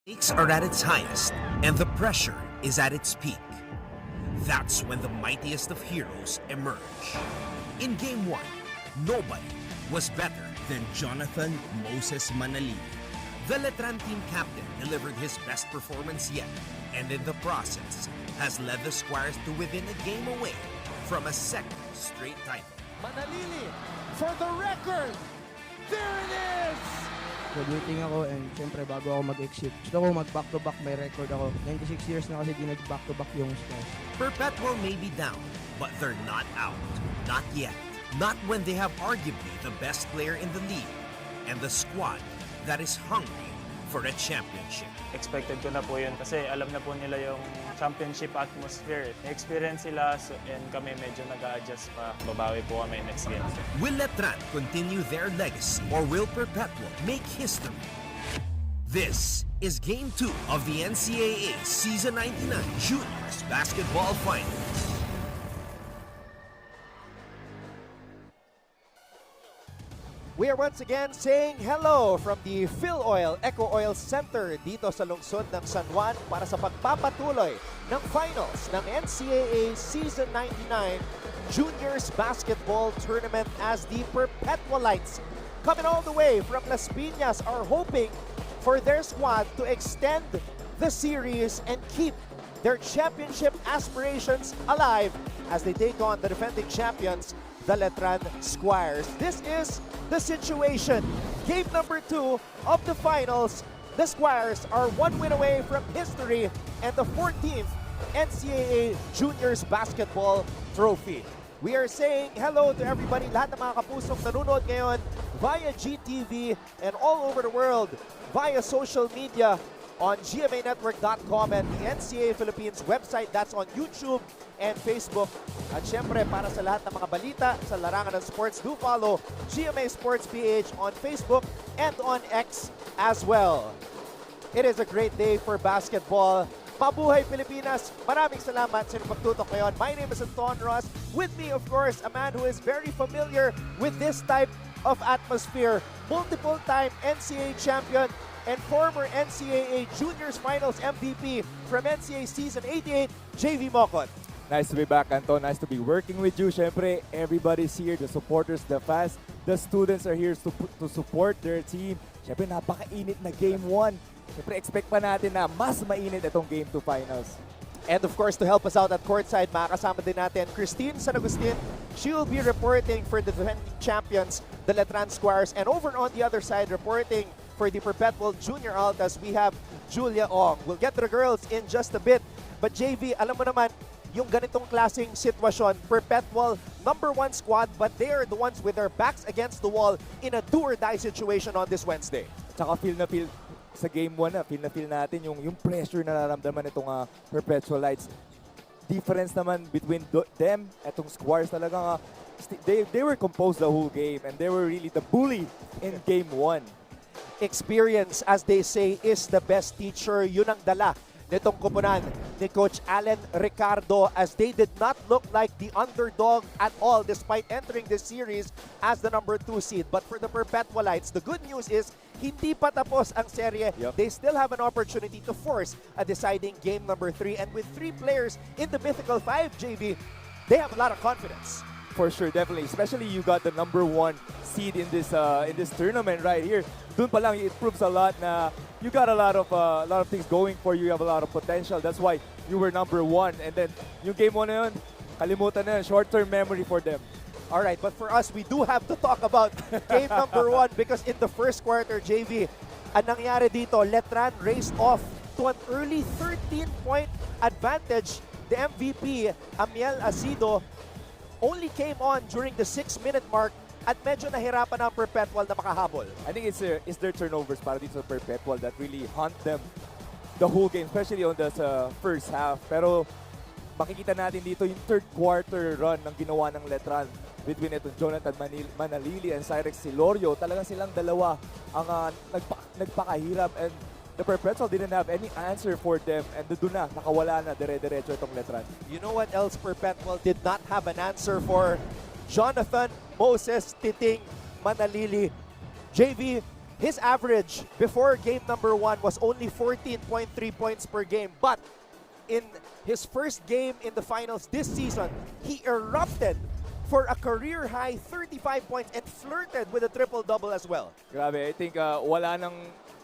Stakes are at its highest, and the pressure is at its peak. That's when the mightiest of heroes emerge. In Game 1, nobody was better than Jonathan Moses Manalili. The Letran team captain delivered his best performance yet, and in the process, has led the Squires to within a game away from a second straight title. Manalili for the record! There it is! Graduating ako and syempre bago ako mag-exit, gusto ko mag-back-to-back may record ako. 96 years na kasi di nag-back-to-back yung Squires. Perpetual may be down, but they're not out. Not yet. Not when they have arguably the best player in the league and the squad that is hungry for a championship. Expected ko na po yun kasi alam na po nila yung championship atmosphere. Experience sila and kami medyo nag-a-adjust pa. Babawi po kami next game. Will Letran continue their legacy or will Perpetual make history? This is Game 2 of the NCAA Season 99 Juniors Basketball Finals. We are once again saying hello from the Phil Oil Eco Oil Center dito sa lungsod ng San Juan para sa pagpapatuloy ng finals ng NCAA Season 99 Juniors Basketball Tournament as the Perpetualites coming all the way from Las Piñas are hoping for their squad to extend the series and keep their championship aspirations alive as they take on the defending champions, the Letran Squires. This is the situation. Game number 2 of the finals. The Squires are one win away from history and the 14th NCAA Juniors Basketball Trophy. We are saying hello to everybody, lahat ng mga kapusong nanonood ngayon via GTV and all over the world via social media on gmanetwork.com and the NCAA Philippines website. That's on YouTube and Facebook. At syempre, para sa lahat ng mga balita sa larangan ng sports, do follow GMA Sports PH on Facebook and on X as well. It is a great day for basketball. Mabuhay Pilipinas! Maraming salamat sa inyong pagtutok ngayon. My name is Anton Ross. With me, of course, a man who is very familiar with this type of atmosphere. Multiple-time NCAA champion and former NCAA Juniors Finals MVP from NCAA Season 88, JV Mocon. Nice to be back, Anton. Nice to be working with you. Siyempre, everybody's here. The supporters, the fans, the students are here to support their team. Siyempre, napakainit na Game 1. Siyempre, expect pa natin na mas mainit itong Game 2 Finals. And of course, to help us out at courtside, makakasama din natin Christine San Agustin. She will be reporting for the defending champions, the Letran Squires. And over on the other side, reporting for the Perpetual Junior Altas, we have Julia Ong. We'll get to the girls in just a bit. But JV, alam mo naman, yung ganitong klaseng sitwasyon, Perpetual, #1 squad, but they are the ones with their backs against the wall in a do-or-die situation on this Wednesday. Tsaka feel na feel sa Game 1 na feel natin yung pressure na nararamdaman itong Perpetualites. Difference naman between them, itong Squires talagang they were composed the whole game and they were really the bully in Game 1. Experience, as they say, is the best teacher. Yun ang dala nitong kupunan ni Coach Allen Ricardo as they did not look like the underdog at all despite entering this series as the #2 seed. But for the Perpetualites, the good news is hindi pa tapos ang serye. Yep. They still have an opportunity to force a deciding game #3. And with 3 players in the Mythical 5, JV, they have a lot of confidence. For sure, definitely. Especially you got the #1 seed in this tournament right here. Doon pa lang, it proves a lot na you got a lot of things going for you. You have a lot of potential. That's why you were #1. And then yung Game 1 na yun, kalimutan na yun. Short-term memory for them. All right, but for us, we do have to talk about game #1 because in the first quarter, JV, ang nangyari dito, Letran raced off to an early 13-point advantage. The MVP, Amiel Azido, only came on during the 6-minute mark at medyo nahirapan ang Perpetual na makahabol. I think it's their turnovers para dito sa Perpetual that really haunt them the whole game, especially on the first half. Pero makikita natin dito yung third quarter run ng ginawa ng Letran between ito Jonathan Manalili and Cyrex Silorio. Talagang silang dalawa ang nagpakahirap and the Perpetual didn't have any answer for them and doon na, nakawala na dire-diretso itong Letran. You know what else Perpetual did not have an answer for? Jonathan Moses Titing Manalili. JV, His average before game number 1 was only 14.3 points per game. But in his first game in the finals this season, he erupted for a career-high 35 points and flirted with a triple-double as well. Grabe, I think wala nang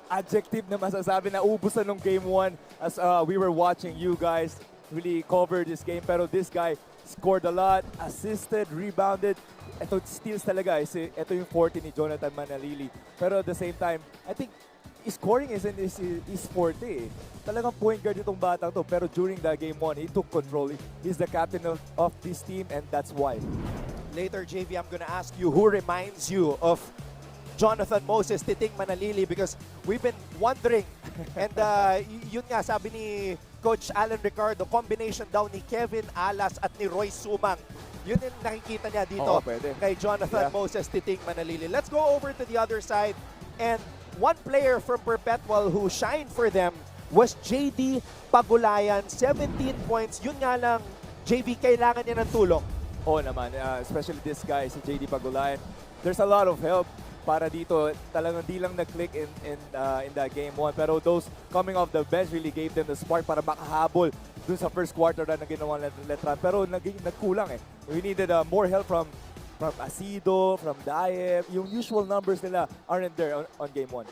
adjective na masasabi na ubusan ng game 1 as we were watching you guys really cover this game. Pero this guy scored a lot, assisted, rebounded. Ito steals talaga. Ito yung 40 ni Jonathan Manalili. Pero at the same time, I think scoring isn't his forte. Talagang point guard itong batang to. Pero during the game 1, he took control. He's the captain of this team and that's why. Later, JV, I'm gonna ask you who reminds you of Jonathan Moses, Titing Manalili, because we've been wondering. And yun nga, sabi ni Coach Alan Ricardo, combination daw ni Kevin Alas at ni Roy Sumang. Yun yung nakikita niya dito kay Jonathan Moses, Titing Manalili. Let's go over to the other side. And one player from Perpetual who shined for them was JD Pagulayan, 17 points. Yun nga lang, JV, kailangan niya ng tulong. Oo naman, especially this guy, si JD Pagulayan. There's a lot of help para dito. Talagang di lang nag-click in the game 1. Pero those coming off the bench really gave them the spark para makahabol dun sa first quarter na ginawa ng Letran. Pero nagkulang eh. We needed more help from Asido, from Daep. Yung usual numbers nila aren't there on game 1.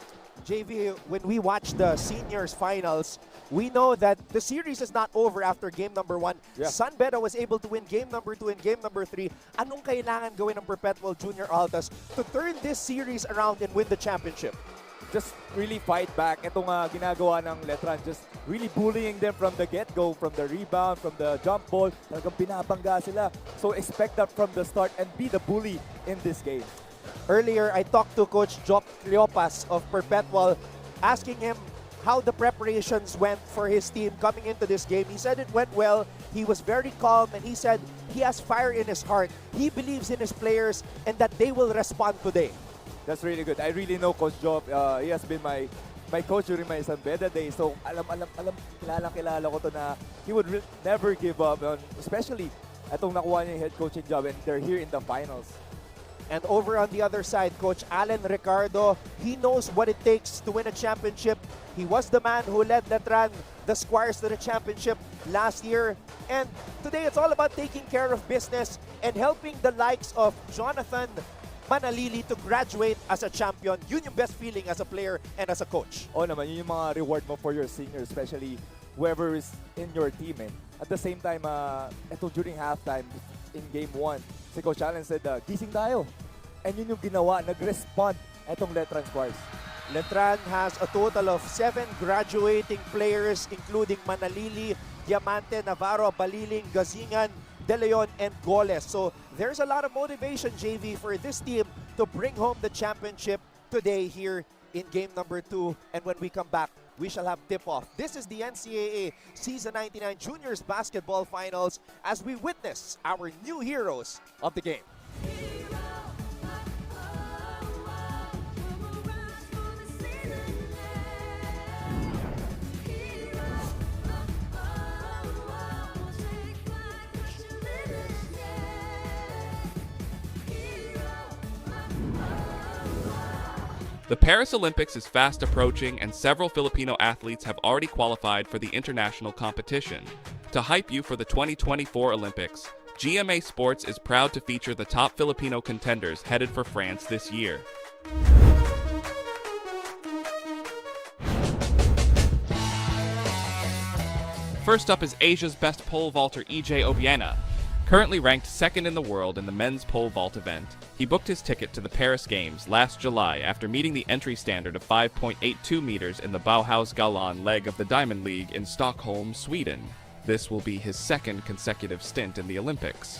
JV, when we watch the seniors finals, we know that the series is not over after game number 1. Yeah. San Beda was able to win game number 2 and game number 3. Anong kailangan gawin ng Perpetual Junior Altas to turn this series around and win the championship? Just really fight back. Itong ginagawa ng Letran, just really bullying them from the get-go, from the rebound, from the jump ball. Talagang pinabangga sila. So expect that from the start and be the bully in this game. Earlier, I talked to Coach Jock Cleopas of Perpetual, asking him how the preparations went for his team coming into this game. He said it went well. He was very calm, and he said he has fire in his heart. He believes in his players and that they will respond today. That's really good. I really know Coach Job. He has been my coach during my San Beda days. So kilala ko to na he would never give up. Especially itong nakuha niya yung head coaching job and they're here in the finals. And over on the other side, Coach Alan Ricardo, he knows what it takes to win a championship. He was the man who led Letran, the Squires, to the championship last year. And today, it's all about taking care of business and helping the likes of Jonathan Manalili to graduate as a champion. Yun yung best feeling as a player and as a coach. Oo naman, yun yung mga reward mo for your seniors, especially whoever is in your team. At the same time, ito during halftime in game 1, si Coach Allen said, gising tayo. And yun yung ginawa, nag-respond itong Letran Squires. Letran has a total of 7 graduating players, including Manalili, Diamante, Navarro, Baliling, Gazingan, De Leon, and Goles. So there's a lot of motivation, JV, for this team to bring home the championship today here in game number 2. And when we come back, we shall have tip-off. This is the NCAA Season 99 Juniors Basketball Finals as we witness our new heroes of the game. The Paris Olympics is fast approaching, and several Filipino athletes have already qualified for the international competition. To hype you for the 2024 Olympics, GMA Sports is proud to feature the top Filipino contenders headed for France this year. First up is Asia's best pole vaulter EJ Obiena. Currently ranked second in the world in the men's pole vault event, he booked his ticket to the Paris Games last July after meeting the entry standard of 5.82 meters in the Bauhaus Galan leg of the Diamond League in Stockholm, Sweden. This will be his second consecutive stint in the Olympics.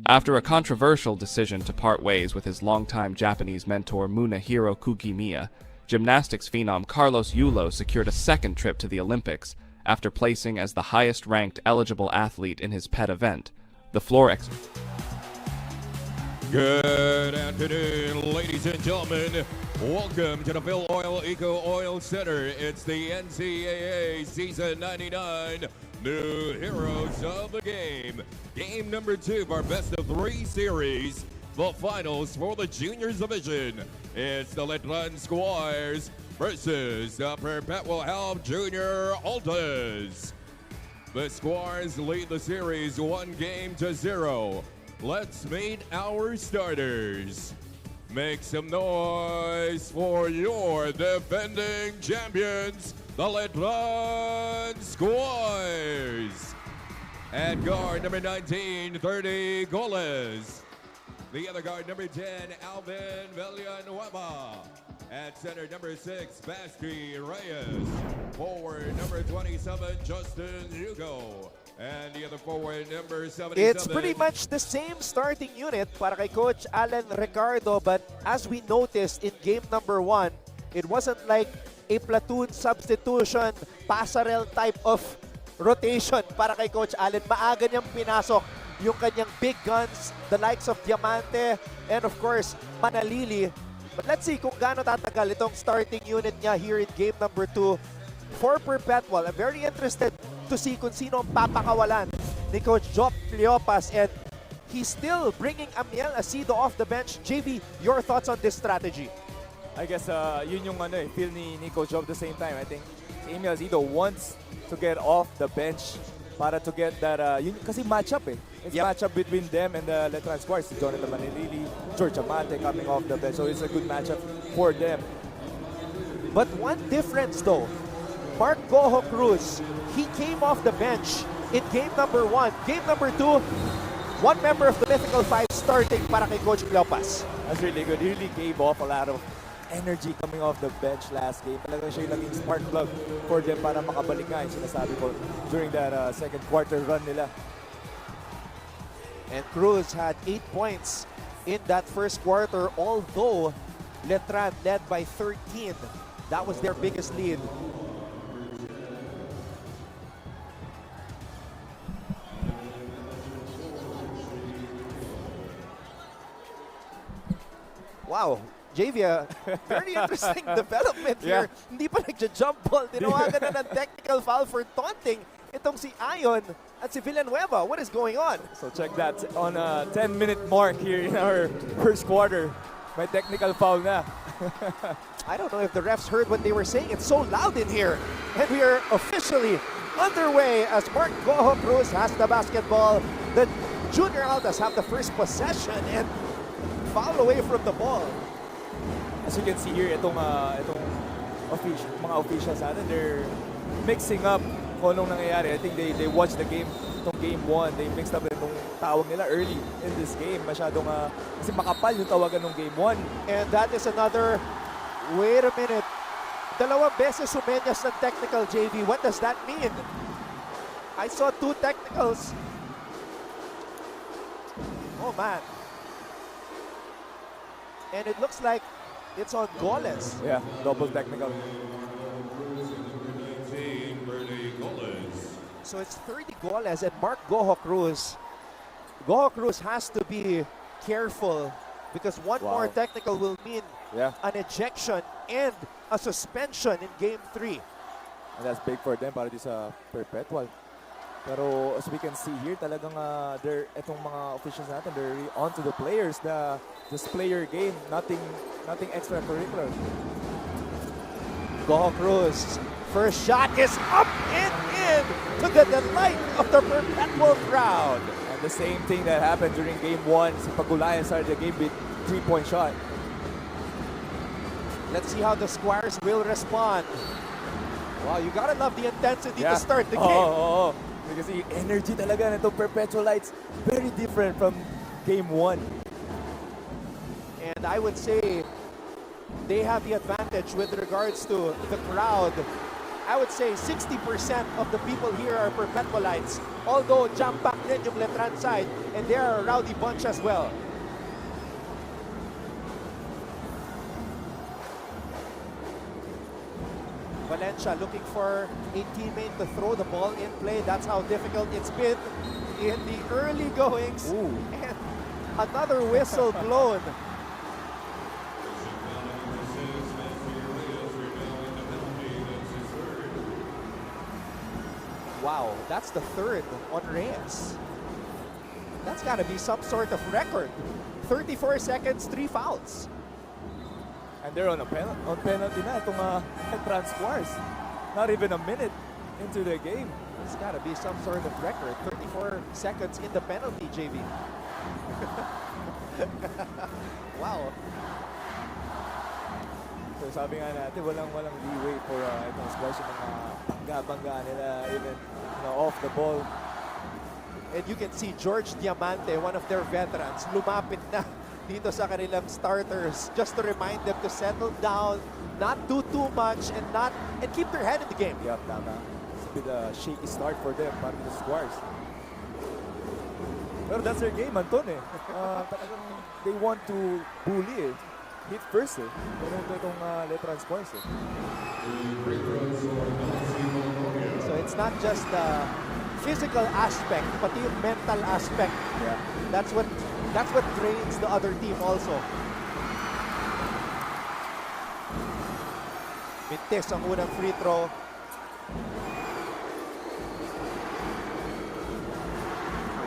After a controversial decision to part ways with his longtime Japanese mentor Munehiro Kugimiya, gymnastics phenom Carlos Yulo secured a second trip to the Olympics after placing as the highest-ranked eligible athlete in his pet event, the floor Good afternoon, ladies and gentlemen. Welcome to the Phil Oil Eco Oil Center. It's the NCAA Season 99 new heroes of the game. Game number 2 of our best of 3 series, the finals for the juniors division. It's the Letran Squires versus the Perpetual Help Junior Altas. The Squires lead the series 1-0. Let's meet our starters. Make some noise for your defending champions, the Letran Squires. At guard number 19, 30 Goles. The other guard number 10, Alvin Villanueva. At center number 6, Basti Reyes. Forward number 27, Justin Hugo. And the other forward number 77. It's pretty much the same starting unit para kay Coach Alan Ricardo, but as we noticed in game number 1, it wasn't like a platoon substitution, passerelle type of rotation para kay Coach Allen. Maaga niyang pinasok yung kanyang big guns, the likes of Diamante and of course Manalili. But let's see kung gaano tatagal itong starting unit niya here in game number 2 for Perpetual. I'm very interested to see kung sino ang papakawalan ni Coach Job Cleopas, and he's still bringing Amiel Asido off the bench. JV, your thoughts on this strategy? I guess yun yung feel ni Coach Job at the same time. I think Amiel Asido wants to get off the bench para to get that, kasi matchup eh. It's matchup between them and the Letran Squires. Jonathan Manilili, George Amante coming off the bench. So it's a good matchup for them. But one difference though, Mark Goho Cruz, he came off the bench in game number 1. Game number 2, one member of the Mythical 5 starting para kay Coach Cleopas. That's really good. He really gave off a lot of energy coming off the bench last game. Talagang siya yung naging spark plug for them para makabalik nga yung sinasabi ko during that second quarter run nila. And Cruz had 8 points in that first quarter, although Letran led by 13. That was their biggest lead. Wow, JV, very interesting development here. Hindi pa nagja-jump ball. Tinawagan na ng technical foul for taunting itong si Ion at si Villanueva. What is going on? So check that, on a 10-minute mark here in our first quarter. May technical foul na. I don't know if the refs heard what they were saying. It's so loud in here. And we are officially underway as Mark Goho Cruz has the basketball. The Junior Altas have the first possession and foul away from the ball. As you can see here, itong mga officials natin, they're mixing up kung anong nangyayari. I think they watched the game, itong game 1. They mixed up itong tawag nila early in this game. Masyadong, kasi makapal yung tawagan ng game 1. And that is another, wait a minute, dalawang beses sumenyas ng technical, JV. What does that mean? I saw 2 technicals. Oh man. And it looks like it's on Goles. Yeah, double technical. So it's 30 Goles and Mark Goho Cruz. Goho Cruz has to be careful because one more technical will mean an ejection and a suspension in game 3. And that's big for them para di sa Perpetual. Pero as we can see here, talagang itong mga officials natin, they're really onto the players, this player game, nothing extracurricular. Goho Cruz, first shot is up and in to the delight of the Perpetual crowd. And the same thing that happened during game 1, si Pagulayan started the game with 3-point shot. Let's see how the Squires will respond. Wow, you gotta love the intensity to start the game. Because the energy talaga nitong Perpetual Lights, very different from game 1. And I would say they have the advantage with regards to the crowd. I would say 60% of the people here are Perpetualites, although jam-packed din yung Letran side, and they are a rowdy bunch as well. Valencia looking for a teammate to throw the ball in play. That's how difficult it's been in the early goings. Ooh. And another whistle blown. Wow, that's the third on Reyes. That's got to be some sort of record. 34 seconds, 3 fouls. And they're on penalty na itong Letran Squires. Not even a minute into the game. It's got to be some sort of record. 34 seconds in the penalty, JV. Wow. So sabi nga natin, walang leeway for itong Squires, yung mga bangga nila, even off the ball. And you can see George Diamante, one of their veterans, lumapit na dito sa kanilang starters just to remind them to settle down, not do too much, and keep their head in the game. Yup, tama. It's a bit shaky start for them, para the Squires. Pero that's their game, Anton eh. Talagang they want to bully it. Hit first eh. Ganun itong Letran Squires eh. So it's not just the physical aspect, pati yung mental aspect. Yeah. That's what drains the other team also. Mintis ang unang free throw.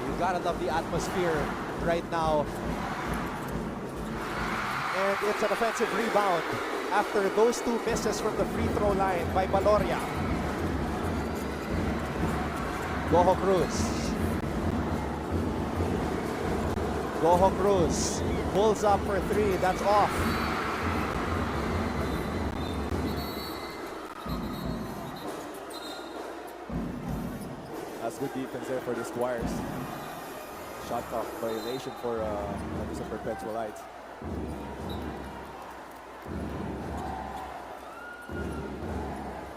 You gotta love the atmosphere right now. And it's an offensive rebound after those two misses from the free throw line by Valoria. Goho Cruz. Goho Cruz pulls up for 3. That's off. That's good defense there for the Squires. Shot clock violation for the Perpetualites.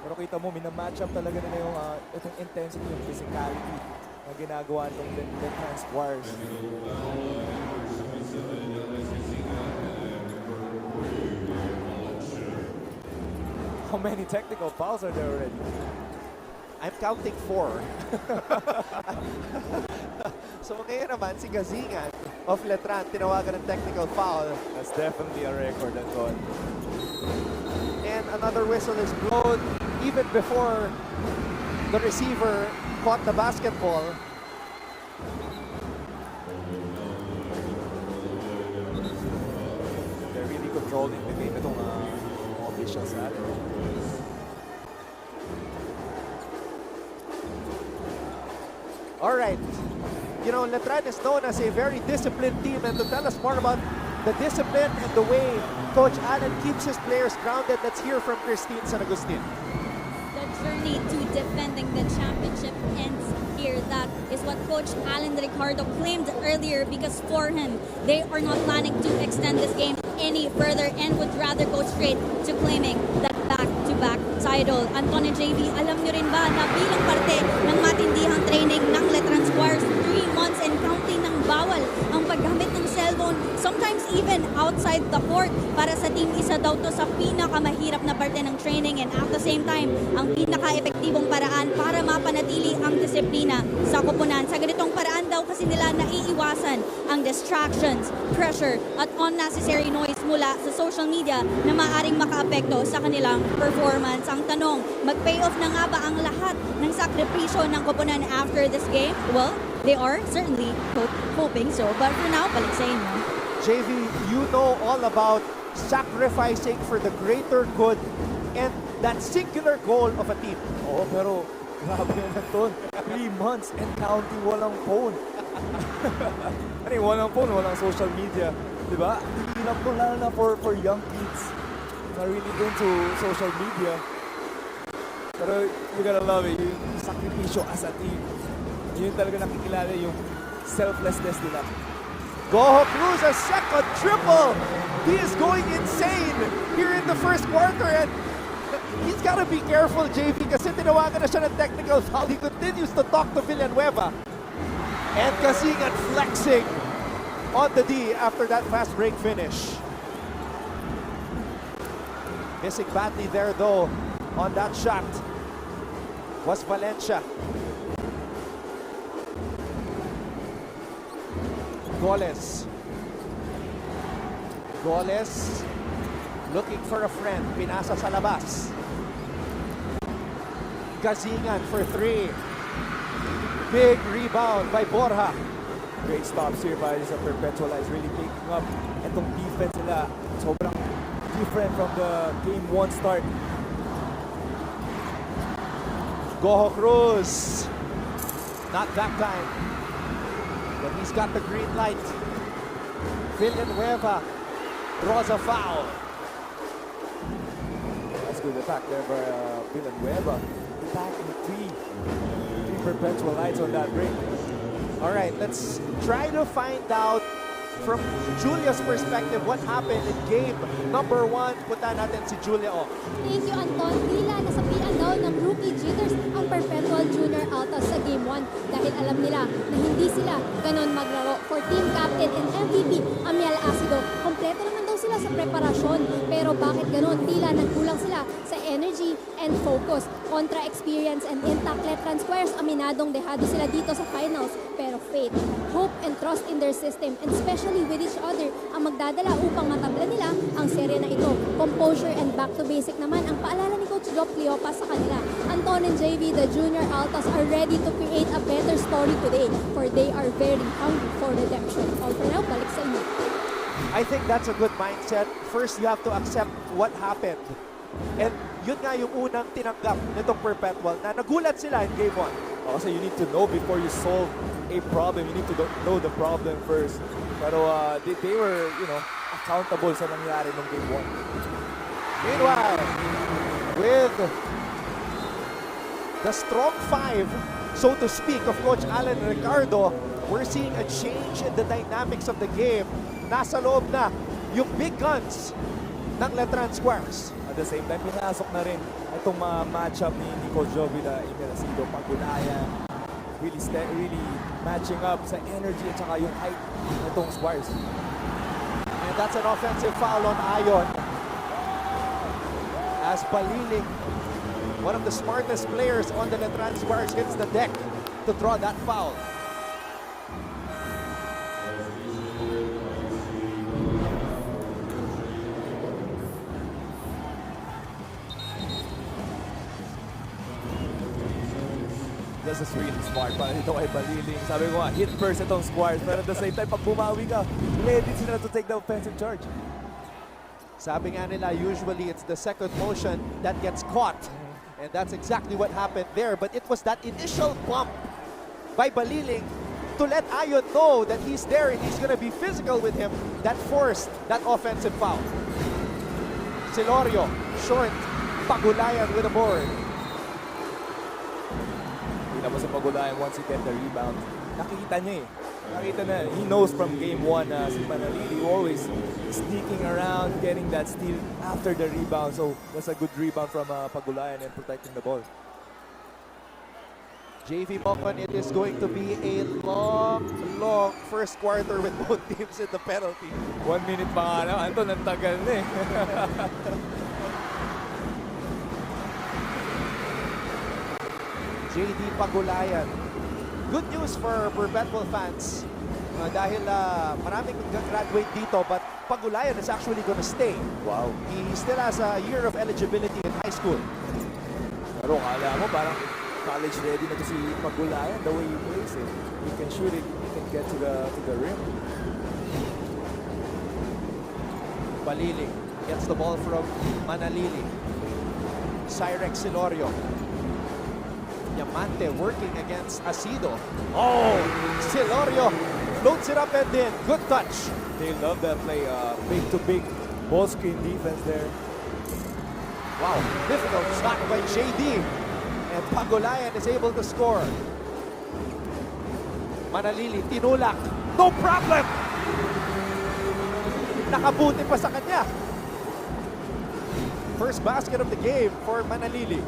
Pero kita mo, minamatch up talaga nila yung itong intensity, yung physicality na ginagawa ng Letran Squires. How many technical fouls are there already? I'm counting 4. So ngayon naman, si Gazingan of Letran, tinawagan ng technical foul. That's definitely a record, Anton. And another whistle is blown even before the receiver caught the basketball. They're really controlling the game itong officials natin. All right. You know, Letran is known as a very disciplined team, and to tell us more about the discipline and the way Coach Allen keeps his players grounded, let's hear from Christine San Agustin. The journey to defending the championship ends here. That is what Coach Alan Ricardo claimed earlier, because for him, they are not planning to extend this game any further and would rather go straight to claiming that back-to-back title. Anton and JV, alam nyo rin ba na bilang parte ng matindihang training ng Letran Squires, 3 months and counting ng bawal ang paggamit ng cellphone, sometimes even outside the court. Para sa team, isa daw to sa pinakamahirap na parte ng training, and at the same time, ang pinaka-epektibong paraan para mapanatili ang disiplina sa koponan. Sa ganitong paraan daw kasi nila naiiwasan ang distractions, pressure, at unnecessary noise mula sa social media na maaaring makaapekto sa kanilang performance. Ang tanong, mag-pay off na nga ba ang lahat ng sakripisyo ng koponan after this game? Well, they are certainly hoping so. But for now, balik sa inyo. JV, you know all about sacrificing for the greater good and that singular goal of a team. Oo, pero grabe yan, Anton. 3 months and counting, walang phone. Ano yung walang phone, walang social media. Diba? Hirap mo, lalo na for young kids na really into social media. Pero you gotta love it, yung sakripisyo as a team. Yun talaga nakikilala yung selflessness nila. Goho Cruz, a second triple. He is going insane here in the first quarter, and he's got to be careful, JV, kasi tinawagan na siya ng technical foul. He continues to talk to Villanueva. And Gazingan flexing on the D after that fast break finish. Missing badly there, though, on that shot was Valencia. Goles. Goles looking for a friend. Pinasa sa labas. Gazingan for 3. Big rebound by Borja. Great stops here by sa Perpetualize, really picking up. Itong defense nila, sobrang different from the game 1 start. Goho Cruz. Not that time. But he's got the green light. Villanueva draws a foul. That's good attack there by Villanueva. Back in 3 Perpetualize on that break. All right, let's try to find out from Julia's perspective what happened in game number 1. Punta natin si Julia off. Thank you, Anton. Tila nasapian daw ng rookie jitters ang Perpetual Junior Altas sa Game 1 dahil alam nila na hindi sila ganon maglaro. For team captain and MVP, Amiel Acido, kompleto naman daw sila sa preparasyon. Pero bakit ganon? Tila nagkulang sila sa energy and focus. Kontra experience and intact Letran Squires, aminadong dehado sila dito sa finals. Pero faith, hope, and trust in their system, and especially with each other, ang magdadala upang matabla nila ang serye na ito. Composure and back to basic naman ang paalala ni Coach Job Cleopas sa kanila. Anton and JV, the Junior Altas, are ready to create a better story today, for they are very hungry for redemption. All for now, balik sa inyo. I think that's a good mindset. First, you have to accept what happened. And yun nga yung unang tinanggap nitong Perpetual na nagulat sila in game 1. Also, you need to know before you solve a problem. You need to know the problem first. Pero they were, accountable sa nangyari ng game 1. Meanwhile, with the strong 5, so to speak, of Coach Alan Ricardo, we're seeing a change in the dynamics of the game. Nasa loob na yung big guns ng Letran Squires. At the same time, pinasok na rin itong matchup ni Coach Job with Amiel Acido, Pagulayan. Really matching up sa energy at saka yung height nitong Squires. And that's an offensive foul on Ayon. As Paliling, one of the smartest players on the Letran Squires, hits the deck to draw that foul. This is really smart para dito kay Paliling. Sabi ko hit first itong Squires, pero at the same time, pag bumawi ka, ready sila to take the offensive charge. Sabi nga nila, usually it's the second motion that gets caught. And that's exactly what happened there. But it was that initial bump by Baliling to let Ayon know that he's there and he's going to be physical with him that forced that offensive foul. Silorio, short, Pagulayan with a board. Tapos sa Pagulayan, once he get the rebound, nakikita niya Nakita na, he knows from game 1 na si Manalili always sneaking around, getting that steal after the rebound. So that's a good rebound from Pagulayan and protecting the ball. JV Mokon, it is going to be a long first quarter with both teams in the penalty. 1 minute pa nga naman. Anton, ang tagal na JD Pagulayan. Good news for Perpetual fans dahil maraming graduate dito, but Pagulayan is actually going to stay. Wow. He still has a year of eligibility in high school. Pero kala mo parang college ready na to si Pagulayan, the way he plays it. He can shoot it, he can get to the rim. Baliling gets the ball from Manalili. Cyrek Silorio. Diamante working against Acido. Oh, Silorio floats it up and in. Good touch. They love that play. Big to big ball screen defense there. Wow, difficult shot by JD. And Pagulayan is able to score. Manalili, tinulak. No problem! Nakabuti pa sa kanya. First basket of the game for Manalili.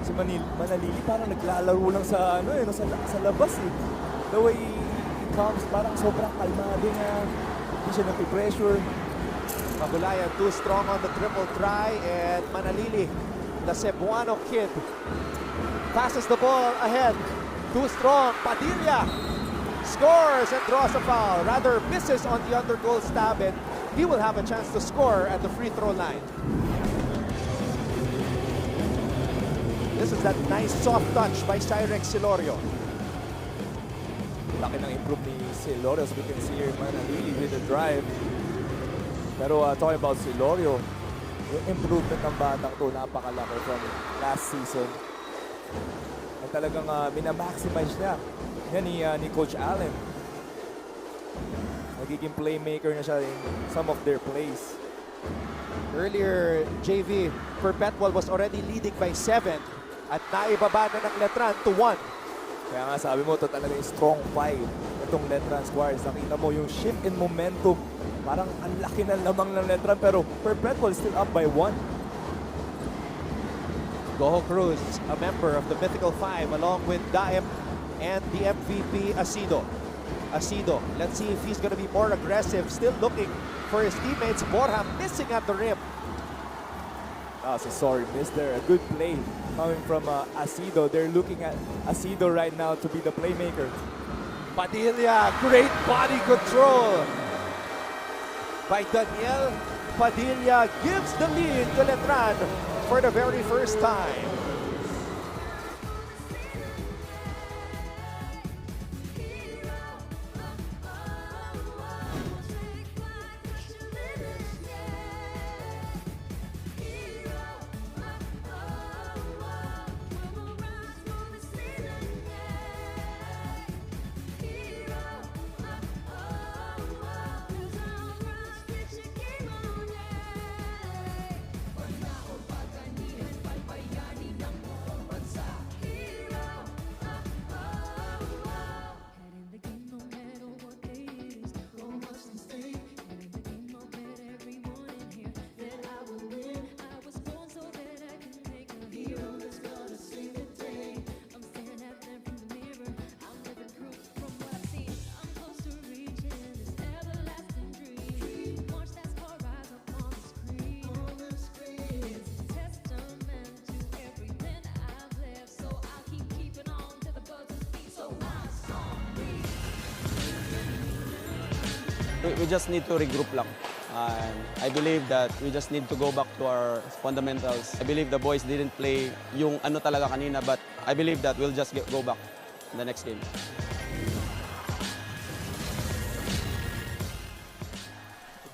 Si Manalili parang naglalaro lang sa sa labas eh. The way he comes, parang sobrang kalmado niya. Hindi siya napipressure. Pagulayan too strong on the triple try, and Manalili, the Cebuano kid, passes the ball ahead. Too strong. Padilla scores and draws a foul. Rather misses on the undergoal stab, and he will have a chance to score at the free throw line. This is that nice soft touch by Cyrex Silorio. Laki ng improve ni Silorio. So we can see here, Manalili with the drive. Pero talking about Silorio, yung improvement ng batang to, napakalaki from last season. At talagang minamaximize niya. Yan ni Coach Allen. Nagiging playmaker na siya in some of their plays. Earlier, JV, Perpetual was already leading by 7 at naibaba na ng Letran to 1. Kaya nga sabi mo, ito talaga yung strong fight itong Letran Squires. Nakita mo yung shift in momentum. Parang ang laki ng lamang ng Letran pero Perpetual still up by 1. Goho Cruz, a member of the Mythical Five, along with Daep and the MVP Asido. Let's see if he's going to be more aggressive. Still looking for his teammates. Borja missing at the rim. So sorry, missed there. A good play coming from Asido. They're looking at Asido right now to be the playmaker. Padilla, great body control by Daniel. Padilla gives the lead to Letran for the very first time. We just need to regroup lang. I believe that we just need to go back to our fundamentals. I believe the boys didn't play yung ano talaga kanina, but I believe that we'll just go back in the next game.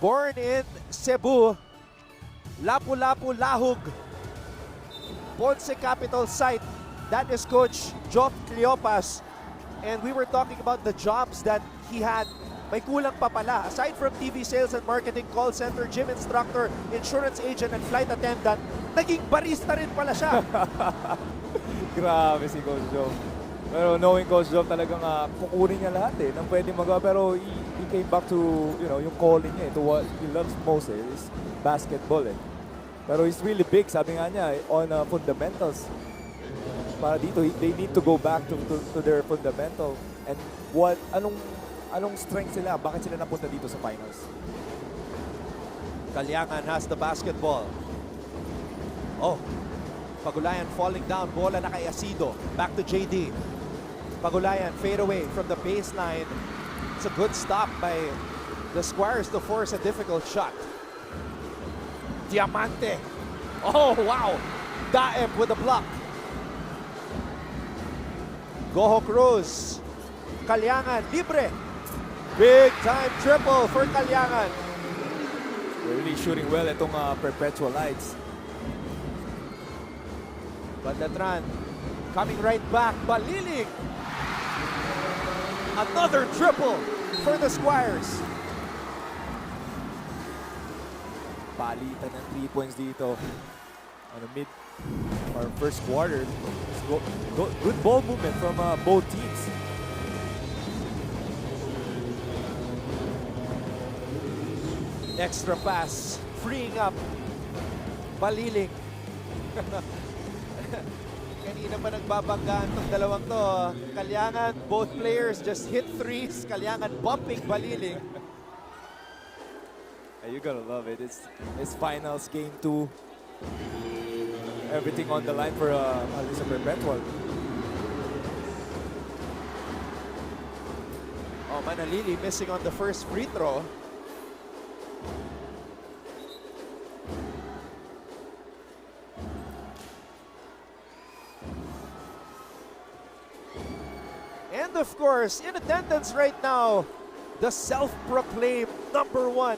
Born in Cebu, Lapu-Lapu, Lahug, Ponce Capital Site. That is Coach Joff Cleopas. And we were talking about the jobs that he had. May kulang pa pala. Aside from TV sales and marketing, call center, gym instructor, insurance agent, and flight attendant, naging barista rin pala siya. Grabe si Coach Joe. Pero knowing Coach Joe, talagang kukunin niya lahat ng pwede magawa. Pero he came back to, yung calling niya, to what he loves most is basketball. Pero he's really big, sabi nga niya, on fundamentals. Para dito, they need to go back to their fundamental. And anong strength sila? Bakit sila napunta dito sa finals? Kalyangan has the basketball. Oh, Pagulayan falling down. Bola na kay Asido. Back to JD. Pagulayan fade away from the baseline. It's a good stop by the Squires to force a difficult shot. Diamante. Oh, wow. Daep with a block. Goho Cruz. Kalyangan libre. Big time triple for Kalyangan. They're really shooting well itong Perpetual Lights. But Letran coming right back. Balilig. Another triple for the Squires. Palitan ng 3 points dito. On the mid or first quarter. Good ball movement from both teams. Extra pass, freeing up Baliling. Kanina pa nagbabanggaan itong dalawang to. Kalyangan, both players just hit threes. Kalyangan bumping Baliling. You're gonna love it. It's finals, game 2. Everything on the line for Alisa Perpetual. Oh, Manalili missing on the first free throw. course, in attendance right now, the self-proclaimed #1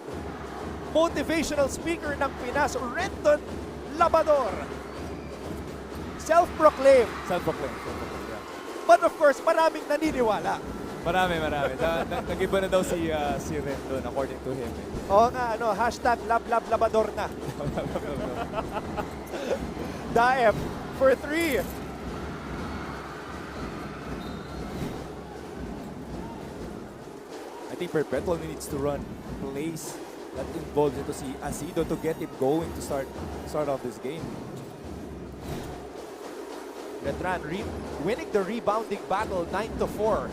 motivational speaker ng Pinas, Renton Labador. Self-proclaimed. Self-proclaimed. Yeah. But of course, maraming naniniwala. Marami. Nag-iba na daw si Rendon according to him. Oo nga, #Labador na. Daep for 3. I think Perpetual needs to run plays that involves into si Asido to get him going to start off this game. Letran winning the rebounding battle 9-4.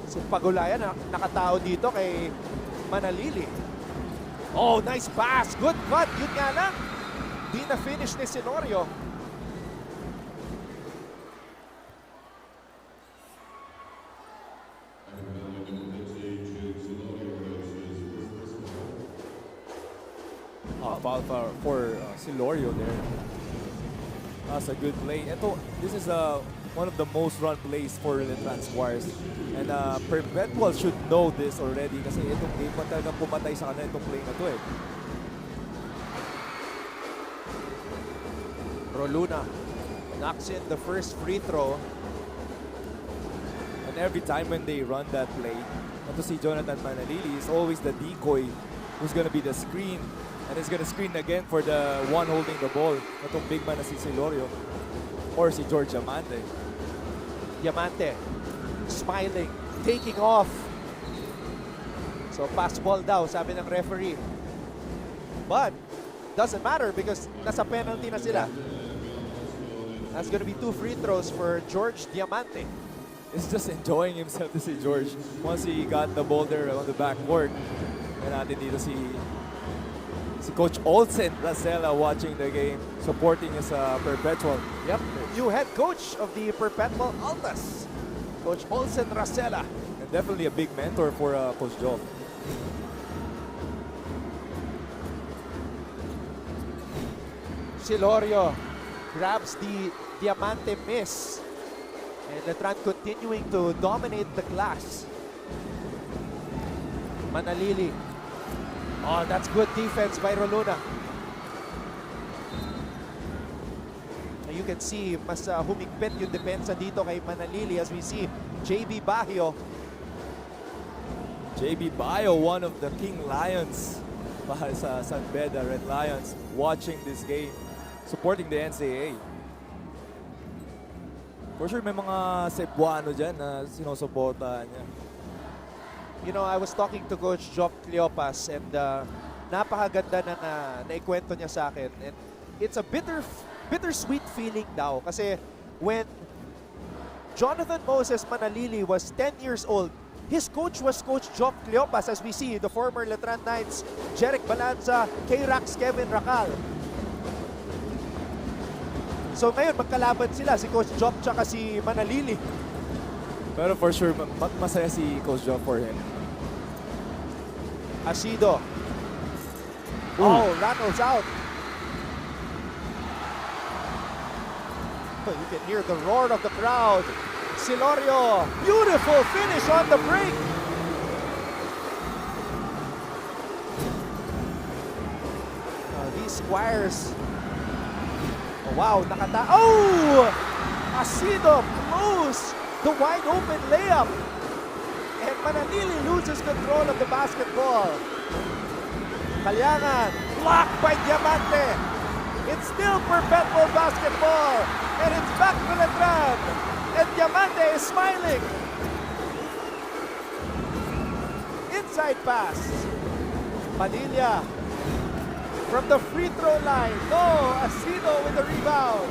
Si Pagulayan nakatao dito kay Manalili. Oh, nice pass. Good cut. Yun nga lang. Di na finish ni Senorio. Foul for Silorio there. That's a good play. This is one of the most run plays for Letran Squires. And Perpetual should know this already kasi itong game pa talagang pumatay sa kanila itong play na to eh. Roluna knocks in the first free throw. And every time when they run that play, ito si Jonathan Manalili is always the decoy who's gonna be the screen. And is gonna screen again for the one holding the ball. Itong big man na si Silorio. Or si George Diamante. Diamante smiling, taking off. So pass ball daw, sabi ng referee. But doesn't matter because nasa penalty na sila. That's gonna be 2 free throws for George Diamante. He's just enjoying himself to see George. Once he got the ball there on the backboard. And natin dito si Coach Olsen Racela watching the game, supporting his Perpetual. Yep, new head coach of the Perpetual Altas, Coach Olsen Racela. And definitely a big mentor for Coach Job. Silorio grabs the Diamante miss. And Letran continuing to dominate the glass. Manalili. Oh, that's good defense by Roluna. You can see mas humigpit yung depensa dito kay Manalili as we see JB Bajo. JB Bajo, one of the King Lions para sa San Beda Red Lions, watching this game, supporting the NCAA. For sure may mga Cebuano dyan na sinusuportahan niya. You know, I was talking to Coach Jock Cleopas and napakaganda na naikwento niya sa akin. And it's a bittersweet feeling daw kasi when Jonathan Moses Manalili was 10 years old, his coach was Coach Jock Cleopas, as we see, the former Letran Knights, Jeric Balanza, K-Rax Kevin Racal. So ngayon, magkalaban sila, si Coach Jock tsaka si Manalili. Pero for sure, masaya si Coach Job for him. Asido. Oh, rattles out. You can hear the roar of the crowd. Silorio, beautiful finish on the break. These Squires. Oh, wow, oh! Asido close. The wide open layup. And Manalili loses control of the basketball. Kalyangan, blocked by Diamante. It's still Perpetual basketball. And it's back to Letran. And Diamante is smiling. Inside pass. Padilla from the free throw line. No, Asido with the rebound.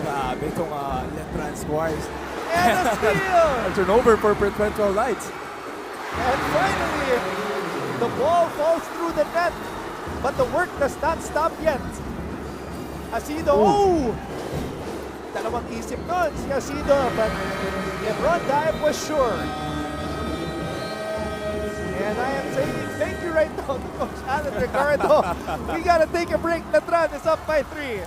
Grabe itong Letran Squires. And a steal! A turnover for Perpetual Lights. And finally, the ball falls through the net. But the work does not stop yet. Asido, dalawang isip nun si Asido, but Lebron Daep was sure. And I am saying thank you right now to Coach Alan Ricardo. We gotta take a break. Letran is up by 3.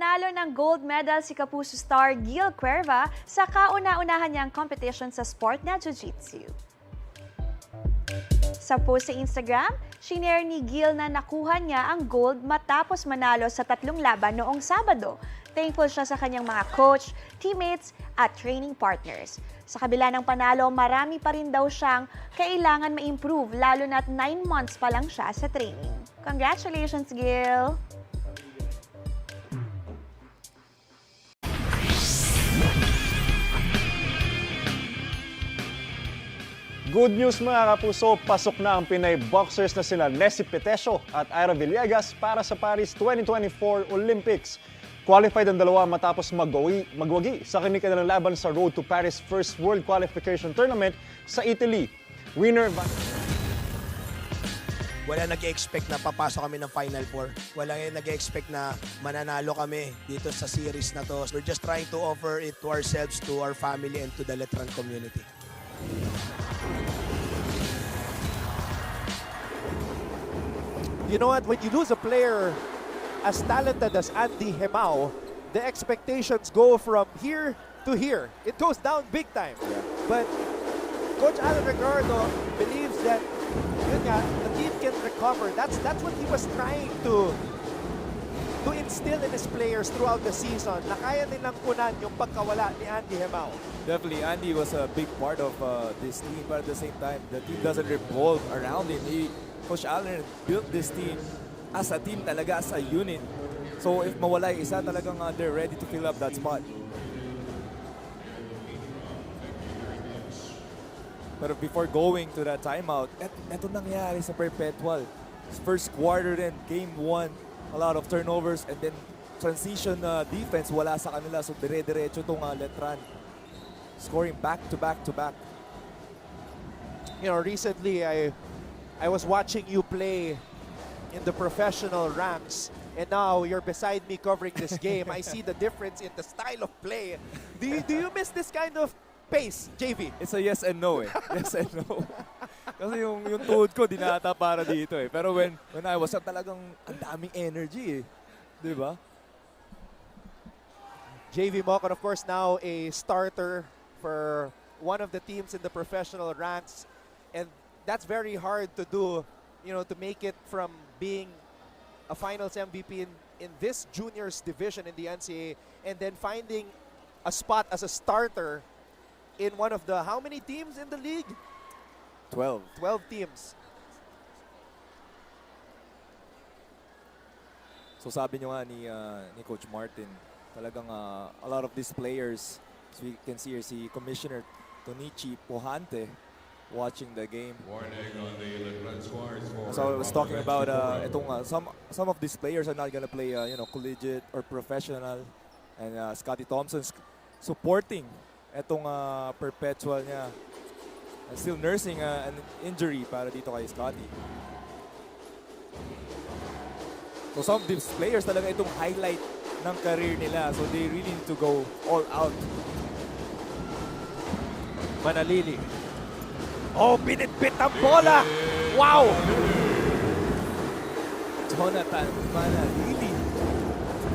nanalo ng gold medal si Kapuso star Gil Cuerva sa kauna-unahan niyang competition sa sport na Jiu-Jitsu. Sa post sa Instagram, shinare ni Gil na nakuha niya ang gold matapos manalo sa 3 laban noong Sabado. Thankful siya sa kanyang mga coach, teammates at training partners. Sa kabila ng panalo, marami pa rin daw siyang kailangan ma-improve lalo na't 9 months pa lang siya sa training. Congratulations, Gil! Good news mga kapuso, pasok na ang Pinay boxers na sina Nessie Petesio at Ira Villegas para sa Paris 2024 Olympics. Qualified ang dalawa matapos magwagi sa kanilang laban sa Road to Paris First World Qualification Tournament sa Italy. Winner wala nag-expect na papasok kami ng Final Four. Wala nag-expect na mananalo kami dito sa series na to. We're just trying to offer it to ourselves, to our family, and to the Letran community. You know what? When you lose a player as talented as Andy Hemao, the expectations go from here to here. It goes down big time. But Coach Alan Ricardo believes that the team can recover. That's what he was trying to instill in his players throughout the season. Na kaya nilang punan yung pagkawala ni Andy Hemao. Definitely, Andy was a big part of this team, but at the same time, the team doesn't revolve around him. Coach Allen built this team as a team talaga, as a unit. So if mawala yung isa, talagang they're ready to fill up that spot. But before going to that timeout, eto nangyari sa Perpetual. First quarter then, game 1, a lot of turnovers, and then transition defense wala sa kanila. So dire-diretso itong Letran. Scoring back to back to back. You know, recently I was watching you play in the professional ranks, and now you're beside me covering this game. I see the difference in the style of play. Do you miss this kind of pace, JV? It's a yes and no eh. Yes and no. Kasi yung tuhod ko dinata para dito eh. Pero when I was up, talagang ang daming energy eh. Di ba? JV Mocon, of course, now a starter for one of the teams in the professional ranks, and that's very hard to do, you know, to make it from being a finals MVP in this juniors division in the NCAA, and then finding a spot as a starter in one of the, how many teams in the league? 12. 12 teams. So sabi nyo nga ni Coach Martin, talagang a lot of these players, as we can see here, si Commissioner Tonichi Pohante, watching the game. So I was talking about some of these players are not gonna play collegiate or professional, and Scotty Thompson's supporting etong Perpetual niya, and still nursing an injury para dito kay Scotty. So some of these players talaga itong highlight ng career nila, so they really need to go all out. Manalili. Oh, binitbit ang bola! Wow! Jonathan Manalili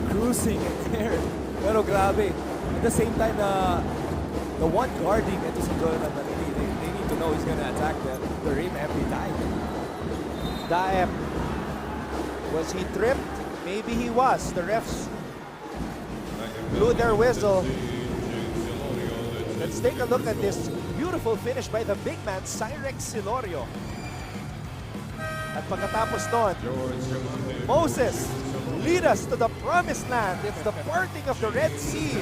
cruising in there. Pero grabe. At the same time, the one guarding ito si Jonathan Manalili, they need to know he's gonna attack the rim every time. Daep. Was he tripped? Maybe he was. The refs blew their whistle. Let's take a look at this beautiful finish by the big man, Cyrex Silorio. At pagkatapos nun, Moses, lead us to the promised land. It's the parting of the Red Sea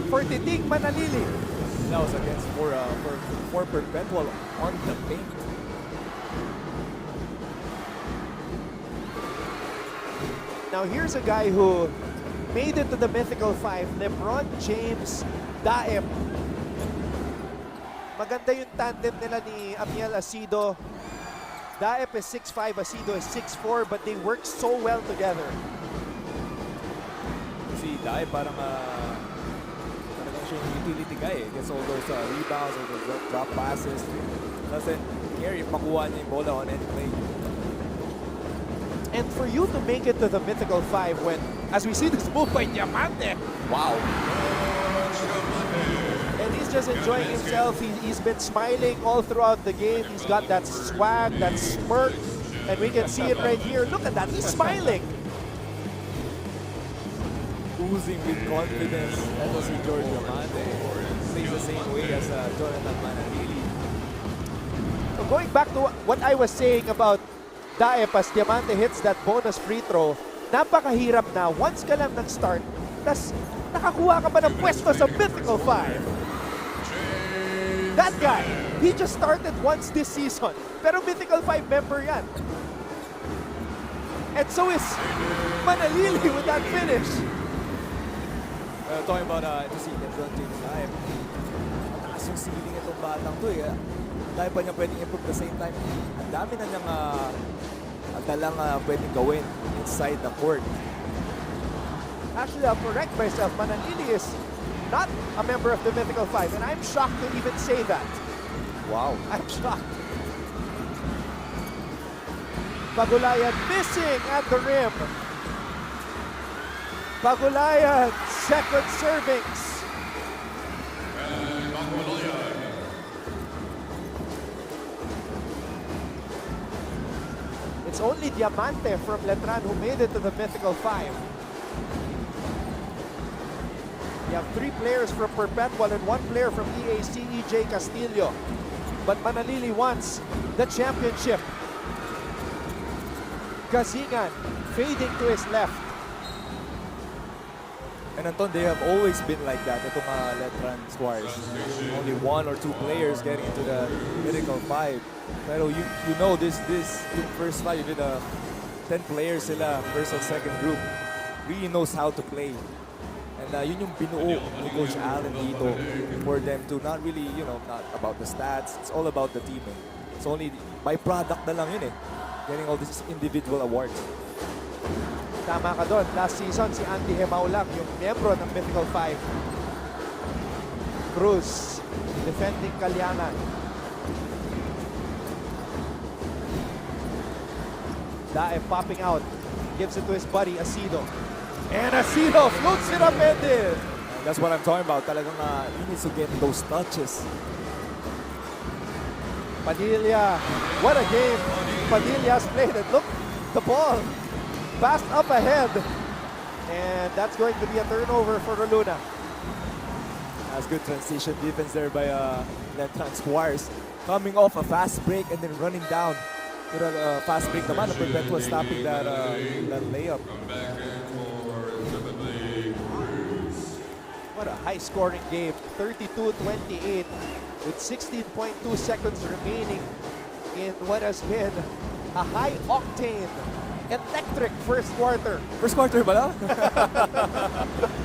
for Titing Manalili. That was against for Perpetual on the paint. Now here's a guy who made it to the Mythical Five, LeBron James Daep. Maganda yung tandem nila ni Amiel Asido. Daep is 6'5", Asido is 6'4", but they work so well together. Si Daep parang siya yung utility guy eh. Gets all those rebounds, all those drop passes. Doesn't care if makuha niya yung bola on any play. And for you to make it to the Mythical Five when as we see this move by Diamante. Wow. And he's just enjoying himself. He's been smiling all throughout the game. He's got that swag, that smirk, and we can see it right here. Look at that, he's smiling. Oozing with confidence. That was si George Diamante. Plays the same way as Jonathan Manalili. So going back to what I was saying about Daep as Diamante hits that bonus free throw, napakahirap na once ka lang nag-start, tas nakakuha ka pa ng pwesto sa Mythical 5. That guy, he just started once this season, pero Mythical 5 member yan. And so is Manalili with that finish. Talking about ito si Lebron James Daep. Mataas yung ceiling itong batang to eh. Dahil pa niya pwedeng improve at the same time. Ang dami na niyang dalang pwedeng gawin inside the court. Actually, I'll correct myself. Manalili is not a member of the Mythical 5, and I'm shocked to even say that. Wow. I'm shocked. Pagulayan missing at the rim. Pagulayan, second servings. It's only Diamante from Letran who made it to the Mythical 5. You have 3 players from Perpetual and 1 player from EAC, EJ Castillo. But Manalili wants the championship. Gazingan fading to his left. And Anton, they have always been like that. Itong Letran Squires. Only 1 or 2 players getting into the Mythical 5. Pero you know this yung first 5, even 10 players sila, first and second group, really knows how to play. And yun yung binuo ni Coach Allen dito for them to not really, not about the stats. It's all about the team. It's only byproduct na lang yun eh. Getting all these individual awards. Tama ka doon. Last season, si Andy Hemaulang, yung miyembro ng Mythical 5. Cruz, defending Kalyanan. Daep popping out. Gives it to his buddy, Asido. And Asido floats it up ended. That's what I'm talking about. Talagang he needs to get those touches. Padilla, what a game Padilla's played. And look, the ball passed up ahead. And that's going to be a turnover for Luna. That's good transition defense there by Letran Squires. Coming off a fast break and then running down to the fast break naman. The Perpetual stopping that layup. What a high-scoring game. 32-28 with 16.2 seconds remaining in what has been a high-octane, electric first quarter. First quarter ba lang?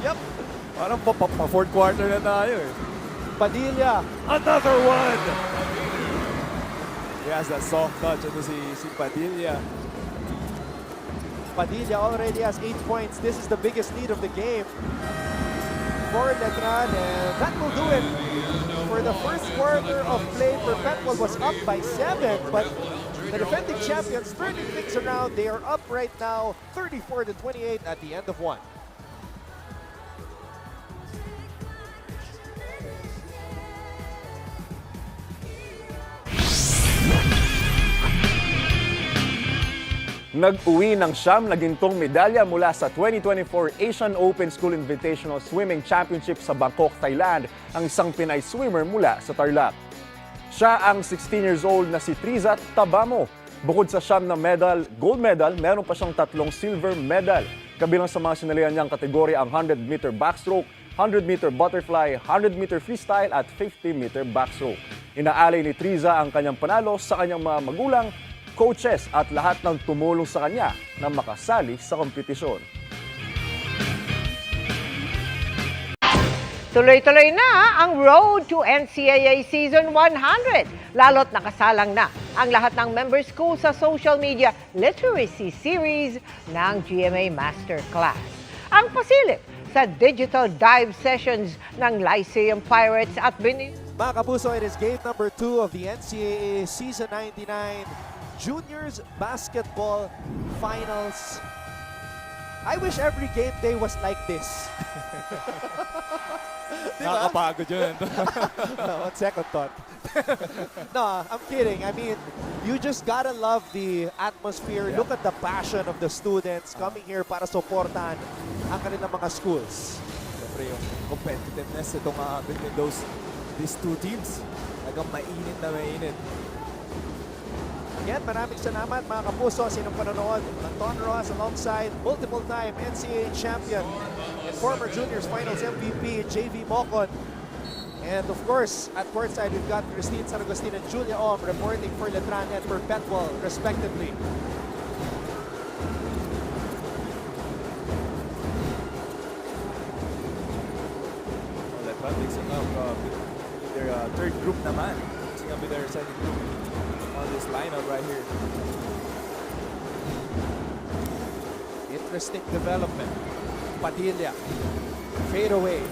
Yep. Parang pa fourth quarter na tayo eh. Padilla, another one! He has that soft touch. Ito si Padilla. Padilla already has 8 points. This is the biggest lead of the game for Letran, and that will do it. For the first quarter of play, Perpetual was up by 7, but the defending champions turning things around. They are up right now, 34-28 at the end of 1. Nag-uwi ng siyam na gintong medalya mula sa 2024 Asian Open School Invitational Swimming Championship sa Bangkok, Thailand, ang isang Pinay swimmer mula sa Tarlac. Siya ang 16 years old na si Triza Tabamo. Bukod sa siyam na medal, gold medal, meron pa siyang 3 silver medal. Kabilang sa mga sinalihan niyang kategorya ang 100-meter backstroke, 100-meter butterfly, 100-meter freestyle at 50-meter backstroke. Inaalay ni Triza ang kanyang panalo sa kanyang mga magulang, coaches at lahat ng tumulong sa kanya na makasali sa kompetisyon. Tuloy-tuloy na ang road to NCAA Season 100. Lalo't nakasalang na ang lahat ng member school sa social media literacy series ng GMA Masterclass. Ang pasilip sa digital dive sessions ng Lyceum Pirates at Benin. Mga kapuso, it is game number 2 of the NCAA Season 99 Juniors Basketball Finals. I wish every game day was like this. Diba? Nakakapagod yun. On second thought. No, I'm kidding. I mean, you just gotta love the atmosphere. Look at the passion of the students coming here para supportan ang kanilang mga schools. Siyempre yung competitiveness itong between these two teams. Talagang mainit na mainit. Again, maraming salamat mga kapuso sa inyong panonood. Anton Ross alongside multiple-time NCAA champion and former Juniors Finals MVP JV Mocon. And of course, at courtside, we've got Christine San Agustin and Julia Om reporting for Letran and Perpetual, respectively. Letran mixing up their third group naman. Mixing up with their second group on this lineup right here. Interesting development. Padilla. Fade away.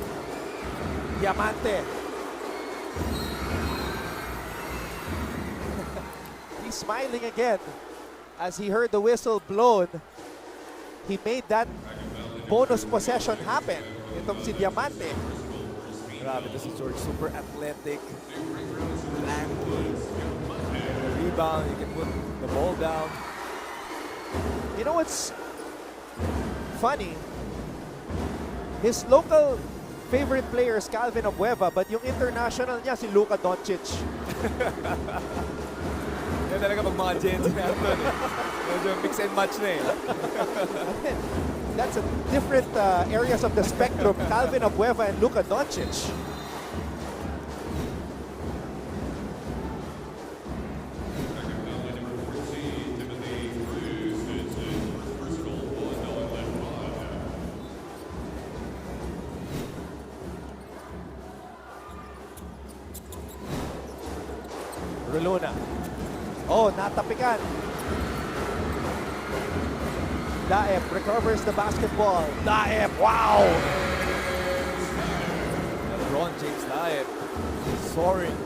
Diamante. He's smiling again as he heard the whistle blown. He made that bonus possession happen. Itong si Diamante. Grabe to si George. Super athletic. Lanky. Rebound. You can put the ball down. You know what's funny? His local favorite player is Calvin Abueva, but yung international niya si Luka Doncic. Yan talaga pag mga Gen Z natin. Medyo mix and match na eh. That's a different areas of the spectrum. Calvin Abueva and Luka Doncic. Reluna. Oh, natapikan. Daep recovers the basketball. Daep, wow! LeBron James Daep soaring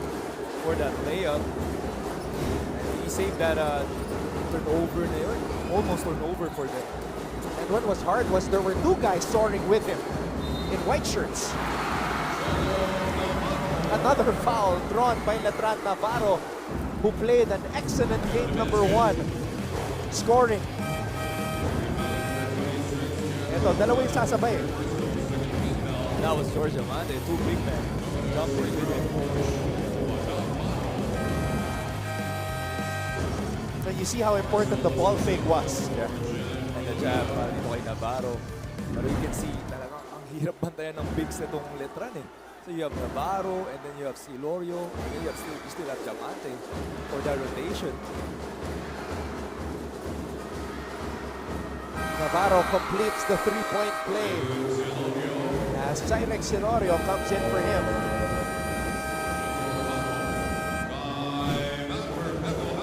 for that layup. And he saved that turnover na yun. Almost turnover for them. And what was hard was there were two guys soaring with him in white shirts. Another foul drawn by Letran Navarro, who played an excellent game number 1, scoring. Ito, dalawa yung sasabay. That was George Amande, two big men jumping with him. So you see how important the ball fake was. Yeah. And the jab dito kay Navarro. Pero you can see talagang ang hirap bantayan ng bigs na itong Letran eh. So you have Navarro, and then you have Silorio, and then you still have Diamante for that rotation. Navarro completes the three-point play as Cyrex Silorio comes in for him.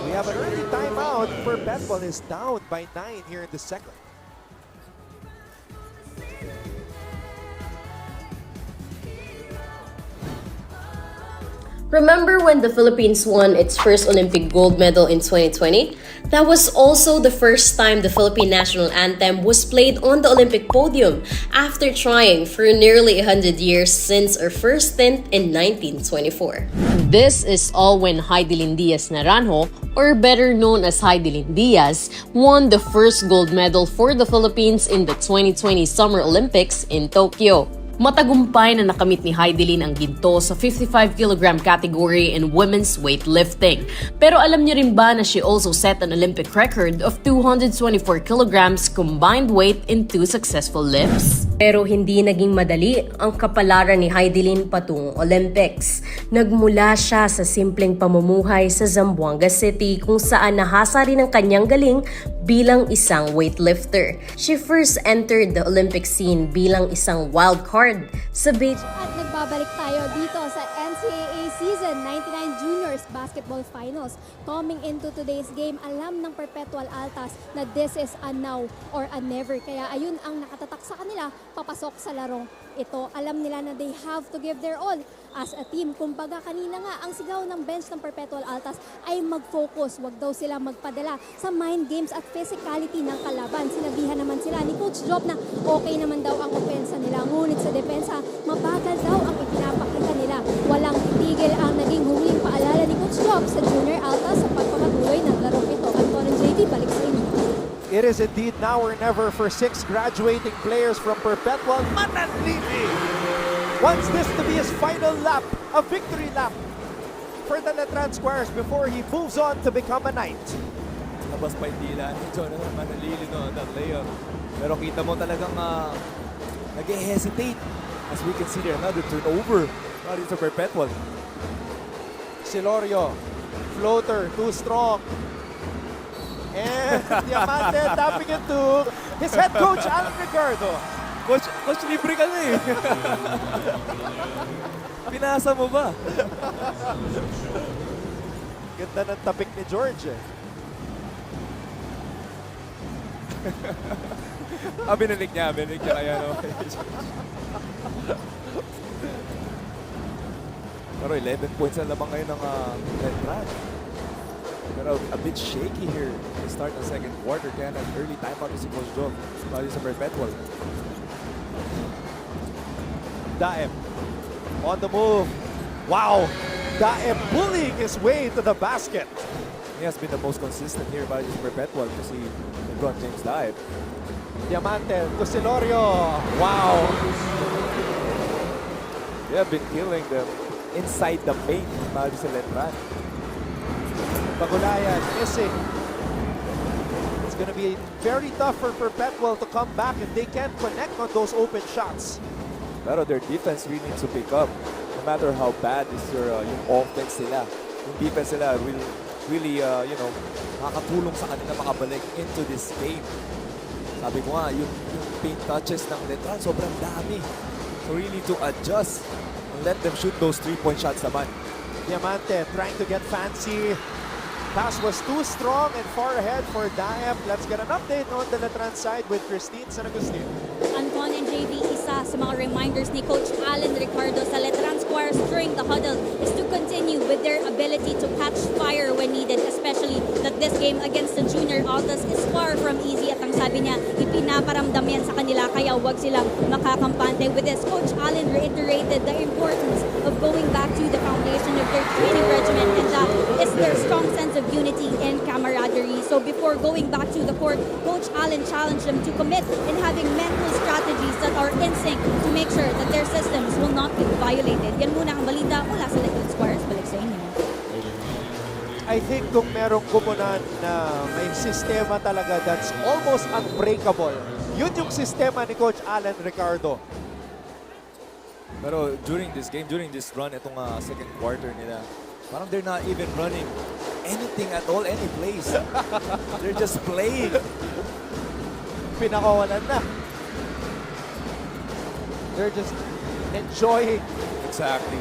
We have an early timeout. Perpetual is down by 9 here in the second. Remember when the Philippines won its first Olympic gold medal in 2020? That was also the first time the Philippine national anthem was played on the Olympic podium after trying for nearly 100 years since our first stint in 1924. This is all when Heidelin Diaz Naranjo, or better known as Heidelin Diaz, won the first gold medal for the Philippines in the 2020 Summer Olympics in Tokyo. Matagumpay na nakamit ni Heidelin ang ginto sa 55kg category in women's weightlifting. Pero alam niyo rin ba na she also set an Olympic record of 224 kilograms combined weight in 2 successful lifts? Pero hindi naging madali ang kapalaran ni Heidelin patungong Olympics. Nagmula siya sa simpleng pamumuhay sa Zamboanga City kung saan nahasa rin ang kanyang galing bilang isang weightlifter. She first entered the Olympic scene bilang isang wild card sa beach. At nagbabalik tayo dito sa NCAA Season 99 Juniors Basketball Finals. Coming into today's game, alam ng Perpetual Altas na this is a now or a never. Kaya ayun ang nakatatak sa kanila papasok sa larong ito. Alam nila na they have to give their all. as a team. Kumbaga kanina nga, ang sigaw ng bench ng Perpetual Altas ay mag-focus. Wag daw sila magpadala sa mind games at physicality ng kalaban. Sinabihan naman sila ni Coach Job na okay naman daw ang opensa nila. Ngunit sa depensa, mabagal daw ang ipinapakita nila. Walang titigil ang naging huling paalala ni Coach Job sa Junior Altas sa pagpapatuloy ng larong ito. Anton and JD, balik sa inyo. It is indeed now or never for 6 graduating players from Perpetual. Mananlili wants this to be his final lap, a victory lap for the Letran Squires before he moves on to become a knight. Labas pa yung dila ni Jonathan Manalili no, that layup. Pero kita mo talagang nag-hesitate. As we can see there, another turnover. Not into Perpetual. Silorio, floater, too strong. And Diamante tapping it to his head coach, Alan Ricardo. Coach, libre ka na eh. Pinasa mo ba? Ganda ng tapik ni George eh. Binilig niya kaya no. Pero 11 points na lamang ngayon ng Letran. Pero a bit shaky here to start the second quarter. Kaya nag-early timeout si Coach Job. Bali sa Perpetual. Daem on the move. Wow! Daem bullying his way to the basket. He has been the most consistent here by this Perpetual kasi LeBron James Daem. Diamante to Silorio. Wow! They have been killing them inside the paint by this Letran. Pagulayan missing. It's going to be very tough for Perpetual to come back if they can't connect on those open shots. Pero their defense really needs to pick up. No matter how bad is yung offense nila. Yung defense nila will really, makakatulong sa kanila makabalik into this game. Sabi ko nga, yung paint touches ng Letran sobrang dami. So really need to adjust and let them shoot those 3-point shots naman. Diamante trying to get fancy. Pass was too strong and far ahead for Daem. Let's get an update on the Letran side with Christine San Agustin. Anton and JV, isa sa mga reminders ni Coach Alan Ricardo sa Letran Squires during the huddle is to continue with their ability to catch fire when needed, especially that this game against the Junior Altas is far from easy. At ang sabi niya, ipinaparamdam yan sa kanila kaya huwag silang makakampante. With this, Coach Allen reiterated the importance of going back to the foundation of their training regimen, and that is their strong sense of unity and camaraderie. So before going back to the court, Coach Allen challenged them to commit in having mental strategies that are in sync to make sure that their systems will not be violated. Yan muna ang balita mula sa Letran Squires. Balik sa inyo. I think kung merong kumunan na may sistema talaga that's almost unbreakable, yun yung sistema ni Coach Alan Ricardo. Pero during this game, during this run, itong second quarter nila, parang they're not even running anything at all, any plays. They're just playing. Pinakawalan na. They're just enjoying exactly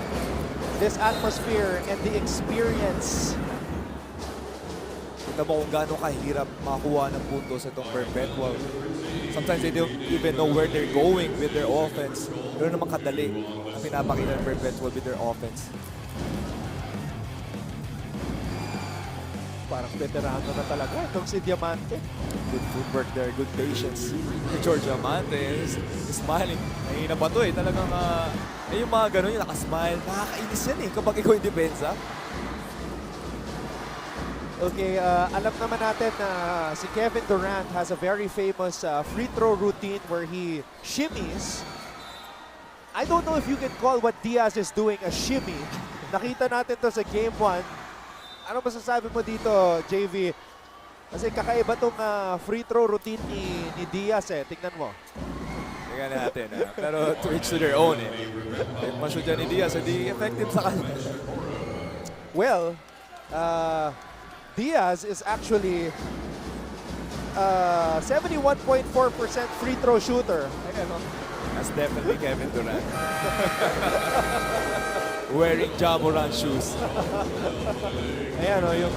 this atmosphere and the experience. Kita mo kung gaano kahirap makuha ng puntos itong Perpetual. Sometimes they don't even know where they're going with their offense. Pero naman kadali ang pinapakita ng Perpetual with their offense. Parang veterano na talaga itong si Diamante. Good footwork there, good patience. George Diamante is smiling. Nahihina pa to eh. Talagang yung mga ganun yung nakasmile. Nakakainis yan eh kapag ikaw yung depensa. Okay, alam naman natin na si Kevin Durant has a very famous free throw routine where he shimmies. I don't know if you can call what Diaz is doing a shimmy. Nakita natin to sa Game 1. Ano masasabi mo dito, JV? Kasi kakaiba tong free throw routine ni Diaz eh. Tingnan mo. Tingnan natin. Pero to each to their own eh. If ma-shoot yan ni Diaz, hindi effective sa kanya. Well, Diaz is actually 71.4% free throw shooter. Ayan, that's definitely Kevin Durant. Wearing Jamoran shoes. Ayan o, yung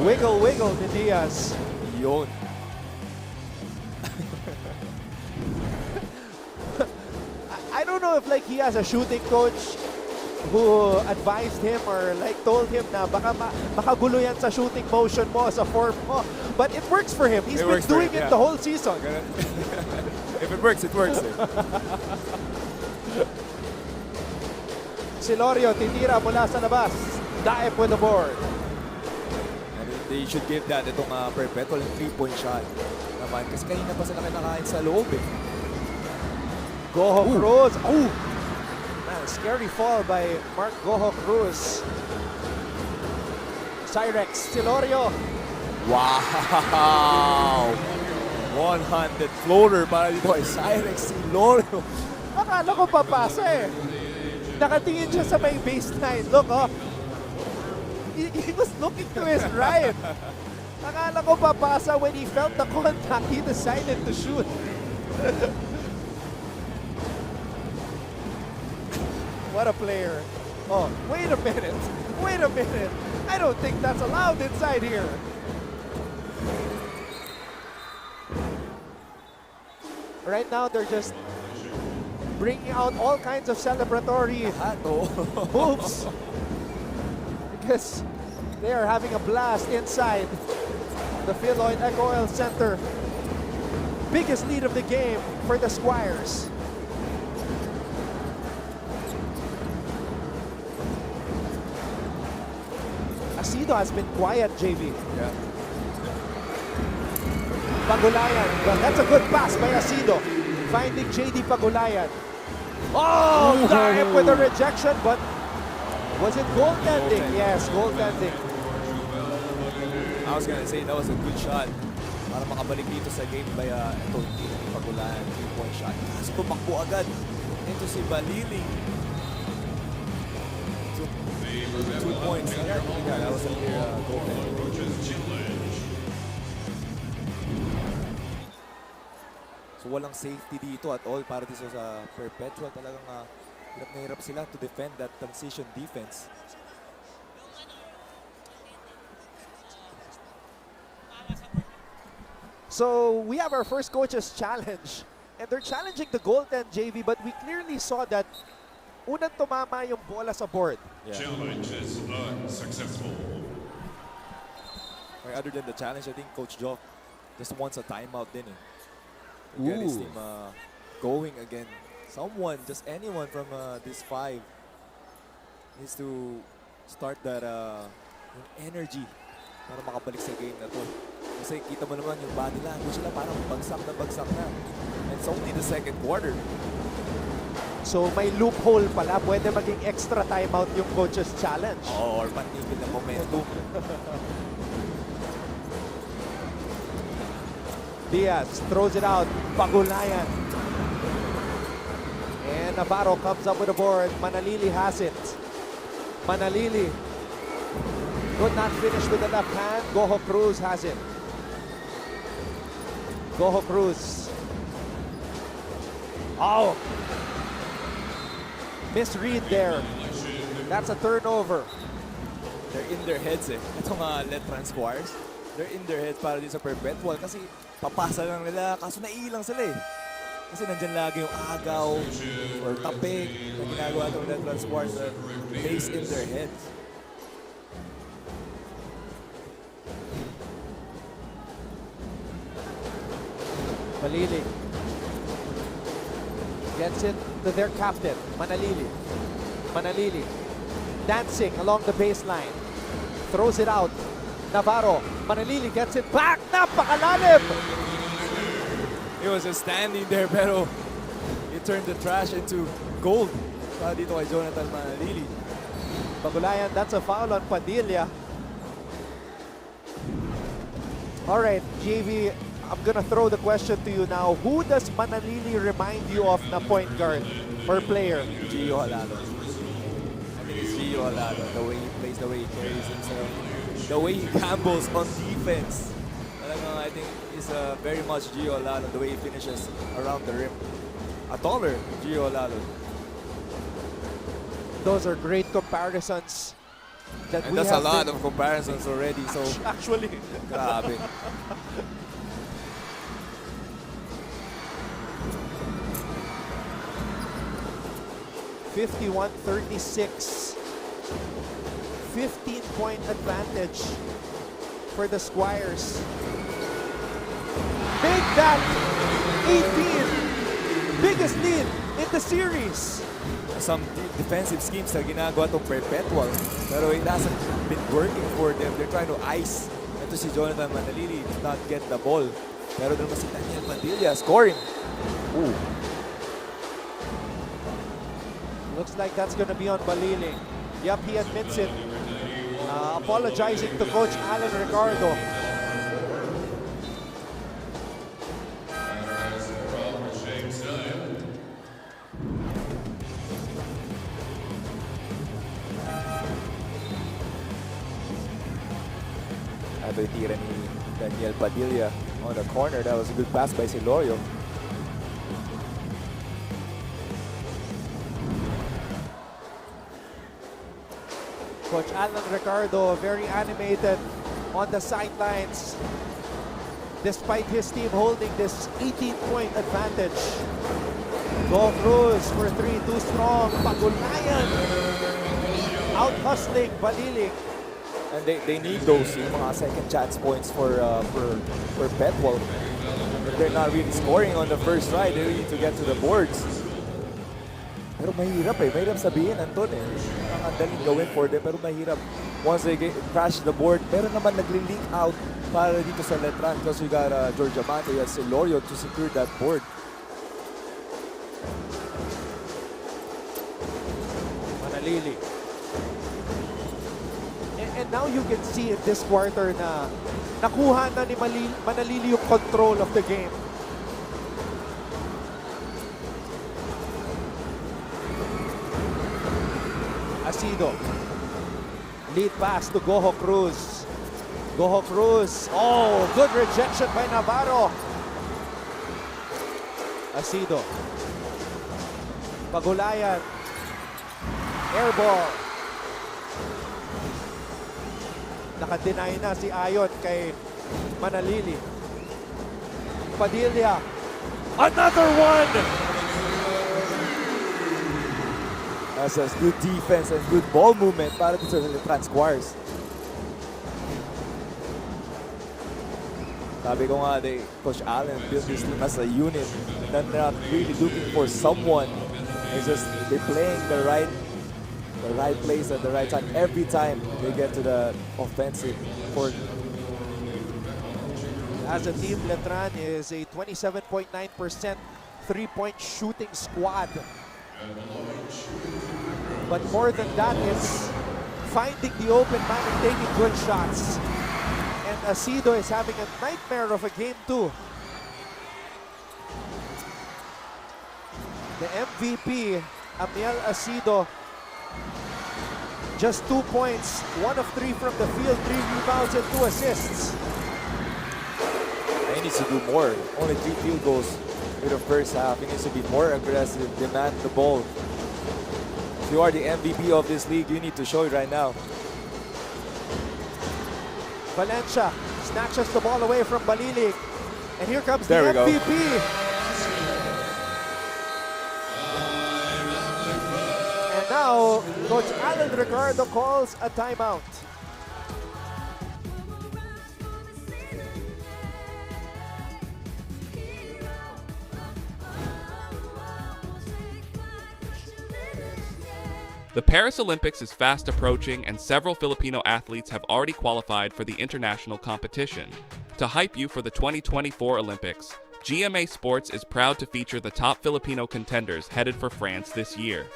wiggle-wiggle ni Diaz. Yun. I don't know know if like he has a shooting coach who advised him or like told him na baka makagulo yan sa shooting motion mo, sa form mo. But it works for him. He's been doing it the whole season. If it works, it works. Silorio titira mula sa labas. Dive with the board. And they should give that itong Perpetual 3-point shot naman. Kasi kanina pa sila kinakain sa loob eh. Goho Cruz. Oh! Man, scary fall by Mark Goho Cruz. Cyrex Silorio. Wow! One-handed floater para dito kay Cyrex Silorio. Akala ko papasa eh. Nakatingin siya sa may baseline. Look, oh. He was looking to his right. Akala ko papasa. When he felt the contact, he decided to shoot. What a player. Oh, wait a minute. Wait a minute. I don't think that's allowed inside here. Right now, they're just bringing out all kinds of celebratory moves because they are having a blast inside the Phil Lloyd Eco Oil Center. Biggest lead of the game for the Squires. Asido has been quiet, JV. Yeah. Pagulayan. Well, that's a good pass by Asido. Finding JD Pagulayan. Oh, dive with a rejection, but was it goaltending? Yes, goaltending. I was gonna say that was a good shot para makabalik dito sa game by ito, hindi Pagulayan, 3-point shot. Tapos tumakbo agad into si Balili. 2 points. Yeah, that was a clear goaltending. So walang safety dito at all para dito sa Perpetual. Talagang hirap na hirap sila to defend that transition defense. So we have our first coach's challenge. And they're challenging the goaltend, JV, but we clearly saw that unang tumama yung bola sa board. Yeah. Challenge is unsuccessful. Other than the challenge, I think Coach Joff just wants a timeout din eh. Get his team going again. Someone, just anyone from this 5 needs to start that energy para makabalik sa game na to. Kasi kita mo naman yung body language nila parang bagsak na. And it's only the second quarter. So may loophole pala. Pwede maging extra timeout yung coach's challenge. Or patigil na momentum. Diaz throws it out. Pagulayan. And Navarro comes up with the board. Manalili has it. Manalili could not finish with the left hand. Goho Cruz has it. Goho Cruz. Oh! Misread there. That's a turnover. They're in their heads eh. Itong Letran Squires. They're in their heads para din sa Perpetual kasi papasa lang nila kaso naiilang sila eh. Kasi nandyan lagi yung agaw or tapik na ginagawa itong Letran Squires that plays in their heads. Malili gets it to their captain, Manalili. Manalili dancing along the baseline. Throws it out. Navarro. Manalili gets it back. Napakalalim! He was just standing there pero he turned the trash into gold. Para dito kay Jonathan Manalili. Pagulayan, that's a foul on Padilla. All right, JV, I'm gonna throw the question to you now. Who does Manalili remind you of na point guard or player? Gio Halalo. I think it's Gio Halalo. The way he plays, the way he carries himself, the way he gambles on defense. I think it's very much Gio Halalo, the way he finishes around the rim. A taller Gio Halalo. Those are great comparisons. And that's a lot of comparisons already. So actually, grabe. 51-36. 15-point advantage for the Squires. Make that 18. Biggest lead in the series. Some defensive schemes na ginagawa itong Perpetual, pero it hasn't been working for them. They're trying to ice. Ito si Jonathan Manalili did not get the ball. Pero naman si Daniel Padilla scoring. Ooh. Looks like that's going to be on Baliling. Yep, he admits it. Apologizing to Coach Alan Ricardo. Ito yung tira ni Daniel Padilla on the corner. That was a good pass by Silorio. Coach Alan Ricardo very animated on the sidelines despite his team holding this 18-point advantage. Go Cruz for 3, too strong. Pagulayan out-hustling Baliling. And they need those yung mga second chance points for Perpetual. If they're not really scoring on the first try, they need to get to the boards. Pero mahirap eh. Mahirap sabihin, Anton eh. Ang daling gawin for them, pero mahirap. Once they crash the board, pero naman nagli-link out para dito sa Letran because you got George Amante, you got Silorio to secure that board. Manalili. And now you can see in this quarter na nakuha na ni Manalili yung control of the game. Asido. Lead pass to Goho Cruz. Goho Cruz. Oh, good rejection by Navarro. Asido. Pagulayan. Airball. Naka-deny na si Ayon kay Manalili. Padilla. Another one! That's a good defense and good ball movement para dito sa Letran Squires. Sabi ko nga, Coach Allen built this team as a unit. They're not really looking for someone. It's just they're playing the right place at the right time every time they get to the offensive court. As a team, Letran is a 27.9% three-point shooting squad. But more than that, it's finding the open man and taking good shots. And Asido is having a nightmare of a game too. The MVP, Amiel Asido, just 2 points, 1 of 3 from the field, 3 rebounds and 2 assists. He needs to do more. Only 3 field goals in the first half. He needs to be more aggressive, demand the ball. If you are the MVP of this league, you need to show it right now. Valencia snatches the ball away from Baliling. And here comes there the MVP. And now, Coach Alan Ricardo calls a timeout. The Paris Olympics is fast approaching, and several Filipino athletes have already qualified for the international competition. To hype you for the 2024 Olympics, GMA Sports is proud to feature the top Filipino contenders headed for France this year.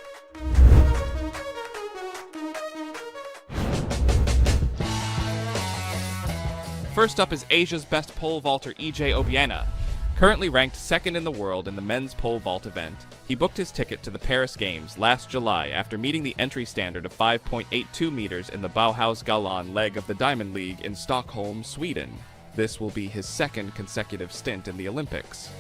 First up is Asia's best pole vaulter EJ Obiena. Currently ranked second in the world in the men's pole vault event, he booked his ticket to the Paris Games last July after meeting the entry standard of 5.82 meters in the Bauhaus Galan leg of the Diamond League in Stockholm, Sweden. This will be his second consecutive stint in the Olympics.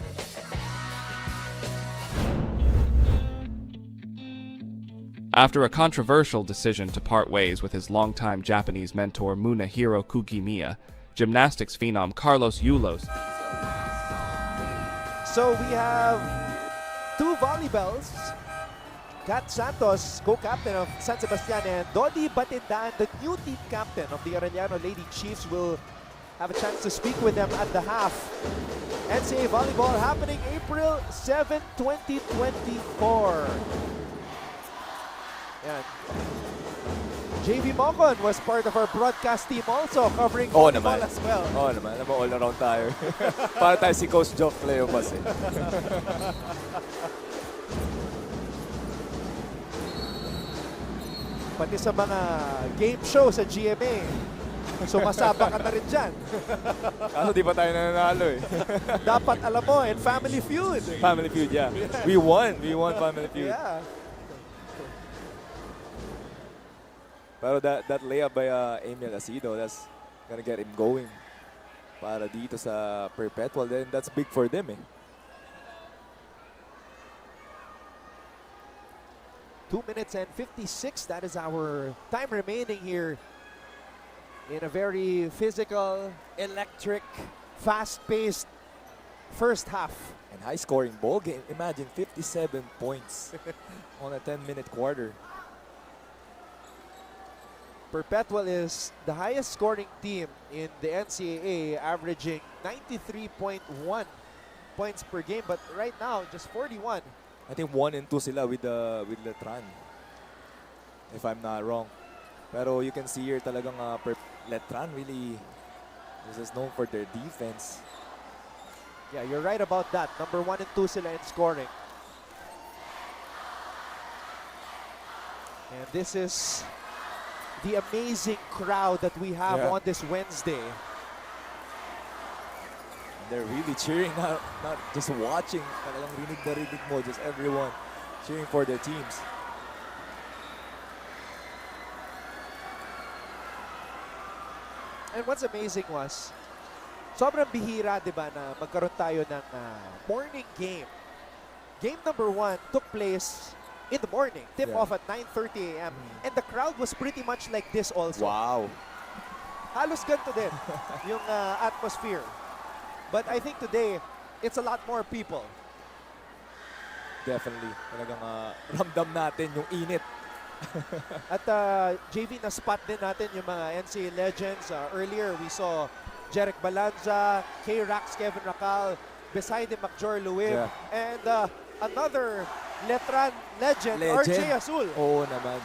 After a controversial decision to part ways with his longtime Japanese mentor Munehiro Kugimiya, gymnastics phenom Carlos Yulos. So we have 2 volleyballs Kat Santos, co-captain of San Sebastian, and Dodi Batindaan, the new team captain of the Arellano Lady Chiefs, will have a chance to speak with them at the half. NCAA Volleyball happening April 7, 2024. Yan. JV Mocon was part of our broadcast team also, covering volleyball as well. Oo naman. Alam mo, all around tayo. Para tayo si Coach Jock Cleobas eh. Pati sa mga game show sa GMA, sumasaba ka na rin dyan. Kaso di pa tayo nananalo eh. Dapat alam mo, and Family Feud. Family Feud, yeah. We won Family Feud. Yeah. Pero that layup by Emil Asido, that's gonna get him going para dito sa Perpetual. Then that's big for them eh. 2 minutes and 56, that is our time remaining here in a very physical, electric, fast-paced first half. And high-scoring ball game. Imagine 57 points on a 10-minute quarter. Perpetual is the highest scoring team in the NCAA, averaging 93.1 points per game, but right now just 41. I think 1 and 2 sila with Letran, if I'm not wrong. Pero you can see here talagang Letran really is known for their defense. Yeah, you're right about that. Number 1 and 2 sila in scoring. And this is the amazing crowd that we have on this Wednesday. They're really cheering, not just watching. Talagang rinig na rinig mo, just everyone cheering for their teams. And what's amazing was, sobrang bihira, di ba, na magkaroon tayo ng morning game. Game number 1 took place in the morning, tip-off at 9:30 a.m. And the crowd was pretty much like this also. Wow. Halos ganito din yung atmosphere. But I think today, it's a lot more people. Definitely. Talagang ramdam natin yung init. At JV, na-spot din natin yung mga NCAA legends. Earlier, we saw Jeric Balanza, K-Rax, Kevin Racal, beside him, Macjor Luib, and another Letran legend, RJ Azul. Oo naman.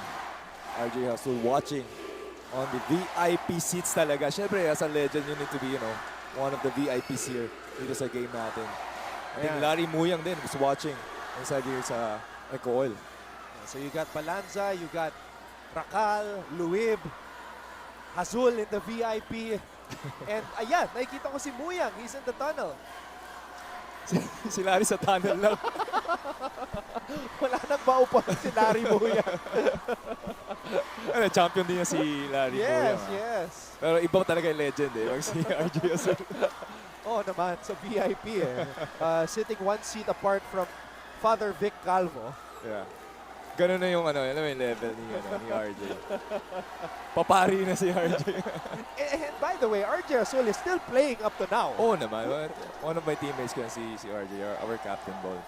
RJ Azul watching on the VIP seats talaga. Siyempre, as a legend, you need to be, one of the VIPs here dito sa game natin. I think Larry Muyang din was watching inside here sa Eco Oil. So you got Balanza, you got Racal, Luib, Azul in the VIP. And ayan, nakikita ko si Muyang. He's in the tunnel. Si Larry sa tunnel lang. Wala nang maupo si Larry Muyang. Champion din niya si Larry Muyang. Yes. Pero iba talaga yung legend eh. Mag si RJ Azul. Oo naman, sa VIP eh. Sitting 1 seat apart from Father Vic Calvo. Yeah. Ganun na yung yung level ni RJ. Papari na si RJ. And by the way, RJ Azul is still playing up to now. Oo naman. One of my teammates ko si RJ, our captain ball.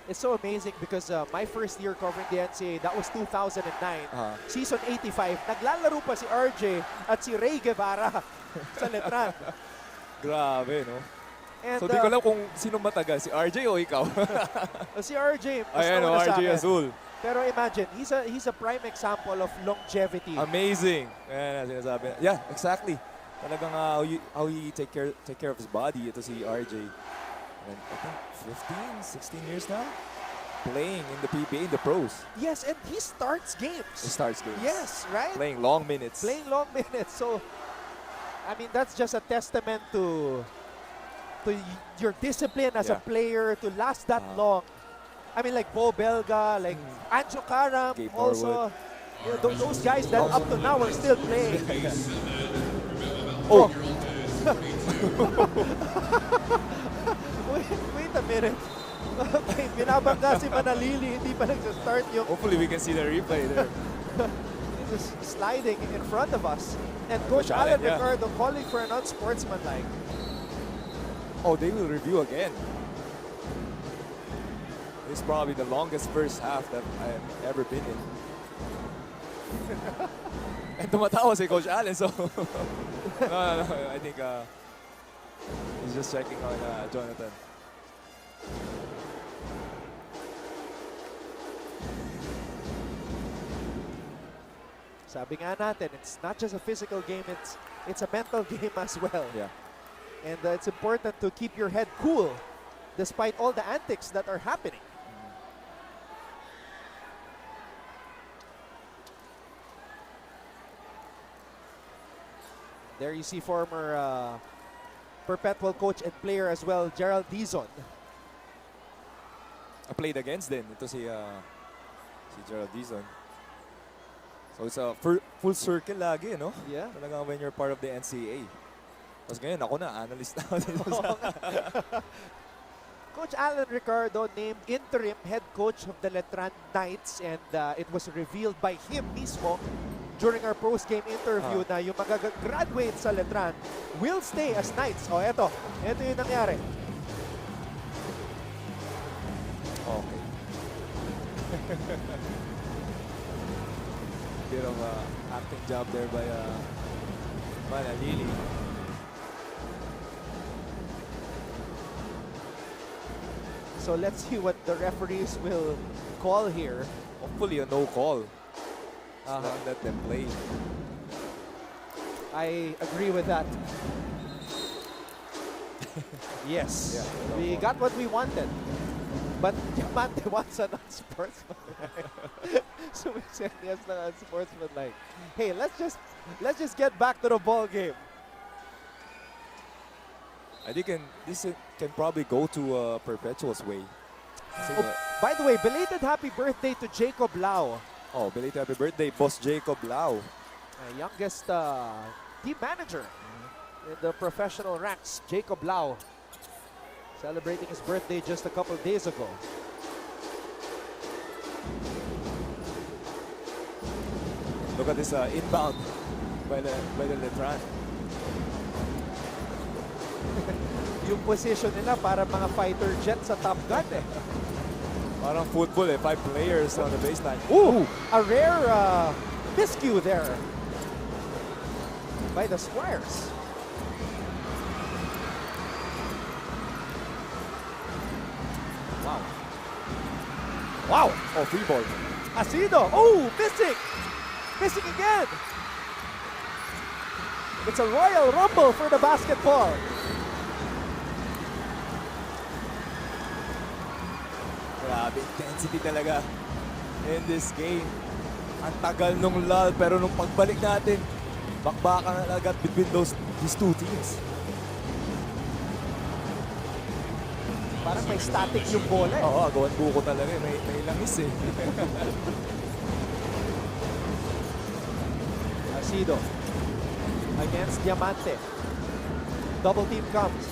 It's so amazing because my first year covering the NCAA, that was 2009. Season 85, naglalaro pa si RJ at si Ray Guevara sa Letran. Grabe, no? And, so, di ko alam kung sino matagal, si RJ o ikaw? Si RJ. Ayan, RJ Azul. Pero imagine, he's a prime example of longevity. Amazing. Ayan, sinasabi. Yeah, exactly. Talagang how he take care of his body. Ito si RJ. And I think 15, 16 years now playing in the PBA, in the pros. Yes, and he starts games. He starts games. Yes, right? Playing long minutes. Playing long minutes. So, I mean, that's just a testament to your discipline as a player to last that long. I mean, like Bo Belga, like Anjo Karam, also. You know, those guys that up to now are still playing. Oh! Wait a minute. Okay, binabangga si Manalili, hindi pa nag-start yung... Hopefully we can see the replay there. Just sliding in front of us. And Coach Alan Ricardo calling for an unsportsmanlike. Oh, they will review again. This is probably the longest first half that I've ever been in. And tumatawa si Coach Allen, so no, I think he's just checking on Jonathan. Sabi nga natin, it's not just a physical game, it's a mental game as well. Yeah. And it's important to keep your head cool despite all the antics that are happening. There you see former Perpetual coach and player as well, Gerald Dizon. I played against din. Ito si Gerald Dizon. So it's a full circle lagi, no? Yeah. Talagang when you're part of the NCAA. Tapos ngayon, ako na, analyst na. Coach Alan Ricardo named interim head coach of the Letran Knights, and it was revealed by him mismo during our post-game interview na yung mag-graduate sa Letran will stay as Knights. O, eto yung nangyari. Okay. Bit of acting job there by Manalili. So let's see what the referees will call here. Hopefully a no call. Let them play. I agree with that. Yes, Yeah, we got what we wanted. But Diamante wants a non-sportsmanlike. So we said yes na unsportsmanlike. Hey, let's just get back to the ball game. I think this can probably go to Perpetual's way. By the way, belated happy birthday to Jacob Lau. Oh, belated happy birthday, Boss Jacob Lau. Youngest team manager in the professional ranks, Jacob Lau. Celebrating his birthday just a couple days ago. Look at this inbound by the Letran. Yung position nila para mga fighter jet sa Top Gun eh. Parang football eh, 5 players on the baseline. Ooh, a rare miscue there by the Squires. Wow. Wow. Oh, free ball. Asido. Oh, missing. Missing again. It's a Royal Rumble for the basketball. Grabe, intensity talaga in this game. Ang tagal nung lull, pero nung pagbalik natin, bakbakan na agad between these two teams. Parang may static yung bola eh. Oo, agawan buko talaga. May langis eh. Asido against Diamante. Double team comes.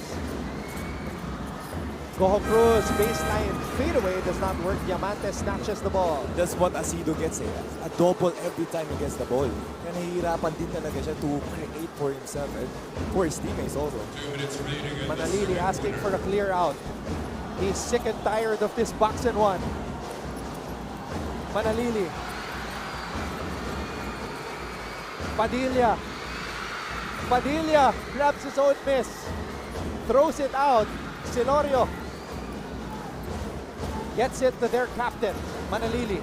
Goho Cruz, baseline fadeaway does not work. Diamante snatches the ball. That's what Asido gets eh. A double every time he gets the ball. Kaya nahihirapan din talaga siya to create for himself and for his teammates also. Manalili asking for a clear out. He's sick and tired of this box and one. Manalili. Padilla. Padilla grabs his own miss. Throws it out. Silorio gets it to their captain, Manalili.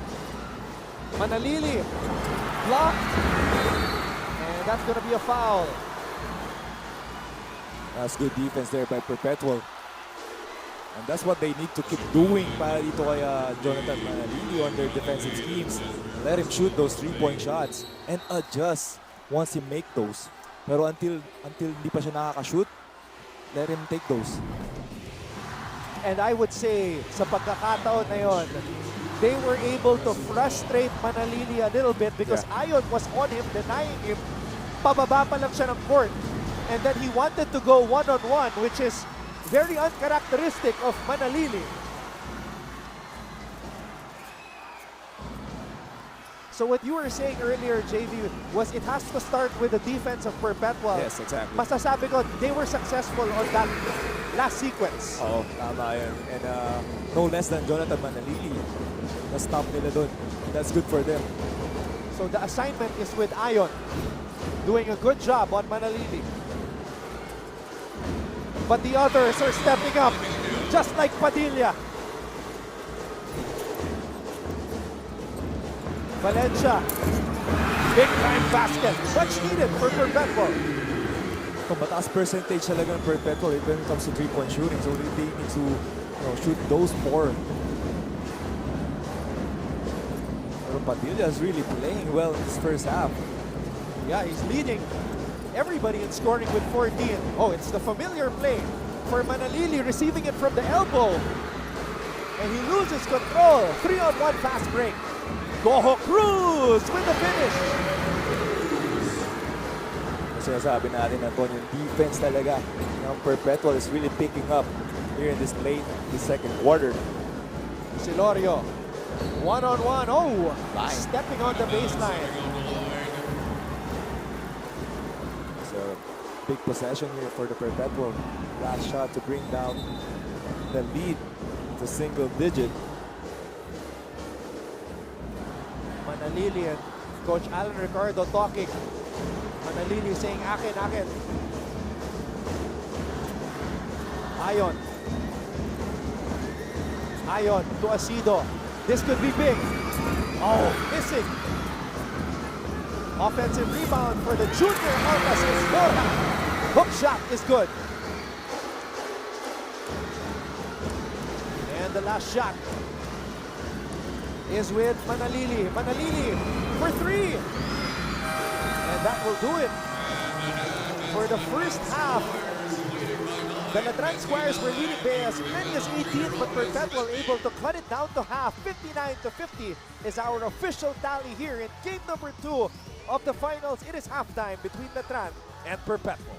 Manalili blocked. And that's going to be a foul. That's good defense there by Perpetual. And that's what they need to keep doing para dito kay Jonathan Manalili on their defensive schemes. Let him shoot those 3-point shots and adjust once he make those. Pero until hindi pa siya nakaka-shoot, let him take those. And I would say, sa pagkakataon na yon, they were able to frustrate Manalili a little bit because Ayon was on him, denying him. Pababa pa lang siya ng court. And then he wanted to go one-on-one, which is very uncharacteristic of Manalili. So what you were saying earlier, JV, was it has to start with the defense of Perpetual. Yes, exactly. Masasabi ko, they were successful on that last sequence. Oo, tama yun. And no less than Jonathan Manalili. Na-stop nila dun. That's good for them. So the assignment is with Ion, doing a good job on Manalili. But the others are stepping up, just like Padilla. Valencia, big time basket, much needed for Perpetual. Kung mataas percentage talaga ng Perpetual when it comes to three-point shooting. So they need to shoot those more. Pero Padilla is really playing well in this first half. Yeah, he's leading everybody in scoring with 14. Oh, it's the familiar play for Manalili, receiving it from the elbow. And he loses control. 3-on-1 fast break. Goho Cruz with the finish. Sinasabi natin na yung defense talaga ng Perpetual is really picking up here in this second quarter. Silorio, one-on-one. Oh, stepping on the baseline. It's a big possession here for the Perpetual. Last shot to bring down the lead to single digit. Manalili and Coach Alan Ricardo talking. Manalili saying, akin, akin. Ion. Ion to Asido. This could be big. Oh, missing. Offensive rebound for the Junior Altas is Borja. Hook shot is good. And the last shot is with Manalili. Manalili for three. And that will do it for the first half. The Letran Squires were leading by as many as 18, but Perpetual able to cut it down to half. 59-50 is our official tally here in game number 2 of the finals. It is halftime between Letran and Perpetual.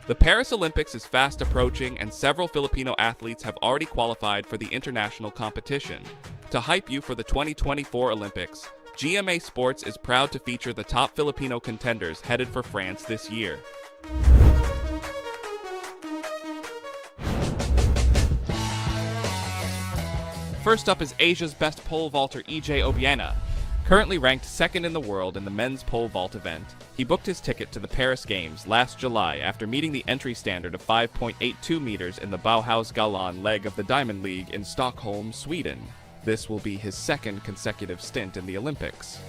The Paris Olympics is fast approaching, and several Filipino athletes have already qualified for the international competition. To hype you for the 2024 Olympics, GMA Sports is proud to feature the top Filipino contenders headed for France this year. First up is Asia's best pole vaulter EJ Obiena. Currently ranked second in the world in the men's pole vault event, he booked his ticket to the Paris Games last July after meeting the entry standard of 5.82 meters in the Bauhaus Galan leg of the Diamond League in Stockholm, Sweden. This will be his second consecutive stint in the Olympics.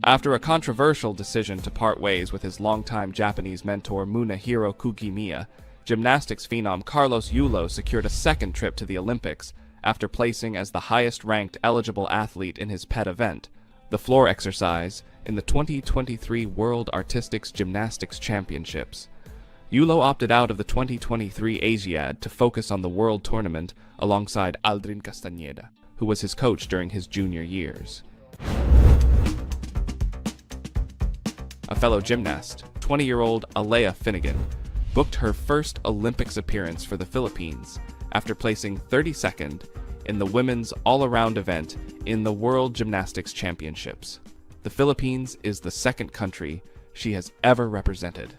After a controversial decision to part ways with his longtime Japanese mentor Munehiro Kugimiya, gymnastics phenom Carlos Yulo secured a second trip to the Olympics after placing as the highest-ranked eligible athlete in his pet event, the floor exercise, in the 2023 World Artistics Gymnastics Championships. Yulo opted out of the 2023 Asiad to focus on the World Tournament alongside Aldrin Castañeda, who was his coach during his junior years. A fellow gymnast, 20-year-old Alea Finnegan, booked her first Olympics appearance for the Philippines after placing 32nd in the women's all-around event in the World Gymnastics Championships. The Philippines is the second country she has ever represented.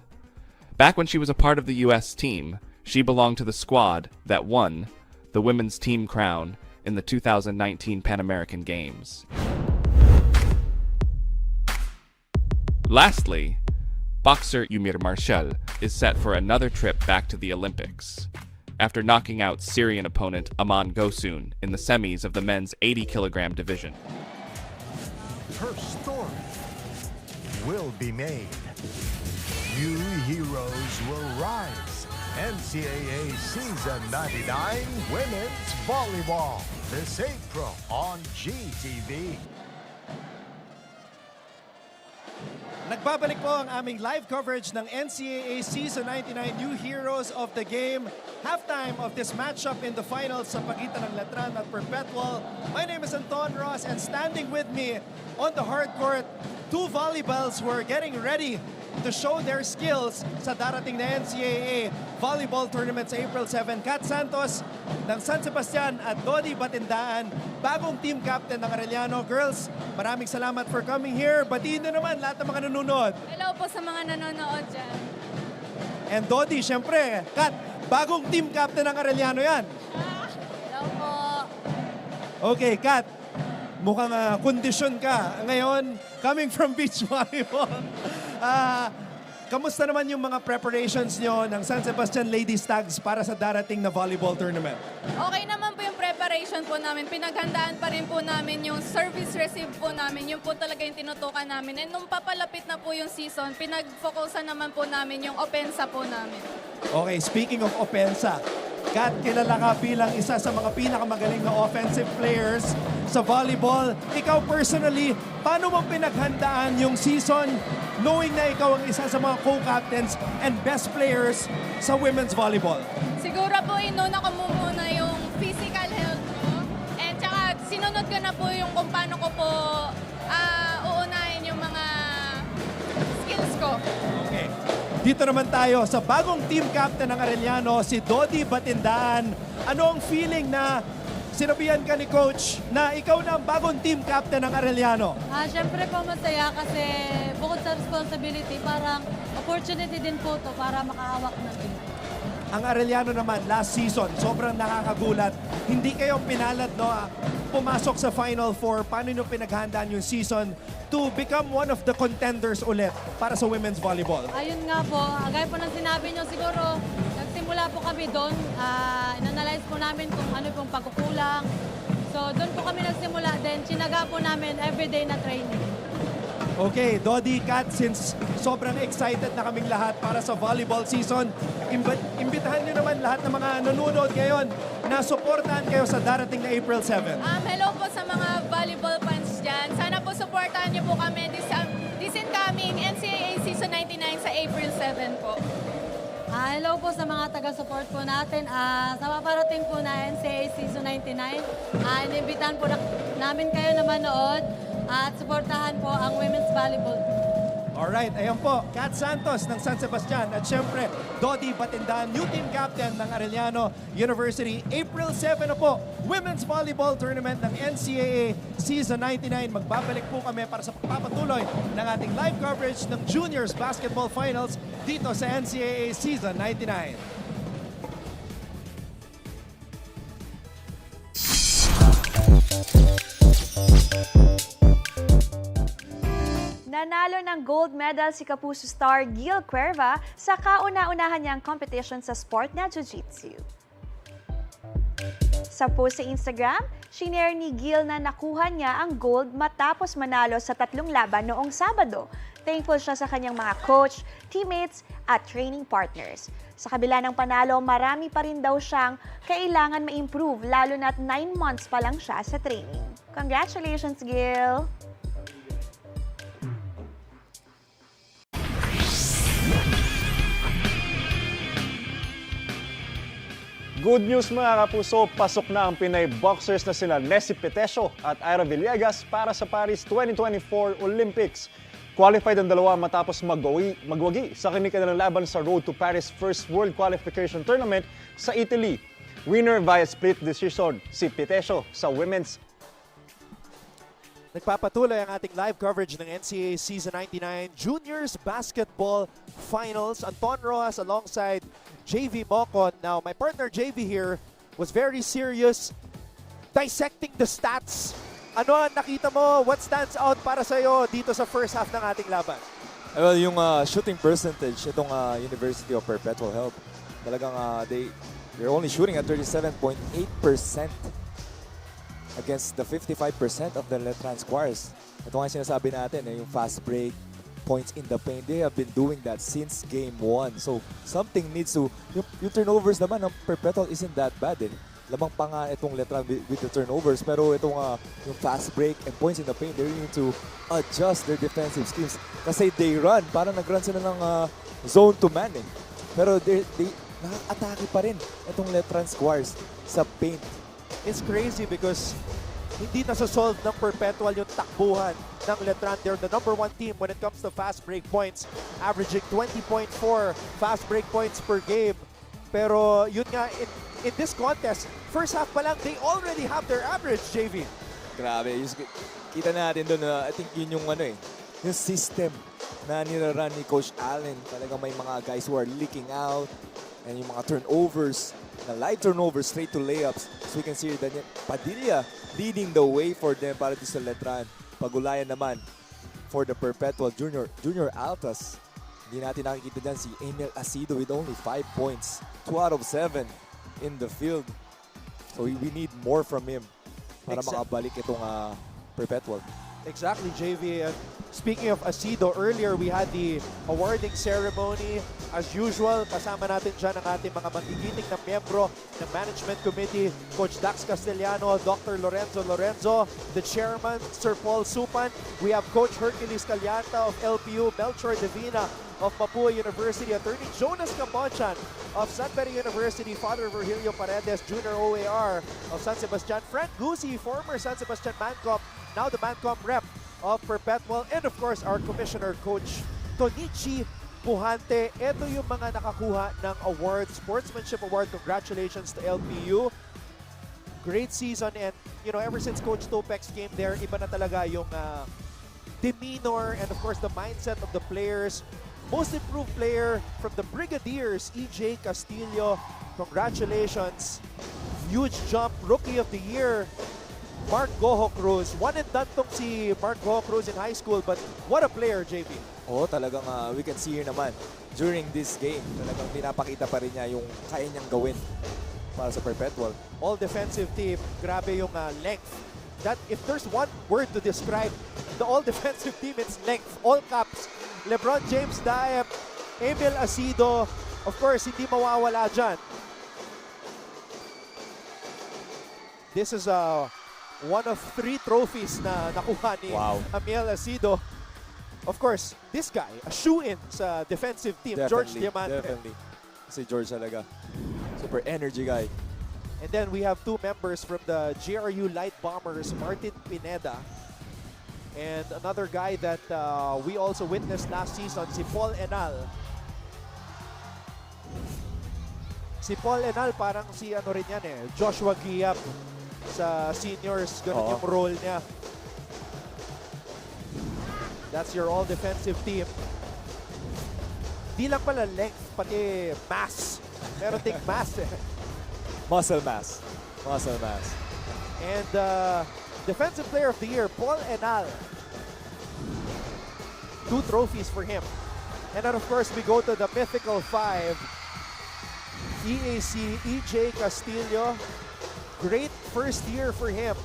Back when she was a part of the U.S. team, she belonged to the squad that won the women's team crown in the 2019 Pan American Games. Lastly, boxer Yumir Marshall is set for another trip back to the Olympics. After knocking out Syrian opponent Aman Gosun in the semis of the men's 80-kilogram division. Her story will be made. New heroes will rise. NCAA Season 99 Women's Volleyball this April on GTV. Nagbabalik po ang aming live coverage ng NCAA Season 99 New Heroes of the Game. Halftime of this matchup in the finals sa pagitan ng Letran at Perpetual. My name is Anton Ross, and standing with me on the hard court, two volleyballs who are getting ready to show their skills sa darating na NCAA Volleyball Tournament sa April 7. Kat Santos ng San Sebastian at Dodi Batindaan, bagong team captain ng Arellano. Girls, maraming salamat for coming here. Batiin nyo naman lahat ng mga nanonood. Hello po sa mga nanonood dyan. And Dodi, syempre, Kat, bagong team captain ng Arellano yan. Hello po. Okay, Kat, mukhang kondisyon ka ngayon coming from beach volleyball. Kamusta naman yung mga preparations nyo ng San Sebastian Ladies Tags para sa darating na volleyball tournament? Okay naman po yung preparation po namin. Pinaghandaan pa rin po namin yung service receive po namin. Yun po talaga yung tinutukan namin. And nung papalapit na po yung season, pinag-focusan naman po namin yung opensa po namin. Okay, speaking of opensa, Kat, kilala ka bilang isa sa mga pinakamagaling na offensive players sa volleyball. Ikaw personally, paano mo pinaghandaan yung season knowing na ikaw ang isa sa mga co-captains and best players sa women's volleyball? Siguro po inuna ko muna yung physical health ko. And tsaka sinunod ko na po yung kung paano ko po uunahin yung mga skills ko. Okay. Dito naman tayo sa bagong team captain ng Arellano, si Dodi Batindaan. Ano ang feeling na sinabihan ka ni Coach na ikaw na ang bagong team captain ng Arellano? Siyempre po masaya kasi bukod sa responsibility, parang opportunity din po to para makahawak ng team. Ang Arellano naman, last season, sobrang nakakagulat. Hindi kayo pinalad, no? Pumasok sa Final Four. Paano nyo pinaghandaan yung season to become one of the contenders ulit para sa women's volleyball? Ayun nga po, gaya po ng sinabi nyo, siguro nagsimula po kami doon. Inanalyze po namin kung ano pong pagkukulang. So doon po kami nagsimula din. Chinaga po namin everyday na training. Okay, Dodi, Kat, since sobrang excited na kaming lahat para sa volleyball season, imbitahan nyo naman lahat ng mga nanonood ngayon na suportahan kayo sa darating na April 7. Hello po sa mga volleyball fans dyan. Sana po supportahan niyo po kami this incoming NCAA Season 99 sa April 7 po. Hello po sa mga taga-support po natin. Sa paparating po na NCAA Season 99, inimbitahan po namin kayo na manood at suportahan po ang women's volleyball. Alright, ayan po, Kat Santos ng San Sebastian at syempre, Dodi Batindaan, new team captain ng Arellano University. April 7 na po, Women's Volleyball Tournament ng NCAA Season 99. Magbabalik po kami para sa pagpapatuloy ng ating live coverage ng Juniors Basketball Finals dito sa NCAA Season 99. Nanalo ng gold medal si Kapuso star Gil Cuerva sa kauna-unahan niyang competition sa sport na Jiu-Jitsu. Sa post sa Instagram, shinare ni Gil na nakuha niya ang gold matapos manalo sa 3 laban noong Sabado. Thankful siya sa kanyang mga coach, teammates at training partners. Sa kabila ng panalo, marami pa rin daw siyang kailangan ma-improve lalo na't 9 months pa lang siya sa training. Congratulations, Gil! Good news mga kapuso, pasok na ang Pinay boxers na sina Nessie Petesio at Ira Villegas para sa Paris 2024 Olympics. Qualified ang dalawa matapos magwagi sa kanilang laban sa Road to Paris First World Qualification Tournament sa Italy. Winner via split decision si Petesio sa women's. Nagpapatuloy ang ating live coverage ng NCAA Season 99 Juniors Basketball Finals. Anton Rojas alongside JV Mocon. Now, my partner JV here was very serious dissecting the stats. Ano ang nakita mo? What stands out para sa'yo dito sa first half ng ating laban? Well, yung shooting percentage, itong University of Perpetual Help, talagang they're only shooting at 37.8% against the 55% of the Letran Squires. Ito nga sinasabi natin, yung fast break, points in the paint. They have been doing that since game 1. So, something needs to... Yung turnovers naman ng Perpetual isn't that bad eh. Lamang pa nga itong Letran with the turnovers. Pero itong yung fast break and points in the paint, they really need to adjust their defensive schemes. Kasi they run. Parang nag-run sila ng zone to man eh. Pero they nakaka-atake pa rin itong Letran Squires sa paint. It's crazy because hindi nasa-solve ng Perpetual yung takbuhan ng Letran. They're the number 1 team when it comes to fast break points, averaging 20.4 fast break points per game. Pero yun nga, in this contest, first half pa lang, they already have their average, JV. Grabe. Kita natin doon, I think yun yung yung system na niraran ni Coach Allen. Talagang may mga guys who are leaking out and yung mga turnovers, na light turnovers straight to layups. So we can see Daniel Padilla leading the way for them para di sa Letran. Pagulayan naman for the Perpetual Junior Altas. Hindi natin nakikita dyan si Emil Acido with only 5 points. 2 out of 7 in the field. So we need more from him para makabalik itong Perpetual. Exactly, JV. And speaking of Acido, earlier we had the awarding ceremony. As usual, kasama natin dyan ang ating mga magigiting na miyembro ng Management Committee, Coach Dax Castellano, Dr. Lorenzo, the Chairman, Sir Paul Supan. We have Coach Hercules Calianta of LPU, Melchor Divina of Mapua University, Attorney Jonas Cabonchan of Sudbury University, Father Virgilio Paredes, Junior OAR of San Sebastian, Frank Guzzi, former San Sebastian Mancom, now the Mancom rep of Perpetual, and of course our Commissioner Coach Tonichi Puhante. Ito yung mga nakakuha ng award, Sportsmanship Award. Congratulations to LPU. Great season, and you know, ever since Coach Topex came there, iba na talaga yung demeanor and of course the mindset of the players. Most improved player from the Brigadiers, EJ Castillo. Congratulations. Huge jump. Rookie of the Year, Mark Goho Cruz. One and done tong si Mark Goho Cruz in high school, but what a player, JP. Oo, talagang we can see here naman during this game, talagang pinapakita pa rin niya yung kaya niyang gawin para sa Perpetual. All defensive team, grabe yung length. That if there's one word to describe the all defensive team, it's length. All caps. LeBron James Daep, Emil Acido, of course, hindi mawawala dyan. This is one of 3 trophies na nakuha ni Emil Acido. Of course, this guy, a shoe-in sa defensive team, George Diamante. Definitely. Si George talaga. Super energy guy. And then we have 2 members from the GRU Light Bombers, Martin Pineda, and another guy that we also witnessed last season, si Paul Enal. Si Paul Enal parang si ano rin yan Joshua Giap sa seniors, ganun yung role niya. That's your all defensive team. Di lang pala length, pati mass. Meron ding mass Muscle mass. Muscle mass. And Defensive Player of the Year, Paul Enal. 2 trophies for him. And then of course we go to the Mythical 5. EAC, EJ Castillo. Great first year for him.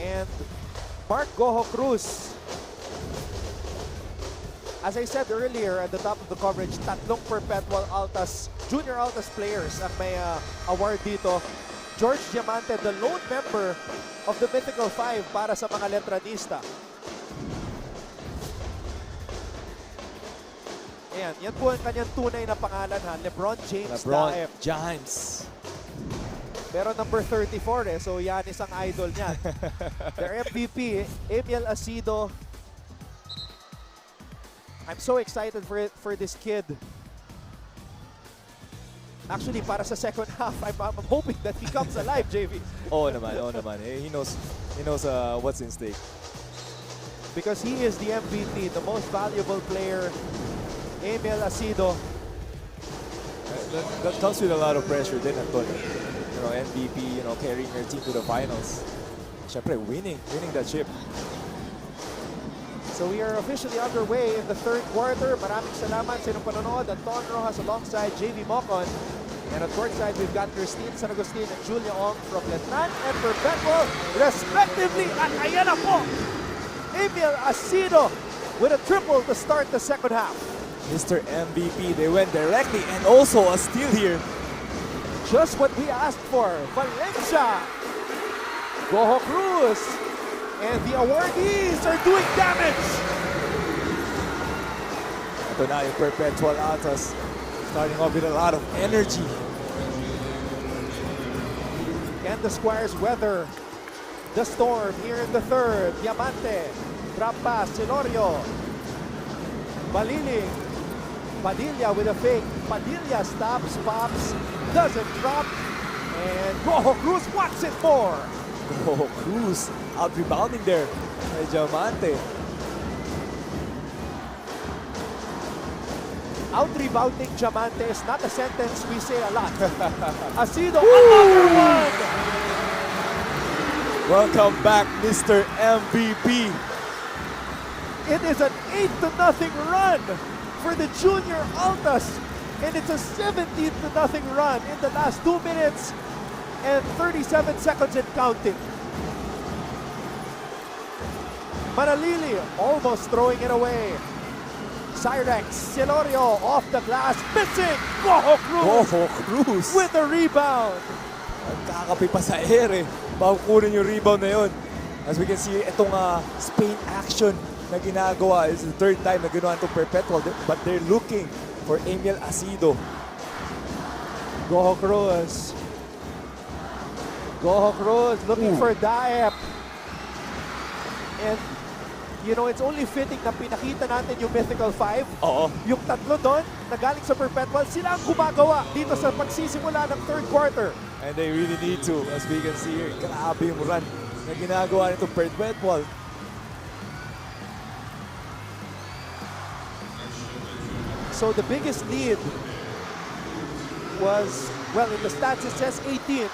And Mark Goho Cruz. As I said earlier at the top of the coverage, 3 Perpetual Altas, Junior Altas players ang may award dito. George Diamante, the lone member of the Mythical 5 para sa mga Letranista. Ayan, yan po ang kanyang tunay na pangalan LeBron James Daep. James. Pero number 34 so yan isang idol niya. Their MVP, Emil Acido. I'm so excited for this kid. Actually, para sa second half, I'm hoping that he comes alive, JV. Oo naman. He knows what's in stake. Because he is the MVP, the most valuable player, Emil Acido. That comes with a lot of pressure din, Antonio. You know, MVP, carrying your team to the finals. Siyempre, winning that ship. So we are officially underway in the 3rd quarter. Maraming salamat sa inyong panonood. Anton Rojas alongside JV Mocon. And on court side, we've got Christine San Agustin and Julia Ong from Letran and Perpetual, respectively. At ayan na po, Emil Acido with a triple to start the second half. Mr. MVP, they went directly and also a steal here. Just what we asked for. Valencia, Goho Cruz, and the awardees are doing damage. Ito na yung Perpetual Altas, starting off with a lot of energy. Can't the Squires weather the storm here in the third. Diamante, drop pass, Silorio, Baliling, Padilla with a fake. Padilla stops, pops, doesn't drop, and Rojo Cruz wants it more. Oh, Cruz out rebounding there by Diamante. Out-rebounding Diamante is not a sentence we say a lot. Asido, another one! Welcome back, Mr. MVP. It is an 8-0 run for the Junior Altas. And it's a 17-0 run in the last 2 minutes and 37 seconds and counting. Manalili almost throwing it away. Cyrex, Silorio off the glass, missing! Rojo Cruz! Rojo Cruz! With the rebound! Nagkakapi pa sa air eh. Makukunin yung rebound na yun. As we can see, itong Spain action na ginagawa. This is the third time na ginawa itong Perpetual. But they're looking for Emil Asido. Rojo Cruz. Rojo Cruz looking for Daep. And you know, it's only fitting na pinakita natin yung Mythical 5. Oo. Yung tatlo doon, na galing sa Perpetual, sila ang gumagawa dito sa pagsisimula ng third quarter. And they really need to. As we can see here, grabe yung run na ginagawa nito Perpetual. So the biggest lead was, well, in the stats it says 18.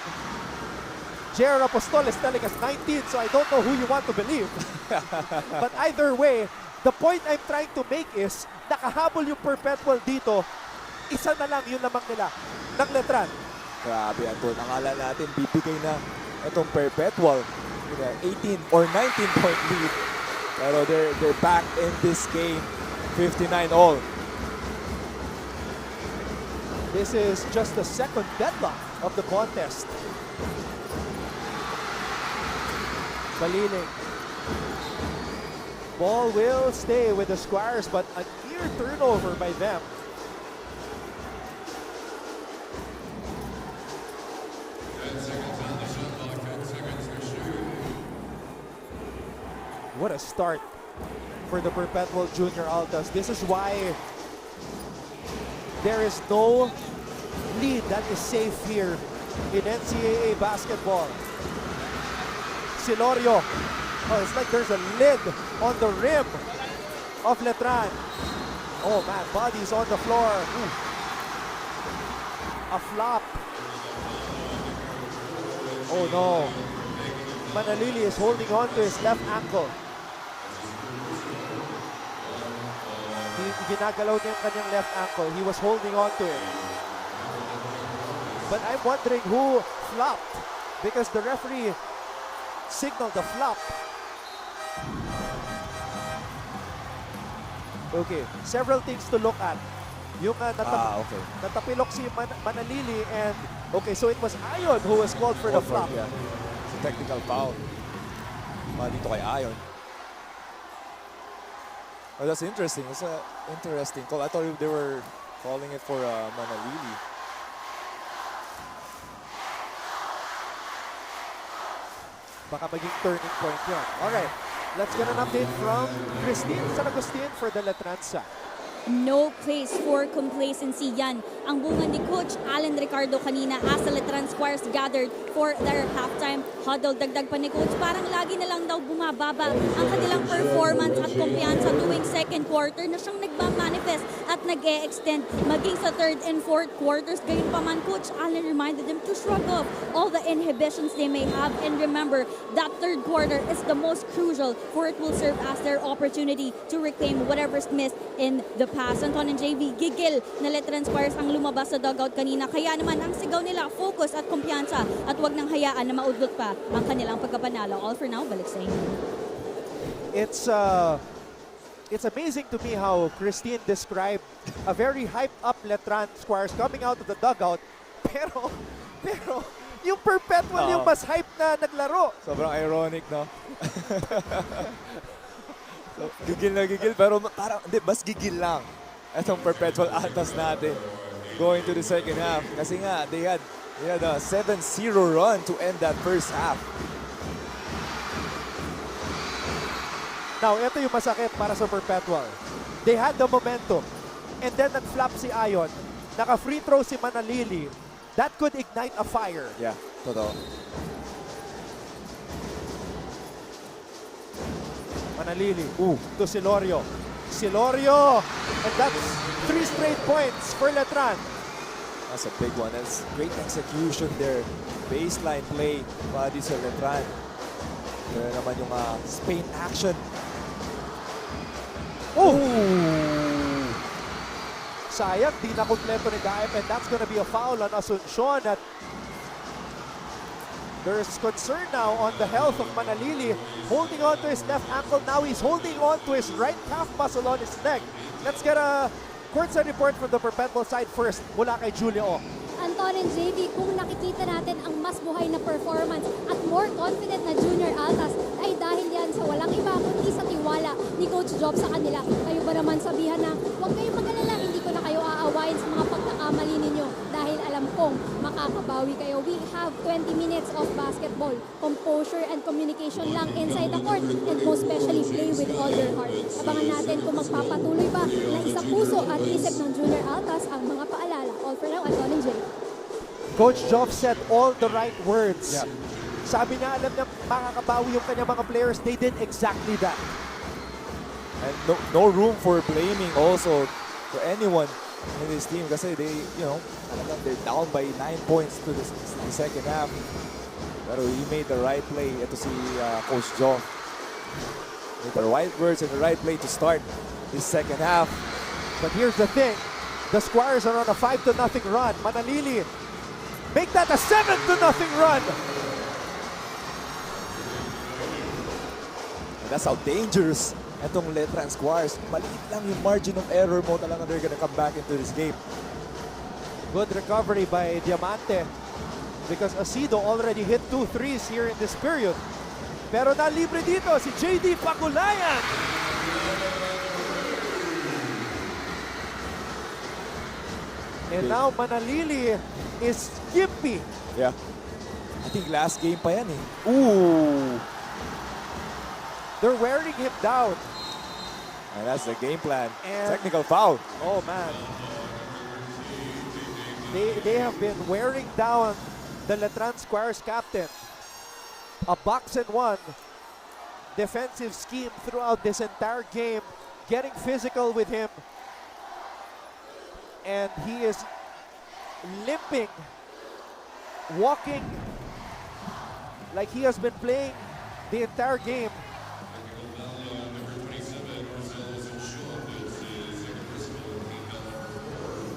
J.R. Apostol is telling us 19, so I don't know who you want to believe. But either way, the point I'm trying to make is, nakahabol yung Perpetual dito, isa na lang yung lamang nila ng Letran. Grabe, Anton. Akala natin bibigay na itong Perpetual. 18 or 19-point lead. Pero they're back in this game. 59 all. This is just the second deadlock of the contest. Baliling. Ball will stay with the Squires, but a near turnover by them. What a start for the Perpetual Junior Altas. This is why there is no lead that is safe here in NCAA basketball. Silorio. Oh, it's like there's a lid on the rim of Letran. Oh man, bodies on the floor. A flop. Oh no. Manalili is holding on to his left ankle. Ginagalaw niya yung kanyang left ankle. He was holding on to it. But I'm wondering who flopped because the referee signaled the flop. Okay, several things to look at. Yung natapilok si Manalili and okay, so it was Ayon who was called for the flop. Yeah. It's a technical foul. Dito kay Ayon. Oh, that's interesting. It's an interesting call. I thought they were calling it for Manalili. Baka maging turning point yun. Alright, let's get an update from Christine San Agustin for the Letran side. No place for complacency yan ang bunga ni Coach Alan Ricardo kanina as the Letran Squires gathered for their halftime huddle. Dagdag pa ni Coach, parang lagi na lang daw bumababa ang kanilang performance at kumpiyansa tuwing second quarter na siyang nagmamanifest at nag-e-extend maging sa third and fourth quarters. Gayon pa man, Coach Alan reminded them to shrug off all the inhibitions they may have and remember that third quarter is the most crucial for it will serve as their opportunity to reclaim whatever's missed in the past. Anton and JV, gigil na Letran Squires ang lumabas sa dugout kanina. Kaya naman ang sigaw nila, focus at kumpiyansa at wag nang hayaan na maudlot pa ang kanilang pagkapanalo. All for now, balik sa inyo. It's amazing to me how Christine described a very hyped up Letran Squires coming out of the dugout. Pero yung Perpetual yung mas hype na naglaro. Sobrang ironic, no? So, gigil na gigil, pero parang, hindi, mas gigil lang. Itong Perpetual Altas natin. going to the second half. Kasi nga, they had a 7-0 run to end that first half. Now, ito yung masakit para sa Perpetual. They had the momentum. And then nag-flop si Ion. Naka-free throw si Manalili. That could ignite a fire. Yeah, totoo. Manalili. To Silorio. Silorio! And that's 3 straight points for Letran. That's a big one. That's great execution there. Baseline play para di sa Letran. Pero naman yung Spain action. Sayang, di na kompleto ni Daep, and that's gonna be a foul on Asuncion. At there's concern now on the health of Manalili. Holding on to his left ankle. Now he's holding on to his right calf muscle on his neck. Let's get a courtside report from the Perpetual side first mula kay Julio. Anton and JV, kung nakikita natin ang mas buhay na performance at more confident na Junior Altas, ay dahil yan sa walang iba kundi sa tiwala ni Coach Job sa kanila. Kayo ba naman sabihan na huwag kayong mag-alala, hindi ko na kayo aawayin sa mga pagkakamali ninyo dahil alam kong makakabawi kayo. We have 20 minutes of basketball. Composure and communication lang inside the court, and most especially play with all your heart. Abangan natin kung magpapatuloy ba na isa puso at isip ng Junior Altas ang mga paalala. All for now, Anton and JV. Coach Joff said all the right words. Yeah. Sabi na alam niya makakabawi yung kanyang mga players. They did exactly that. And no room for blaming also for anyone in this team kasi they, they're down by 9 points to the second half. Pero he made the right play. Ito si Coach Joff. Made the right words and the right play to start this second half. But here's the thing. The Squires are on a 5-0 run. Manalili, make that a 7-0 run. And that's how dangerous itong Letran Squires. Maliit lang yung margin of error mo. Talaga they're gonna come back into this game. Good recovery by Diamante because Asido already hit 2 threes here in this period. Pero nalibre dito si JD Pagulayan. And now Manalili is skimpy. Yeah. I think last game pa yan eh. Ooh. They're wearing him down. And that's the game plan. And technical foul. Oh man. They have been wearing down the Letran Squires captain. A box and one defensive scheme throughout this entire game. Getting physical with him. And he is limping, walking like he has been playing the entire game.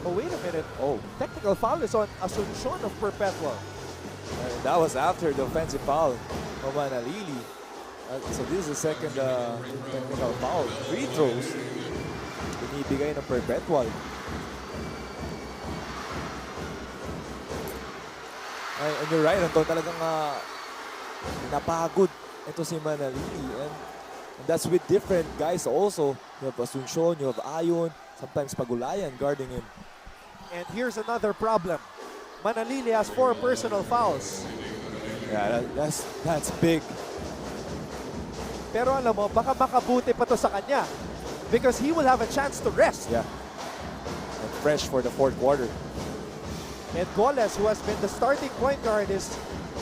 Oh, wait a minute. Oh, technical foul is on Asuncion of Perpetual. That was after the offensive foul of Manalili. So this is the second technical foul. Free throws. Binibigay ng Perpetual. And you're right, Anton, talagang napagod ito si Manalili. And that's with different guys also. You have Asuncion, you have Ayon, sometimes Pagulayan guarding him. And here's another problem. Manalili has 4 personal fouls. Yeah, that's big. Pero alam mo, baka makabuti pa to sa kanya because he will have a chance to rest. Yeah. And fresh for the fourth quarter. And Goles, who has been the starting point guard, is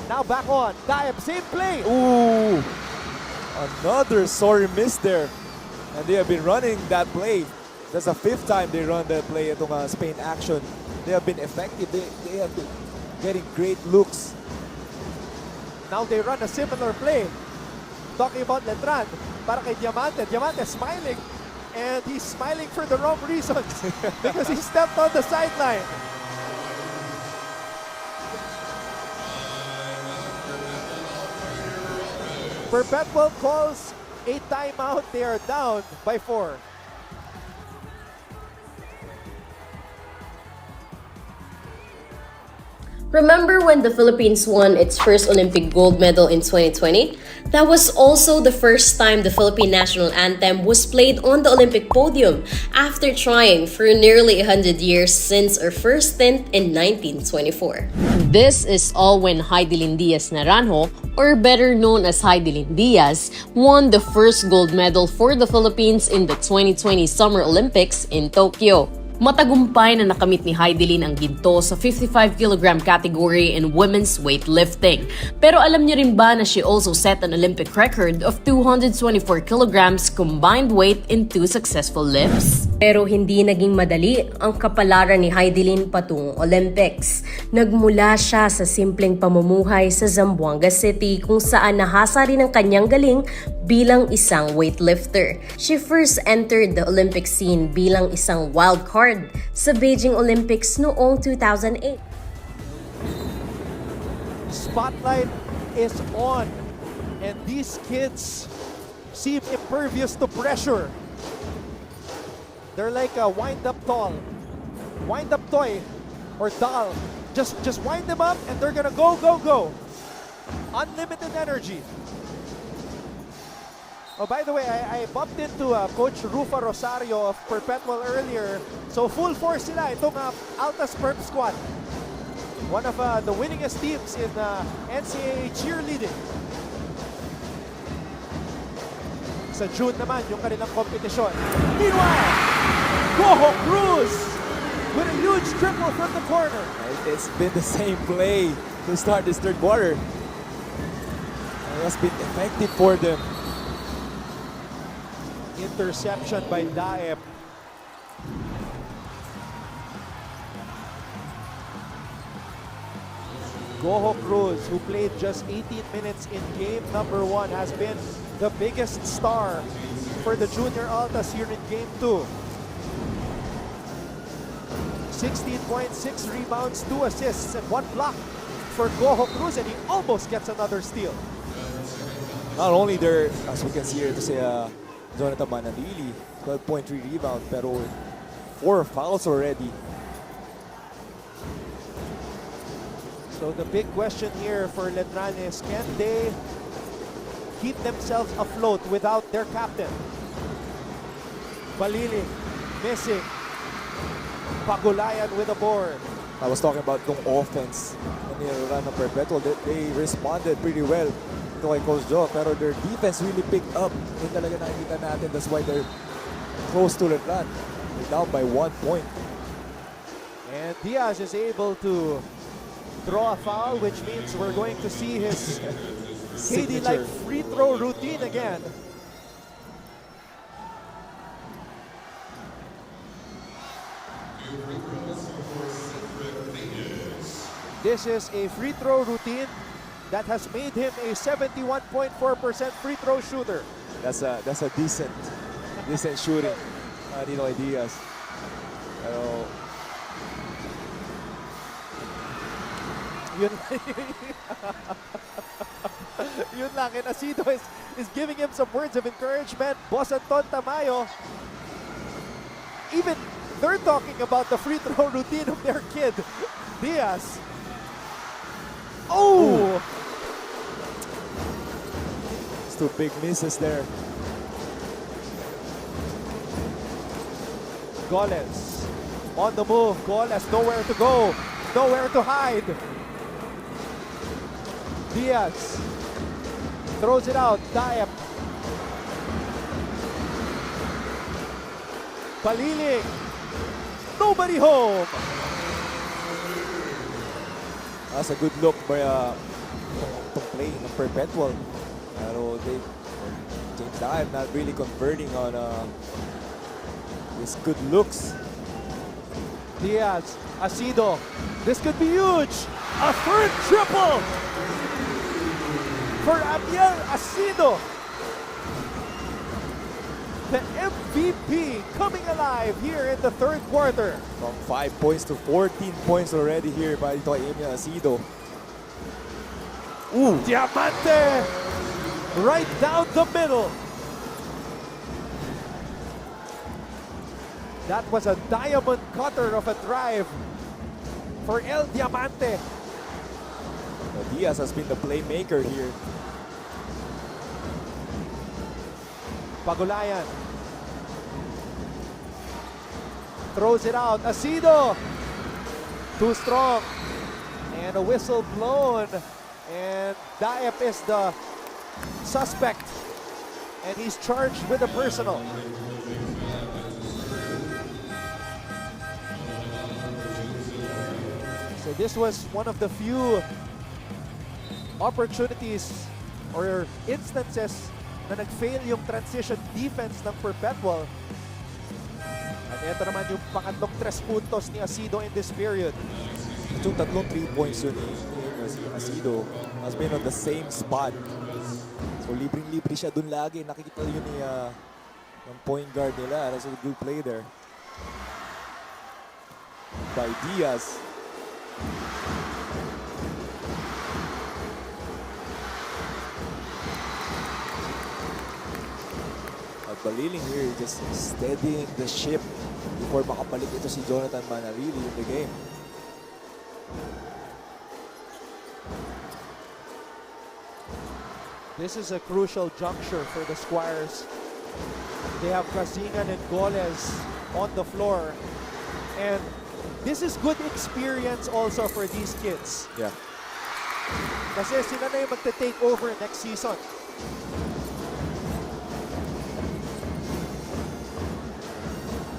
now back on. Daep, same play. Ooh, another sorry miss there. And they have been running that play. That's the 5th time they run that play itong Spain action. They have been effective. They have been getting great looks. Now they run a similar play. Talking about Letran, para kay Diamante. Diamante smiling. And he's smiling for the wrong reasons because he stepped on the sideline. Perpetual calls a timeout. They are down by 4. Remember when the Philippines won its first Olympic gold medal in 2020? That was also the first time the Philippine national anthem was played on the Olympic podium after trying for nearly 100 years since our first stint in 1924. This is all when Heidelin Diaz Naranjo, or better known as Heidelin Diaz, won the first gold medal for the Philippines in the 2020 Summer Olympics in Tokyo. Matagumpay na nakamit ni Heidelin ang ginto sa 55 kg category in women's weightlifting. Pero alam niyo rin ba na she also set an Olympic record of 224 kilograms combined weight in 2 successful lifts? Pero hindi naging madali ang kapalaran ni Heidelin patungong Olympics. Nagmula siya sa simpleng pamumuhay sa Zamboanga City kung saan nahasa rin ang kanyang galing bilang isang weightlifter. She first entered the Olympic scene bilang isang wild card sa Beijing Olympics noong 2008. Spotlight is on, and these kids seem impervious to pressure. They're like a wind-up toy, or doll. Just wind them up, and they're gonna go, go, go. Unlimited energy. Oh, by the way, I bumped into Coach Rufa Rosario of Perpetual earlier. So full force sila itong Altas Perp squad. One of the winningest teams in NCAA cheerleading. Sa June naman yung kanilang kompetisyon. Meanwhile, Goho Cruz with a huge triple from the corner. It's been the same play to start this third quarter. It has been effective for them. Interception by Daep. Goho Cruz, who played just 18 minutes in game number 1, has been the biggest star for the Junior Altas here in game 2. 16.6 rebounds, 2 assists, and 1 block for Goho Cruz, and he almost gets another steal. Not only there, as we can see here, to say Jonathan Manalili, 12.3 rebound, pero 4 fouls already. So the big question here for Letran is, can they keep themselves afloat without their captain? Balili missing. Pagulayan with a board. I was talking about the offense and the run of Perpetual. They responded pretty well to kay Coach Joe, pero their defense really picked up. Yun talaga nakikita natin. That's why they're close to Letran. They're down by 1 point. And Diaz is able to draw a foul, which means we're going to see his KD-like free throw routine again. This is a free throw routine that has made him a 71.4% free throw shooter. That's a decent shooting. Dino Diaz. Pero yun lang, and Asido is giving him some words of encouragement. Boss Anton Tamayo, even they're talking about the free throw routine of their kid, Diaz. Oh! It's 2 big misses there. Goles on the move. Goles nowhere to go, nowhere to hide. Diaz throws it out. Daep. Paliling. Nobody home. That's a good look by to play ng Perpetual. Pero James Daep not really converting on his good looks. Diaz, Asido. This could be huge. A third triple for Amiel Asido. The MVP coming alive here in the third quarter. From 5 points to 14 points already here by Amiel Asido. Ooh. Diamante right down the middle. That was a diamond cutter of a drive for El Diamante. Diaz has been the playmaker here. Pagulayan. Throws it out. Asido. Too strong. And a whistle blown. And Daep is the suspect. And he's charged with a personal. So this was one of the few opportunities or instances na nag-fail yung transition defense ng Perpetual. At ito naman yung pangatlong 3 puntos ni Asido in this period. Yung tatlong 3 points yun ni Asido has been on the same spot. So libreng-libre siya dun lagi. Nakikita yun ni ng point guard nila. That's a good play there by Diaz. At Baliling here just steadying the ship before makabalik ito si Jonathan Manarili in the game. This is a crucial juncture for the Squires. They have Kazingan and Goles on the floor. And this is good experience also for these kids. Yeah. Kasi sila na yung magte-take over next season.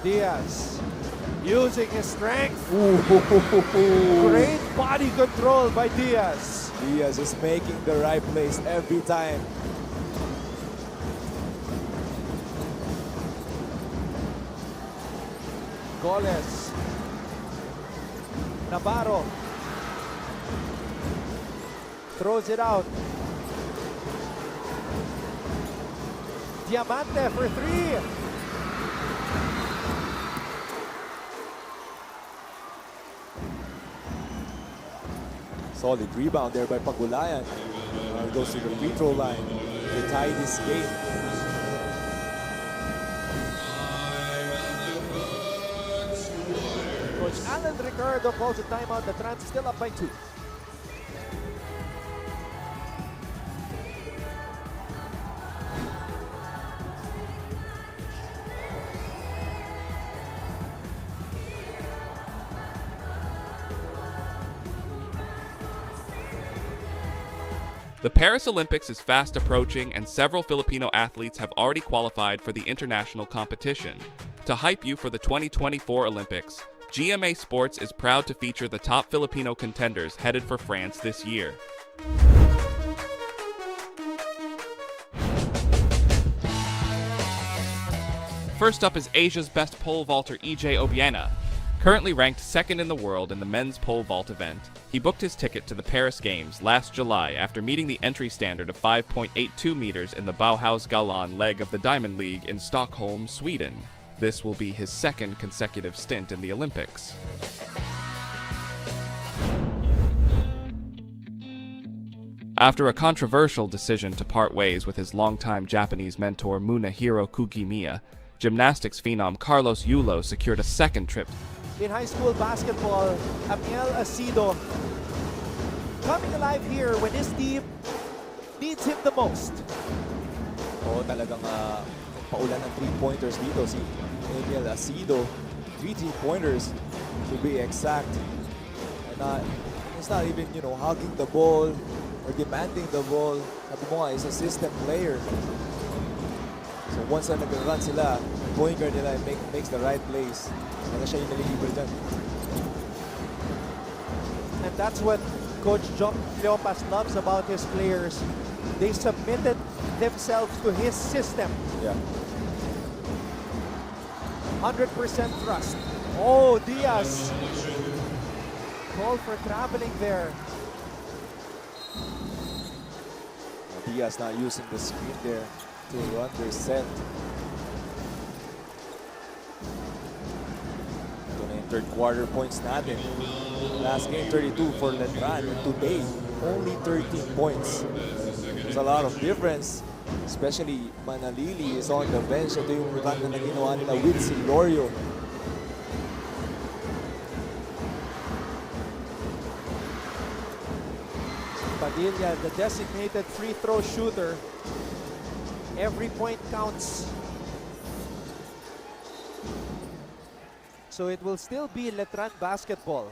Diaz using his strength. Great body control by Diaz. Diaz is making the right plays every time. Goles. Navarro. Throws it out. Diamante for 3. Solid rebound there by Pagulayan. Goes to the free throw line to tie this game. Coach Alan Ricardo calls a timeout. The Trans still up by 2. The Paris Olympics is fast approaching, and several Filipino athletes have already qualified for the international competition. To hype you for the 2024 Olympics, GMA Sports is proud to feature the top Filipino contenders headed for France this year. First up is Asia's best pole vaulter EJ Obiena. Currently ranked 2nd in the world in the men's pole vault event, he booked his ticket to the Paris Games last July after meeting the entry standard of 5.82 meters in the Bauhaus Galan leg of the Diamond League in Stockholm, Sweden. This will be his 2nd consecutive stint in the Olympics. After a controversial decision to part ways with his longtime Japanese mentor Munehiro Kugimiya, gymnastics phenom Carlos Yulo secured a 2nd trip. In high school basketball, Amiel Asido coming alive here when his team needs him the most. Oo, talagang paulan ng 3-pointers dito si Amiel Asido. 3 3-pointers to be exact. And it's not even, hugging the ball or demanding the ball. Sabi mo nga, he's a system player. So once na nag-run sila, point guard nila makes the right plays. Kaya siya yung nalilibre dyan. And that's what Coach John Cleopas loves about his players. They submitted themselves to his system. Yeah. 100% trust. Oh, Diaz. Call for traveling there. Diaz not using the screen there to run their set. Ito na yung third quarter points natin. Last game 32 for Letran, and today only 13 points. There's a lot of difference, especially Manalili is on the bench. Ito yung run na ginawa nila with Silorio. Padilla, the designated free throw shooter. Every point counts. So it will still be Letran basketball.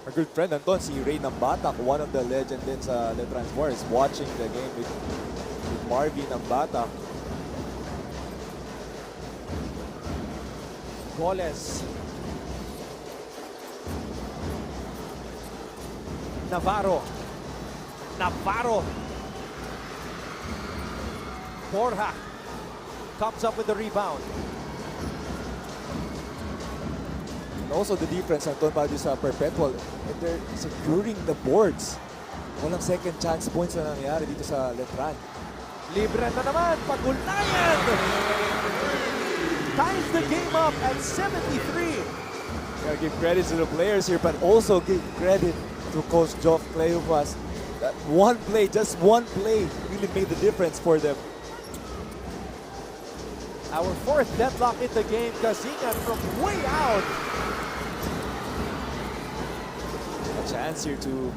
Our good friend Anton, si Ray Nambatak, one of the legends din sa Letran Squires, watching the game with Marvin Nambatak. Goles. Navarro. Borja comes up with the rebound. And also the difference, Anton, pag sa Perpetual, they're securing the boards. Walang second chance points na nangyayari dito sa Letran. Libre na naman, Pagulayan! Ties the game up at 73. Gotta give credit to the players here, but also give credit to Coach Geoff Cleopas. That one play, just one play, really made the difference for them. Our fourth deadlock in the game, Gazingan from way out. A chance here to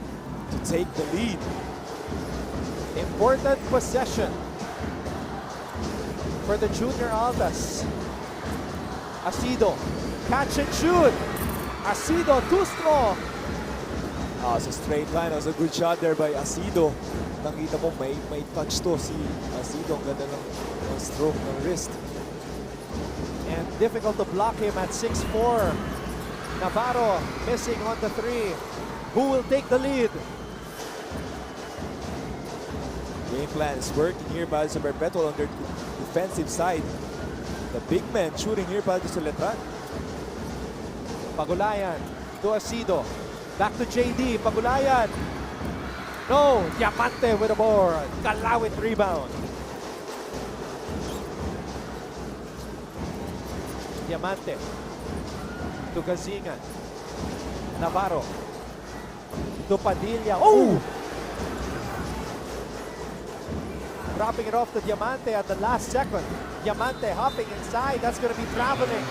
take the lead. Important possession for the Junior Altas. Asido, catch and shoot. Asido, too strong. Sa straight line, it was a good shot there by Asido. Nakita mo, may touch to si Asido. Ang ganda ng stroke ng wrist. And difficult to block him at 6'4". Navarro missing on the three. Who will take the lead? Game plan is working here by sa Perpetual on their defensive side. The big man shooting here by sa Letran. Pagulayan to Asido. Back to JD. Pagulayan. No. Diamante with a board. Kalawit rebound. Diamante to Gazingan. Navarro to Padilla. Oh! Dropping it off to Diamante at the last second. Diamante hopping inside. That's going to be traveling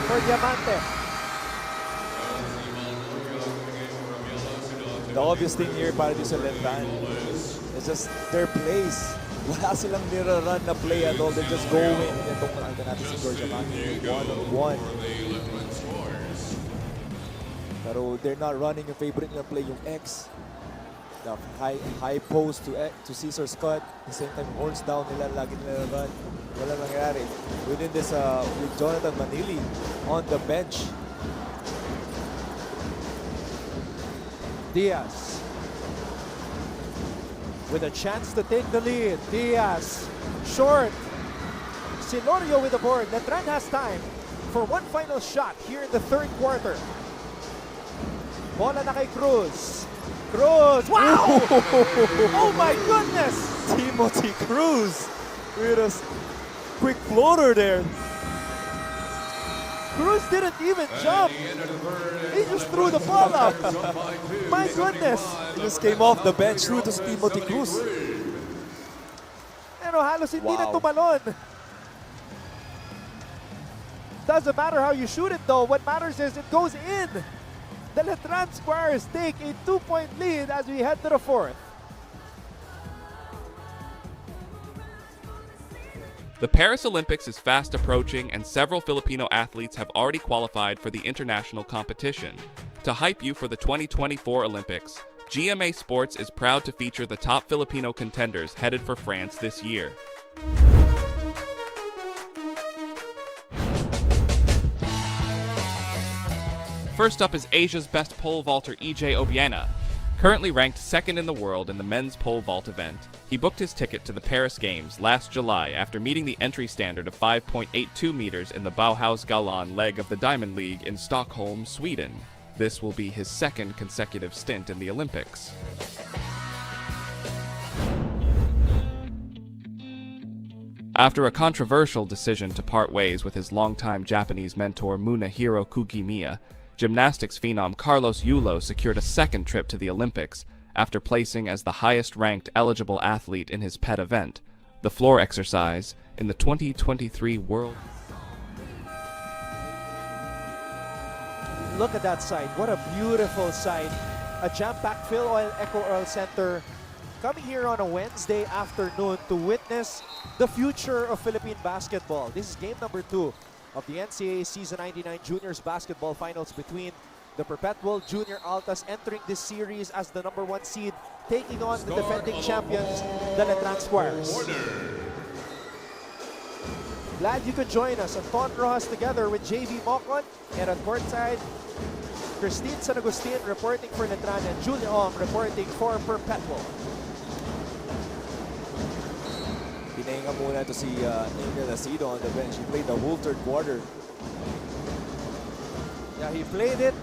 for Diamante. The obvious thing here para sa Letran is just their plays. Wala silang nira-run na play at all. They're just going. Itong nakita natin si George Amati, one-on-one. Pero they're not running yung favorite nila play, yung X. The high post to Cesar Scott. At the same time, horns down nila, lagi nila run. Wala nangyari. Within this, with Jonathan Manili on the bench. Diaz with a chance to take the lead. Diaz short. Silorio with the board. Letran has time for one final shot here in the third quarter. Bola na kay Cruz. Cruz! Wow! Oh my goodness! Timothy Cruz with a quick floater there. Cruz didn't even jump. He just threw the ball up. My goodness. He just came off the bench through to Timothy Cruz. Pero halos hindi na tumalon. Doesn't matter how you shoot it though. What matters is it goes in. The Letran Squires take a 2-point lead as we head to the fourth. The Paris Olympics is fast approaching and several Filipino athletes have already qualified for the international competition. To hype you for the 2024 Olympics, GMA Sports is proud to feature the top Filipino contenders headed for France this year. First up is Asia's best pole vaulter EJ Obiena. Currently ranked second in the world in the men's pole vault event, he booked his ticket to the Paris Games last July after meeting the entry standard of 5.82 meters in the Bauhaus Galan leg of the Diamond League in Stockholm, Sweden. This will be his second consecutive stint in the Olympics. After a controversial decision to part ways with his longtime Japanese mentor Munehiro Kugimiya, gymnastics phenom Carlos Yulo secured a second trip to the Olympics after placing as the highest-ranked eligible athlete in his pet event, the floor exercise, in the 2023 World. look at that site. What a beautiful site. A jam-packed Phil Oil Eco Oil Center coming here on a Wednesday afternoon to witness the future of Philippine basketball. This is game number 2 of the NCAA Season 99 Juniors Basketball Finals between the Perpetual Junior Altas entering this series as the number 1 seed, taking on the defending champions, the Letran Squires. Glad you could join us. Anton Rojas together with JV Mocon, and at courtside, Christine San Agustin reporting for Letran and Julia Ong reporting for Perpetual. Pinahinga muna to si Angel Acido on the bench. He played the whole third quarter. Yeah, he played it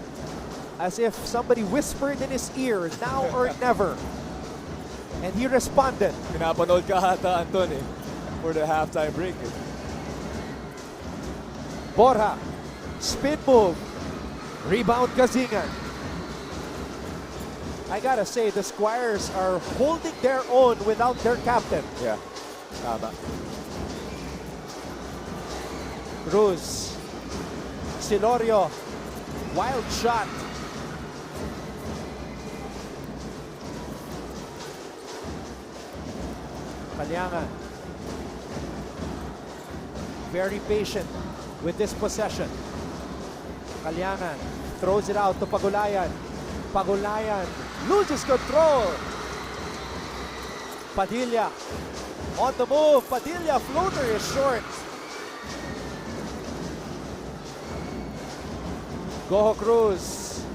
as if somebody whispered in his ear, now or never. And he responded. Pinapanood ka ata, Anton, for the halftime break. Borja, spin move, rebound Kazingan. I gotta say, the Squires are holding their own without their captain. Yeah, tama. Cruz, Silorio, wild shot. Kalyangan, very patient with this possession. Kalyangan throws it out to Pagulayan. Pagulayan loses control. Padilla on the move. Padilla floater is short. Goho Cruz.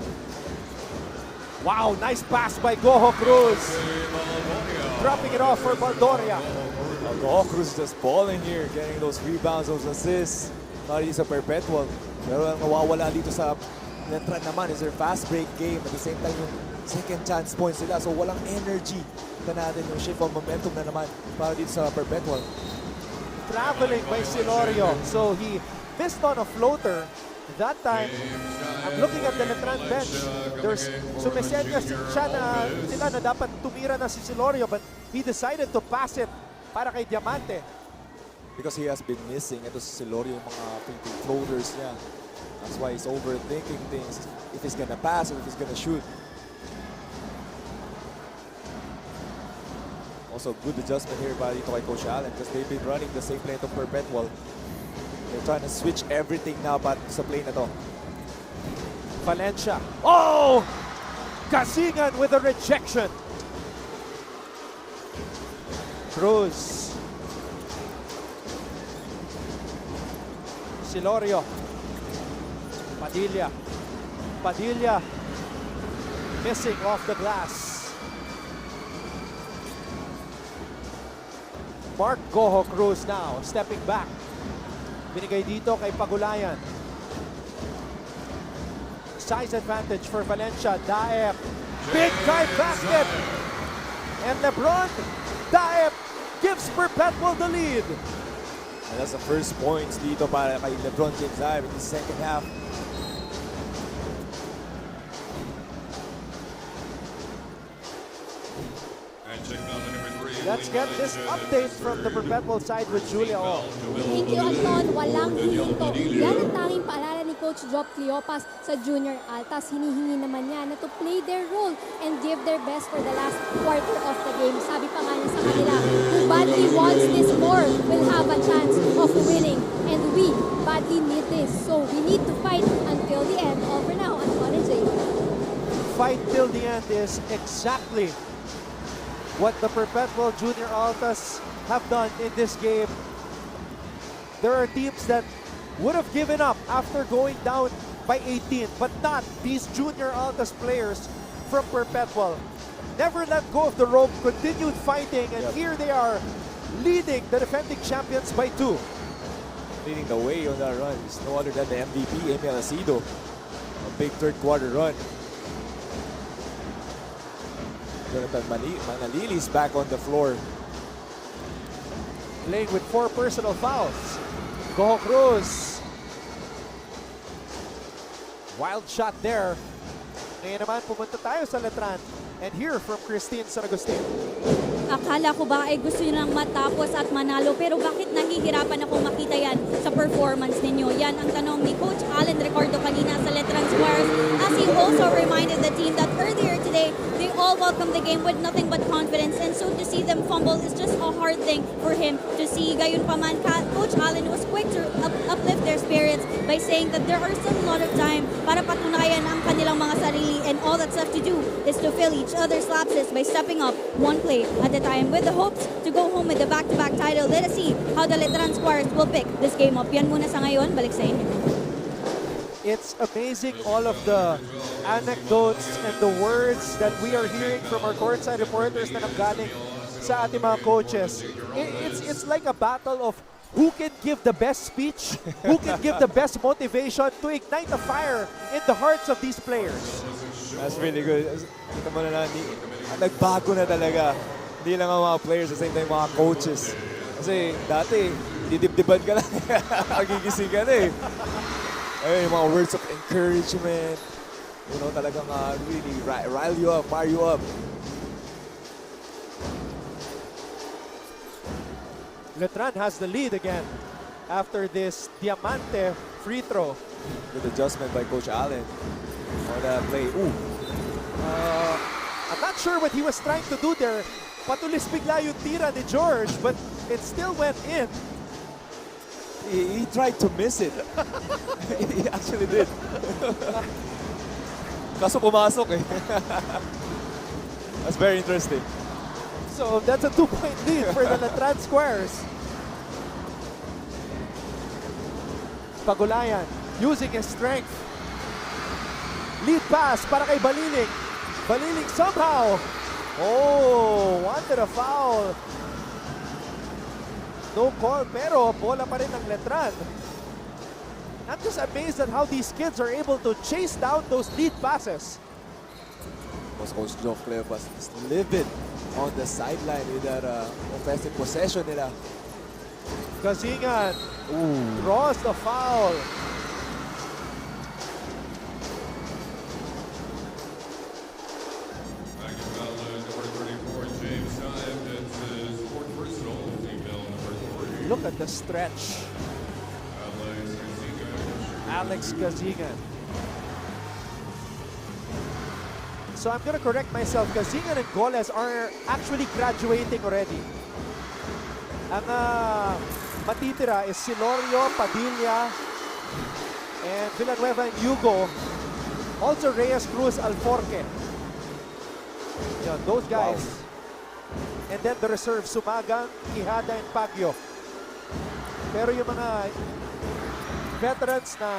Wow, nice pass by Goho Cruz. Dropping it off for Baldoria. Goho Cruz just balling here, getting those rebounds, those assists. Not sa Perpetual. Pero ang nawawala dito sa Letran naman is their fast break game. At the same time, yung second chance points sila. So walang energy. Ito natin yung shift of momentum na naman para dito sa Perpetual. Traveling by Silorio. So he missed on a floater. That time, I'm looking at the Letran bench. There's sumesenyas siya na sila na dapat tumira na si Silorio, but he decided to pass it para kay Diamante. Because he has been missing. Ito si Silorio yung mga floaters niya. That's why he's overthinking things. If he's gonna pass or if he's gonna shoot. Also, good adjustment here by dito kay Coach Allen because they've been running the same play to Perpetual. They're trying to switch everything now but sa play na to. Valencia. Oh! Kasingan with a rejection. Cruz. Silorio. Padilla. Padilla missing off the glass. Mark Goho Cruz now stepping back. Binigay dito kay Pagulayan. Size advantage for Valencia. Daep. Big time basket. And LeBron. Daep gives Perpetual the lead. And that's the first points dito para kay LeBron James in the second half. Let's get this update from the Perpetual side with Julia Ong. Thank you, Anton. Walang hihinto. Yan ang tanging paalala ni Coach Job Cleopas sa Junior Altas. Hinihingi naman niya na to play their role and give their best for the last quarter of the game. Sabi pa nga niya sa kanila, who badly wants this more will have a chance of winning. And we badly need this. So we need to fight until the end. Over now, Anton and Jay. Fight till the end is exactly what the Perpetual Junior Altas have done in this game. There are teams that would have given up after going down by 18, but not these Junior Altas players from Perpetual. Never let go of the rope, continued fighting, and here they are leading the defending champions by 2. Leading the way on that run is no other than the MVP, Emil Acido. A big third quarter run. Jonathan Manalili's back on the floor. Playing with 4 personal fouls. Goho Cruz. Wild shot there. Ngayon naman pumunta tayo sa Letran and hear from Christine San Agustin. Akala ko ba ay gusto nyo nang matapos at manalo, pero bakit nahihirapan akong makita yan sa performance ninyo? Yan ang tanong ni Coach Allen Ricardo kanina sa Letran Squires also reminded the team that earlier today, they all welcomed the game with nothing but confidence. And so to see them fumble is just a hard thing for him to see. Gayunpaman, Coach Allen was quick to uplift their spirits by saying that there are still a lot of time para patunayan ang kanilang mga sarili, and all that's left to do is to fill each other's lapses by stepping up one play at a time with the hopes to go home with the back-to-back title. Let us see how the Letran Squires will pick this game up. Yan muna sa ngayon. Balik sa inyo. It's amazing all of the anecdotes and the words that we are hearing from our courtside reporters na nanggaling sa ating mga coaches. It's like a battle of who can give the best speech, who can give the best motivation to ignite the fire in the hearts of these players. That's really good. Kita mo na nagbago na talaga. Hindi lang ang mga players, at the same time mga coaches. Kasi dati, didibdiban ka lang. Nagigising ka na eh. Ayun, yung mga words of encouragement. You know, talagang really rile you up, fire you up. Letran has the lead again after this Diamante free throw. Good adjustment by Coach Allen on that play. Ooh. I'm not sure what he was trying to do there. Patulis bigla yung tira ni George, but it still went in. He tried to miss it. He actually did. Kaso pumasok eh. That's very interesting. So that's a 2-point lead for the Letran Squires. Pagulayan using his strength. Lead pass para kay Baliling. Baliling somehow. Oh, wanted a foul. No call, pero bola pa rin ng Letran. I'm just amazed at how these kids are able to chase down those lead passes. Coach Joe Clef was livid on the sideline with that offensive possession nila. Gazingan draws the foul. Look at the stretch. Alex Gazingan. So I'm going to correct myself. Gazingan and Goles are actually graduating already. Ang matitira is Silorio, Padilla, and Villanueva and Hugo. Also Reyes, Cruz, Alforque. Yeah, those guys. Wow. And then the reserve, Sumagan, Quijada, and Pagyo. Pero yung mga veterans na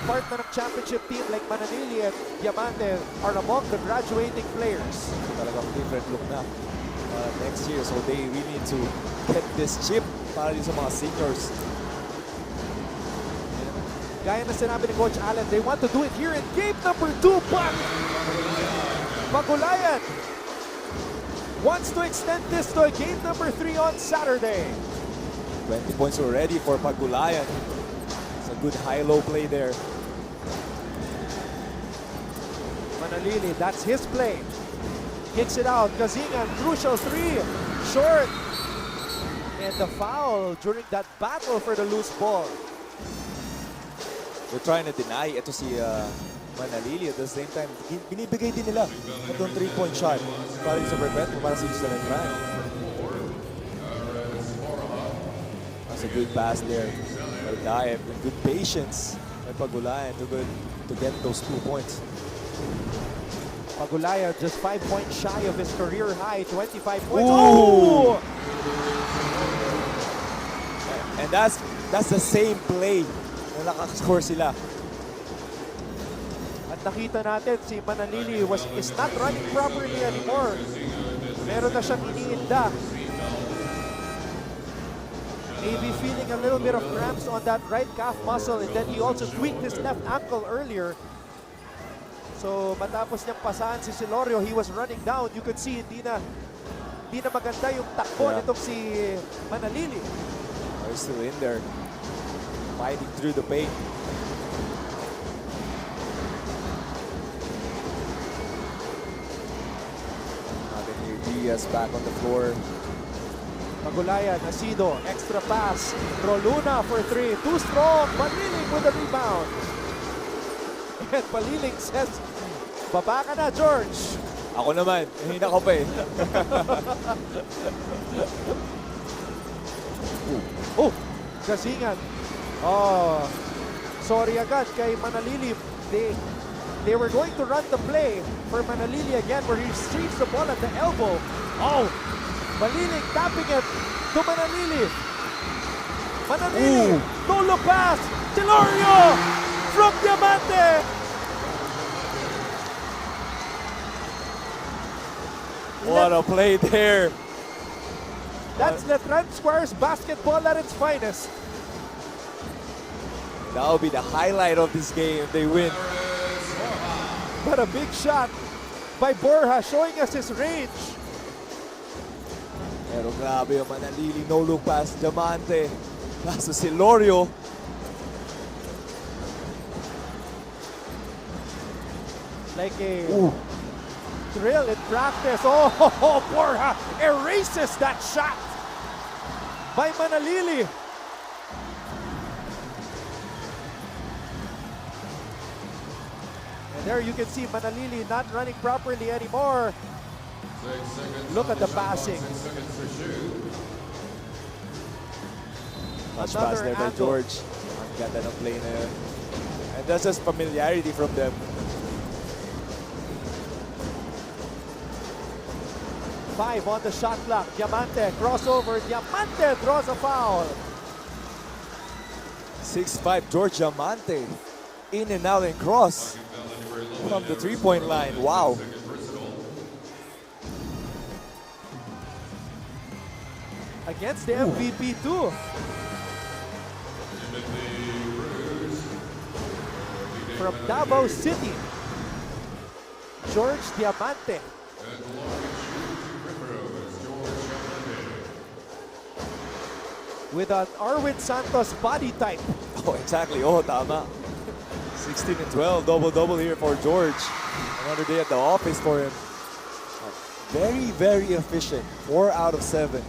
part na ng championship team like Mananili and Diamante are among the graduating players. Talagang different look na next year. So they really need to get this chip para din sa mga seniors. Gaya na sinabi ni Coach Allen, they want to do it here in game number 2, but Pagulayan wants to extend this to a game number 3 on Saturday. 20 points already for Pagulayan. It's a good high-low play there. Manalili, that's his play. Kicks it out. Gazingan, crucial 3. Short. And the foul during that battle for the loose ball. They're trying to deny ito si Manalili. At the same time, binibigay din nila itong 3-point shot para sa Perpetual, para sa Letran. A good pass there by Daep, and good patience by Pagulayan to get those 2 points. Pagulayan just 5 points shy of his career high, 25 points. Ooh! And that's the same play na nakascore sila. At nakita natin si Manalili is not running properly anymore. Meron na siyang iniinda. Maybe feeling a little bit of cramps on that right calf muscle, and then he also tweaked his left ankle earlier. So matapos niyang pasahan si Silorio, he was running down. You could see hindi na maganda yung takbo nitong si Manalili. He's still in there, fighting through the paint. Diaz back on the floor. Pagulayan, Asido, extra pass. Roluna for 3. Too strong. Paliling with the rebound. And Paliling says Baba ka na, George. Ako naman, hina ko pa eh. Oh, Gasingan. Oh, sorry agad kay Manalili. They were going to run the play for Manalili again where he retrieves the ball at the elbow. Oh, Maliling tapping it to Manalili. Manalili, no look pass. Delorio from Diamante. What a play there. That's Letran Squires basketball at its finest. That'll be the highlight of this game if they win. But a big shot by Borja showing us his range. Pero grabe yung Manalili, no look pass, Diamante. Kaso si Lorio. Like a drill in practice. Oh, Borja erases that shot by Manalili. And there you can see Manalili not running properly anymore. Look at the passing. Touch pass there by George. Ang ganda ng play na yun. And that's just familiarity from them. Five on the shot clock. Diamante, crossover. Diamante draws a foul. 6'5", George Diamante. In and out and cross from the three-point line. Wow. Against the MVP too. From Davao City, George Diamante. With an Arwin Santos body type. Oh, exactly. Oh, tama. 16 and 12, double-double here for George. Another day at the office for him. Very, very efficient. 4 out of 7.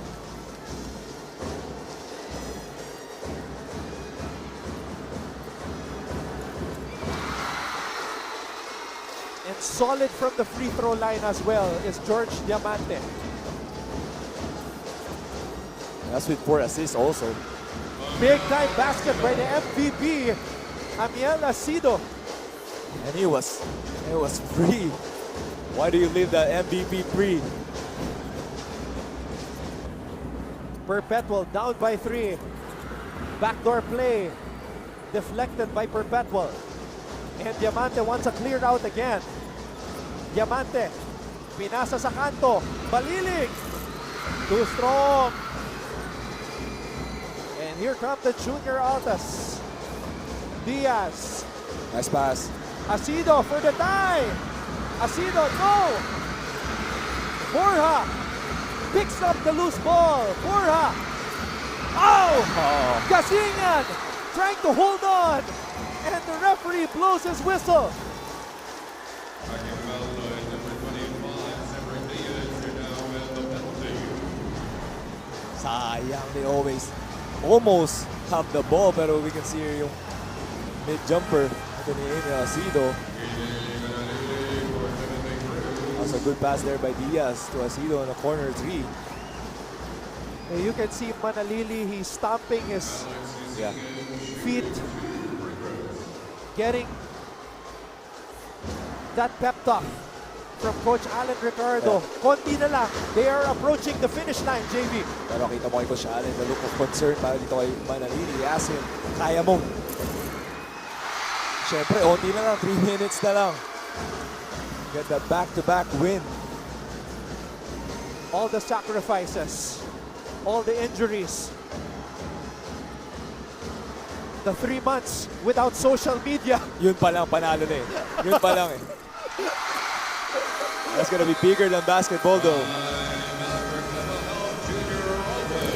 And solid from the free throw line as well is George Diamante. That's with 4 assists also. Big time basket by the MVP, Amiel Acido. And it was free. Why do you leave that MVP free? Perpetual down by 3. Backdoor play. Deflected by Perpetual. And Diamante wants a clear out again. Diamante. Pinasa sa kanto. Baliling. Too strong. And here come the Junior Altas. Diaz. Nice pass. Acido for the tie. Acido, no. Borja picks up the loose ball. Borja. Oh! Gasingan trying to hold on. And the referee blows his whistle. Sayang, they almost have the ball, pero we can see here yung mid-jumper. Ito ni Acido. That's a good pass there by Diaz to Acido on a corner 3. You can see Manalili, he's stomping his feet, getting that pep talk from Coach Alan Ricardo. Konti na lang, they are approaching the finish line, JV. Pero kita mo kay Coach Allen, the look of concern para dito kay Manalili. Ask him, kaya mo. Siyempre, onti na lang, 3 minutes na lang. Get that back-to-back win. All the sacrifices, all the injuries, the 3 months without social media. Yun pa lang, panalo na eh. Yun pa lang eh. That's gonna be bigger than basketball though.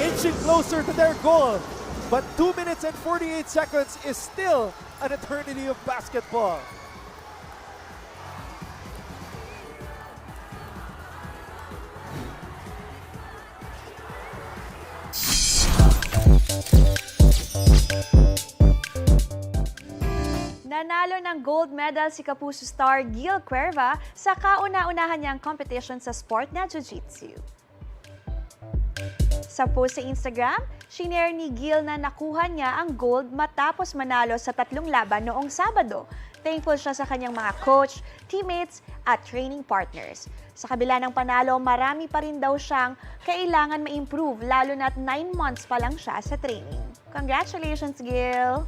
Inching closer to their goal. But 2 minutes and 48 seconds is still an eternity of basketball. Nanalo ng gold medal si Kapuso star Gil Cuerva sa kauna-unahan niyang competition sa sport na Jiu-Jitsu. Sa post sa Instagram, shinare ni Gil na nakuha niya ang gold matapos manalo sa 3 laban noong Sabado. Thankful siya sa kanyang mga coach, teammates at training partners. Sa kabila ng panalo, marami pa rin daw siyang kailangan ma-improve lalo na't 9 months pa lang siya sa training. Congratulations, Gil!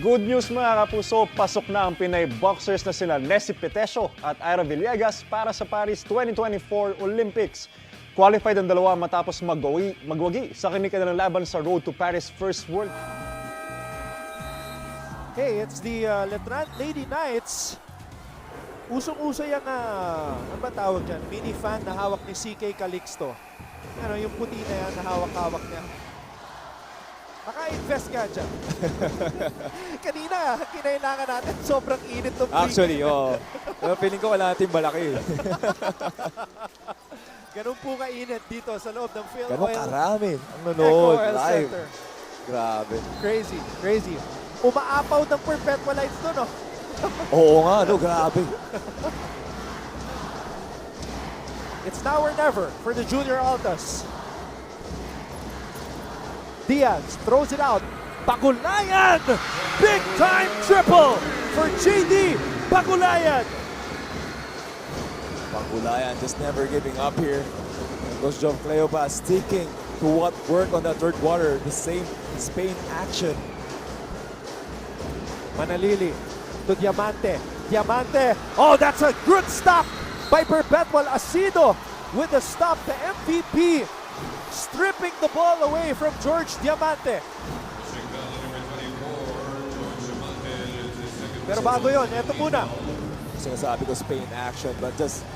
Good news mga kapuso, pasok na ang Pinay boxers na sina Nessie Petesio at Ira Villegas para sa Paris 2024 Olympics. Qualified ang dalawa matapos magwagi sa kanilang laban sa Road to Paris First World. Hey, it's the Letran Lady Knights. Usong-uso yung, ano ba tawag dyan? Mini fan na hawak ni CK Calixto. Ano, yung puti na yan na hawak-hawak niya. Maka-invest ka dyan. Kanina, kinailangan natin sobrang init ng Actually, oo. Piling ko wala natin malaki. Ganun po kainit dito sa loob ng Phil Ganun Oil. karami. Ang Eco nanood Oil live. Center. Grabe. Crazy, crazy. Umaapaw ng perpetual lights doon, no? Oo nga, no, grabe. It's now or never for the Junior Altas. Diaz throws it out. Bagulayan! Big time triple for JD Bagulayan. Bagulayan just never giving up here. And Coach John Cleopas sticking to what worked on that third quarter. The same Spain action. Manalili to Diamante. Diamante. Oh, that's a good stop by Perpetual Asido with the stop. The MVP stripping the ball away from George Diamante. Pero bago yun, eto muna. Sinasabi ko Spain action, but just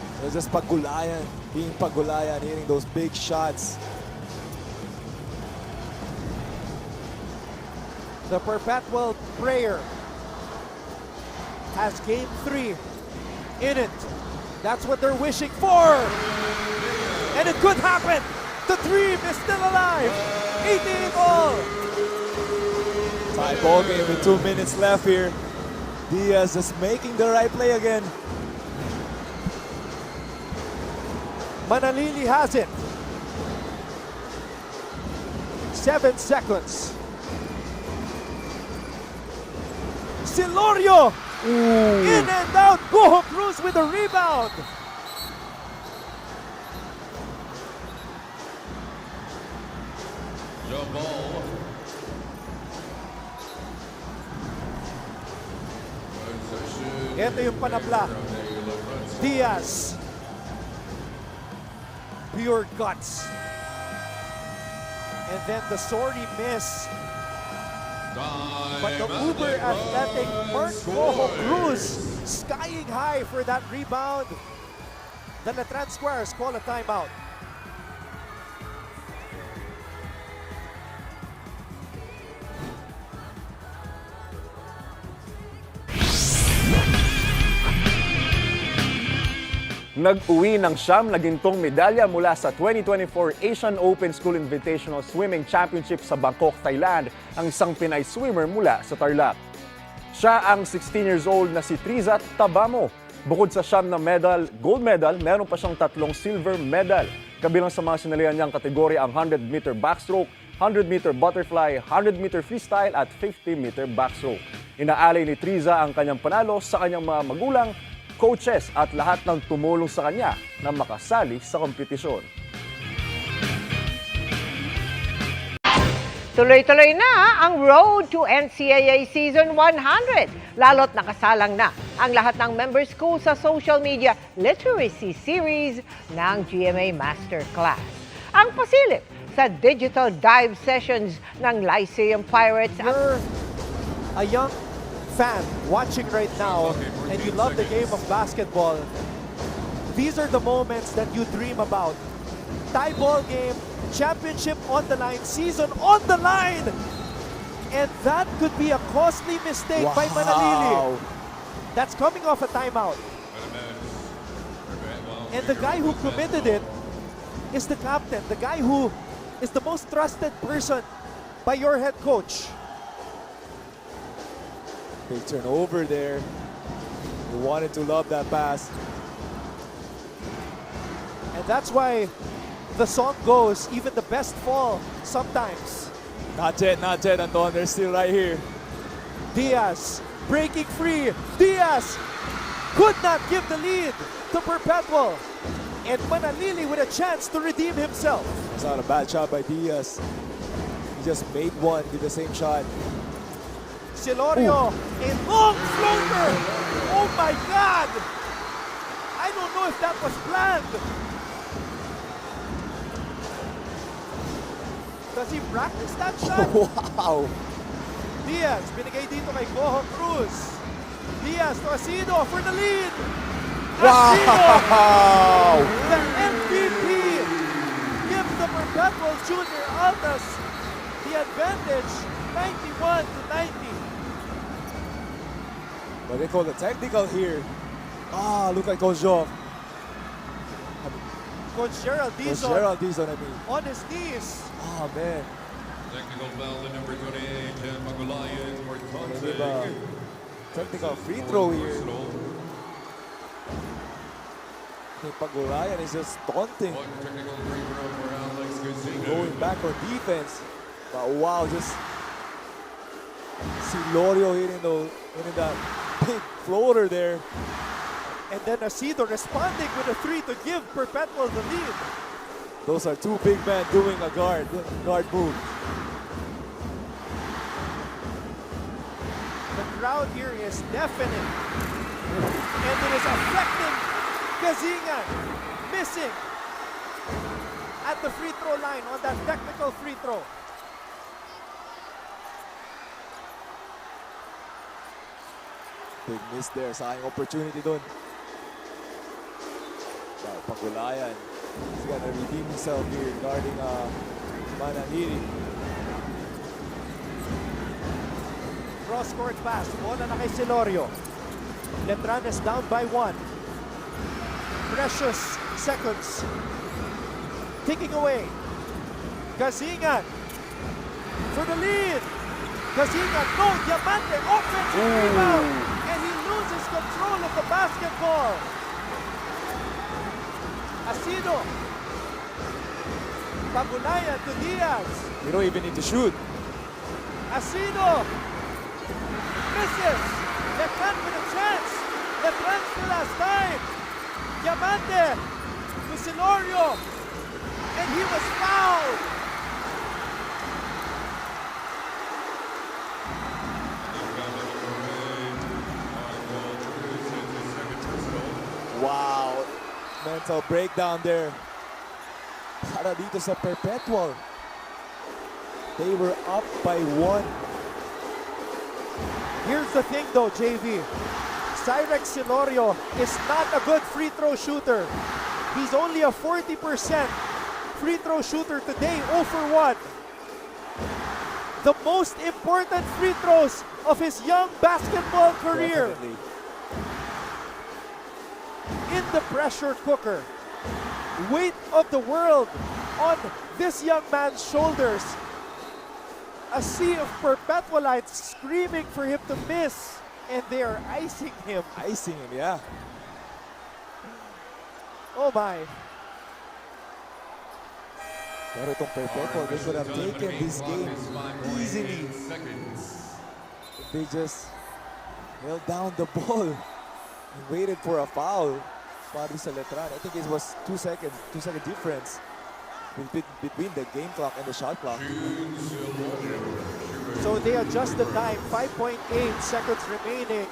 Pagulayan, being Pagulayan, hitting those big shots. The Perpetual Prayer has game 3 in it. That's what they're wishing for. And it could happen. The dream is still alive. 18 all. Tie ball game with 2 minutes left here. Diaz is making the right play again. Manalili has it. 7 seconds. Silorio. In and out. Goho Cruz with a rebound. Ito yung panabla. Diaz. Pure guts. And then the sorry miss. But the uber athletic Mark Goho Cruz skying high for that rebound. The Letran Squires call a timeout. Nag-uwi ng siyam na gintong medalya mula sa 2024 Asian Open School Invitational Swimming Championship sa Bangkok, Thailand, ang isang Pinay swimmer mula sa Tarlac. Siya ang 16 years old na si Trizat Tabamo. Bukod sa siyam na medal, gold medal, meron pa siyang 3 silver medal. Kabilang sa mga sinalihan niyang kategorya ang 100-meter backstroke, 100-meter butterfly, 100-meter freestyle at 50-meter backstroke. Inaalay ni Triza ang kanyang panalo sa kanyang mga magulang, coaches at lahat ng tumulong sa kanya na makasali sa kompetisyon. Tuloy-tuloy na ang road to NCAA Season 100. Lalo't nakasalang na ang lahat ng member schools sa social media literacy series ng GMA Masterclass. Ang pasilip sa digital dive sessions ng Lyceum Pirates. A young fan watching right now and you love the game of basketball, these are the moments that you dream about. Tie ball game, championship on the line, season on the line, and that could be a costly mistake by Manalili. That's coming off a timeout. And the guy who committed it is the captain, the guy who is the most trusted person by your head coach. Big turnover there. You wanted to love that pass. And that's why the song goes, even the best fall sometimes. Not yet, Anton. They're still right here. Diaz breaking free. Diaz could not give the lead to Perpetual. And Manalili with a chance to redeem himself. It's not a bad shot by Diaz. He just made one with the same shot. Silorio, a long floater. Oh my God! I don't know if that was planned. Does he practice that shot? Wow! Diaz, binigay dito kay Goho Cruz. Diaz to Asido for the lead. Wow! The MVP gives the Perpetual Junior Altas the advantage, 91 to 90. But they call the technical here. Look at Coach Joe. Coach Gerald Dizon. Coach Gerald Dizon, I mean. On his knees. Oh, man. Technical foul in number 28, and Magulayan for Technical free throw here. Pagulayan is just taunting. Going back on defense. But wow, just Silorio hitting that big floater there. And then Asido responding with a three to give Perpetual the lead. Those are two big men doing a guard move. The crowd here is deafening. And it is affecting Gazingan. Missing at the free throw line on that technical free throw. Big miss there. Sayang opportunity dun. Pagulayan. He's gonna redeem himself here guarding Manahiri. Cross-court pass. Bola na kay Silorio. Letran is down by 1. Precious seconds. Ticking away. Gazingan for the lead. Gazingan, no, Diamante, offensive rebound. And he loses control of the basketball. Asido. Pagulayan to Diaz. You don't even need to shoot. Asido. Misses. Letran with a chance. Letran still has time. Diamante to Silorio. And he was fouled. Wow. Mental breakdown there. Para dito sa Perpetual. They were up by 1. Here's the thing though, JV. Cyrex Silorio is not a good free throw shooter. He's only a 40% free throw shooter today, 0 for 1. The most important free throws of his young basketball career. Definitely. In the pressure cooker. Weight of the world on this young man's shoulders. A sea of Perpetualites screaming for him to miss, and they are icing him. Icing him, yeah. Oh my. Pero itong Perpetual, they could have taken this game easily. They just held down the ball and waited for a foul. Para sa Letran. I think it was 2 seconds, 2 second difference between the game clock and the shot clock. So they adjust the time, 5.8 seconds remaining.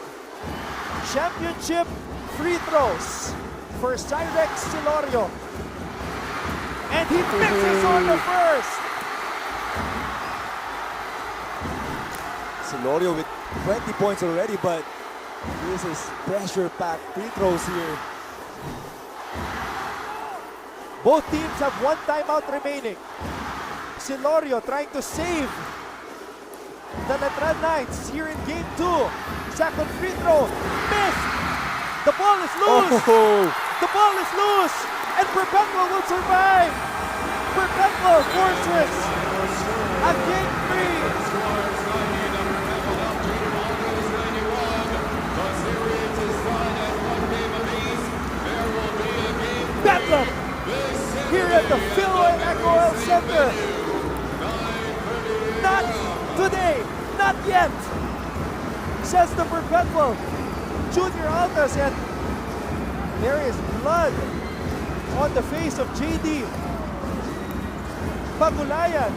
Championship free throws for Cyrex Silorio. And he misses on the first. Silorio with 20 points already, but this is pressure-packed free throws here. Both teams have 1 timeout remaining. Silorio trying to save the Letran Knights here in game 2. Second free throw, missed. The ball is loose. Oh. The ball is loose. And Perpetual will survive! Perpetual forces a game 3! Bedlam here at the Phil Oil Echo Oil Center. Not today, not yet, says the Perpetual Junior Altas, and there is blood on the face of JD Pagulayan.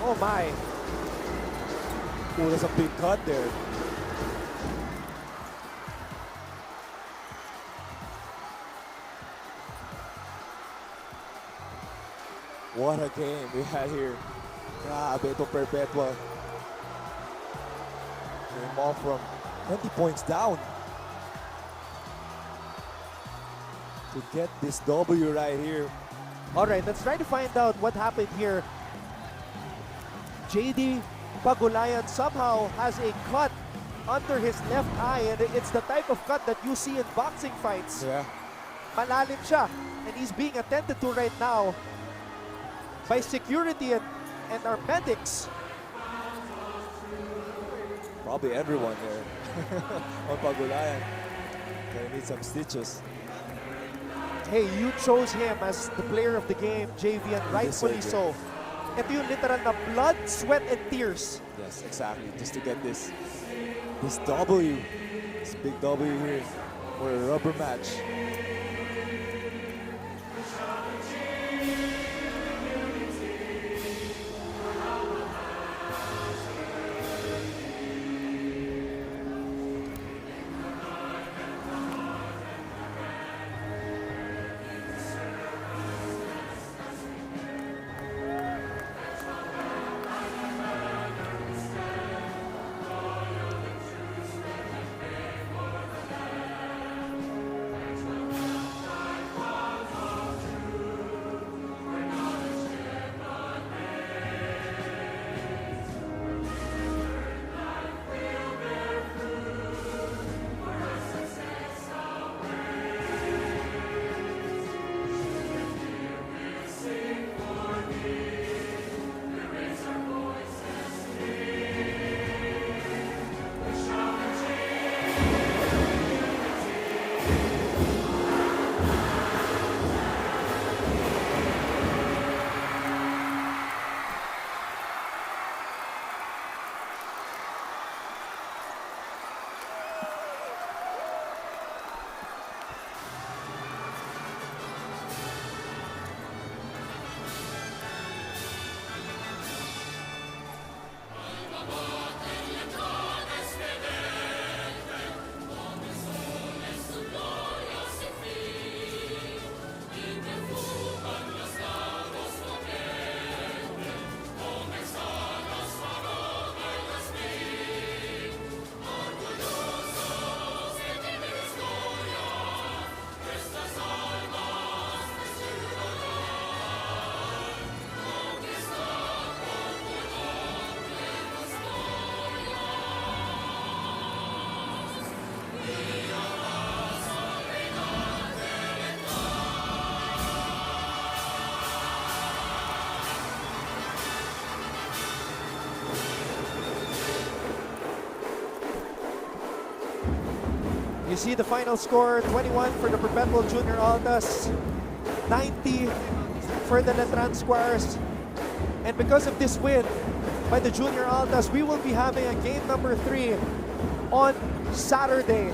Oh my. Oh, there's a big cut there. What a game we had here. Grabe ito Perpetual. Came off from 20 points down to get this W right here. All right, let's try to find out what happened here. JD Pagulayan somehow has a cut under his left eye, and it's the type of cut that you see in boxing fights. Yeah. Malalim siya, and he's being attended to right now by security and our medics. Probably everyone here on Pagulayan. Gonna need some stitches. Hey, you chose him as the player of the game, JV, and rightfully so. Ito yung literal na blood, sweat, and tears. Yes, exactly. Just to get this W, this big W here for a rubber match. You see the final score, 21 for the Perpetual Junior Altas, 90 for the Letran Squires. And because of this win by the Junior Altas, we will be having a game number 3 on Saturday.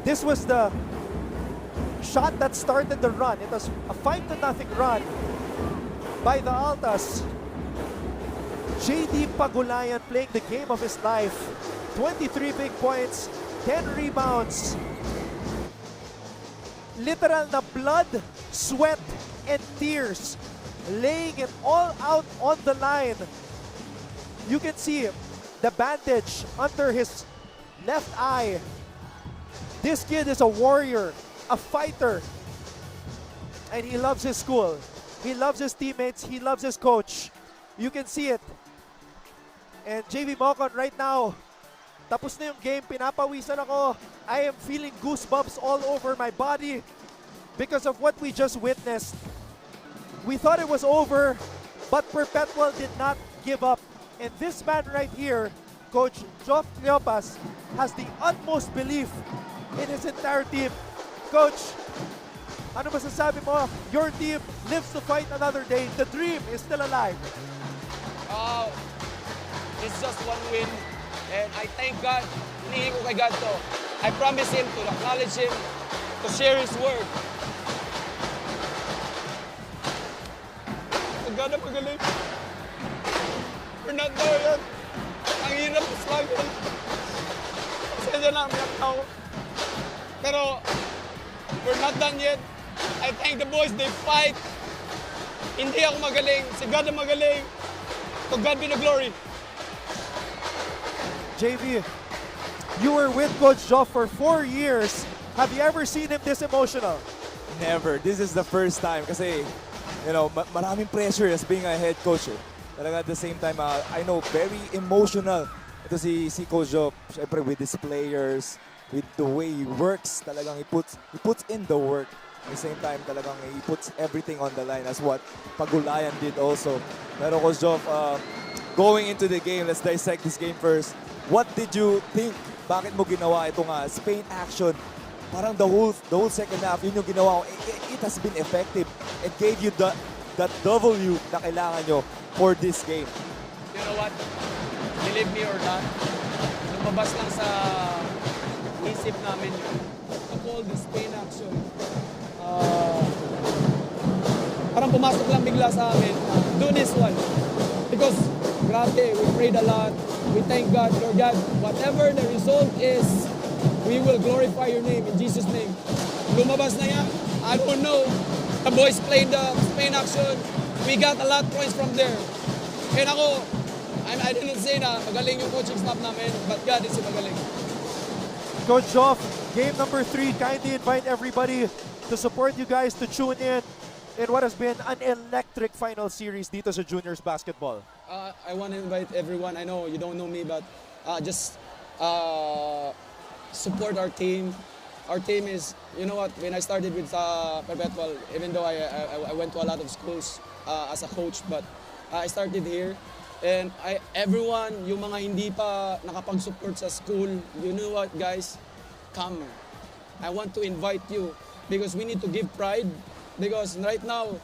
This was the shot that started the run. It was a 5-0 run by the Altas. JD Pagulayan playing the game of his life. 23 big points, 10 rebounds. Literal na blood, sweat, and tears. Laying it all out on the line. You can see the bandage under his left eye. This kid is a warrior, a fighter, and he loves his school. He loves his teammates. He loves his coach. You can see it. And JV Mocon right now, tapos na yung game, pinapawisan ako. I am feeling goosebumps all over my body because of what we just witnessed. We thought it was over, but Perpetual did not give up. And this man right here, Coach Joff Cleopas, has the utmost belief in his entire team. Coach, ano masasabi mo? Your team lives to fight another day. The dream is still alive. It's just one win, and I thank God. Hinihingi ko kay God to. I promise Him to acknowledge Him, to share His word. God na magaling. We're not there yet. Ang hirap ng struggle. Pasensya na, umiyak ako. Pero, we're not done yet. I thank the boys, they fight. Hindi ako magaling. Si God na magaling. To God be the glory. JV, you were with Coach Joff for 4 years. Have you ever seen him this emotional? Never. This is the first time kasi, you know, maraming pressure as being a head coach. Talaga at the same time, I know, very emotional. Ito si Coach Joff, syempre with his players, with the way he works, talagang he puts in the work. At the same time, talagang he puts everything on the line as what Pagulayan did also. Pero Coach Joff, going into the game, let's dissect this game first. What did you think? Bakit mo ginawa itong Spain action? Parang the whole second half, yun yung ginawa ko. It has been effective. It gave you that W na kailangan nyo for this game. You know what? Believe me or not, lumabas lang sa isip namin yun. To call the Spain action. Parang pumasok lang bigla sa amin. Do this one. Because, grabe, we prayed a lot. We thank God, Lord God. Whatever the result is, we will glorify your name in Jesus' name. Lumabas na yan. I don't know. The boys played the Spain action. We got a lot of points from there. And ako, I didn't say na magaling yung coaching staff namin, but God is magaling. Coach Joff, game number 3, kindly invite everybody to support you guys to tune in what has been an electric final series dito sa juniors basketball. I want to invite everyone. I know you don't know me, but just support our team. Our team is, you know what, when I started with Perpetual, even though I went to a lot of schools as a coach, but I started here. And everyone, yung mga hindi pa nakapag-support sa school, you know what guys, come. I want to invite you because we need to give pride because right now,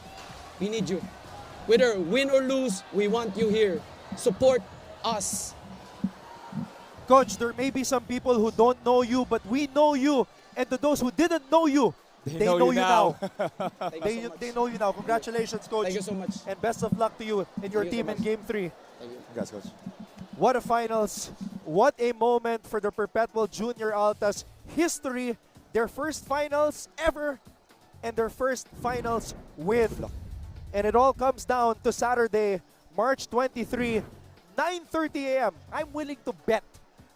we need you. Whether win or lose, we want you here. Support us. Coach, there may be some people who don't know you, but we know you. And to those who didn't know you, they know you now. They know you now. Congratulations, Coach. Thank you so much. And best of luck to you and your team in Game 3. Thank you. Congrats, Coach. What a finals. What a moment for the Perpetual Junior Altas history. Their first finals ever and their first finals with. And it all comes down to Saturday, March 23, 9:30 a.m. I'm willing to bet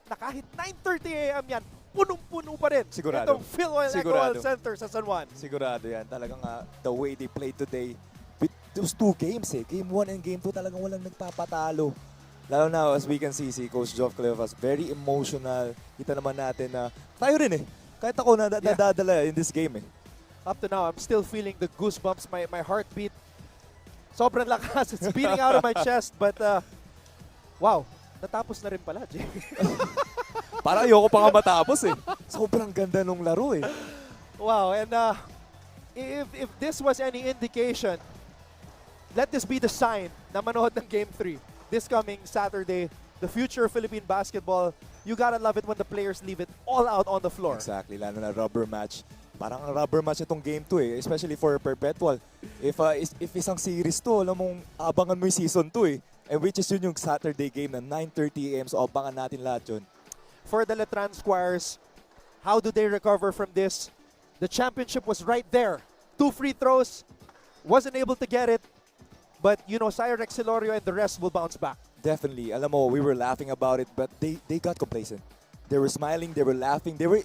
na kahit 9:30 a.m. yan, punong-puno pa rin. Sigurado. Itong Phil Oil Eco Center sa San Juan. Sigurado yan. Talagang the way they played today, with those 2 games Game 1 and Game 2 talagang walang nagpapatalo. Lalo na as we can see, si Coach Joff Cleopas, very emotional. Kita naman natin na tayo rin kahit ako nadadala in this game Up to now, I'm still feeling the goosebumps, my heartbeat. Sobrang lakas. It's beating out of my chest. But, wow. Natapos na rin pala, Jay. Para ayoko pa nga matapos Sobrang ganda nung laro Wow. And if this was any indication, let this be the sign na manood ng Game 3. This coming Saturday, the future of Philippine basketball, you gotta love it when the players leave it all out on the floor. Exactly. Lalo na rubber match. Parang rubber match itong Game 2 especially for Perpetual. If isang series to, alam mong abangan mo yung Season 2 And which is yun yung Saturday game na 9:30 a.m. So abangan natin lahat yun. For the Letran Squires, how do they recover from this? The championship was right there. 2 free throws, wasn't able to get it. But, you know, Cyrex Hilorio and the rest will bounce back. Definitely. Alam mo, we were laughing about it, but they got complacent. They were smiling, they were laughing, they were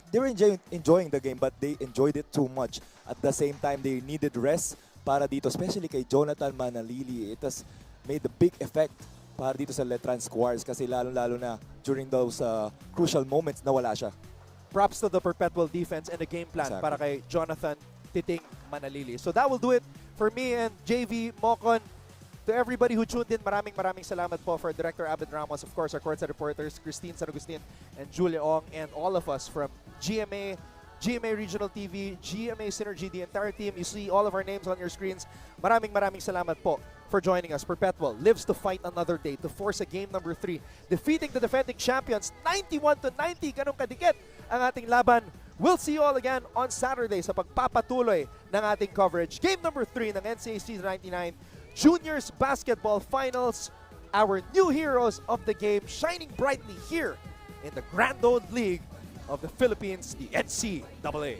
enjoying the game, but they enjoyed it too much. At the same time, they needed rest para dito, especially kay Jonathan Manalili. It has made a big effect para dito sa Letran Squires kasi lalo-lalo na during those crucial moments nawala siya. Props to the Perpetual defense and the game plan Exactly. para kay Jonathan Titing Manalili. So that will do it for me and JV Mocon. To everybody who tuned in, maraming salamat po for Director Abed Ramos, of course, our courtside reporters, Christine San Agustin and Julia Ong, and all of us from GMA, GMA Regional TV, GMA Synergy, the entire team. You see all of our names on your screens. Maraming salamat po for joining us. Perpetual lives to fight another day to force a game number 3, defeating the defending champions 91-90. Ganong kadikit ang ating laban. We'll see you all again on Saturday sa pagpapatuloy ng ating coverage. Game number 3 ng NCAA Season 99 Juniors Basketball Finals. Our new heroes of the game shining brightly here in the Grand Old League of the Philippines, the NCAA.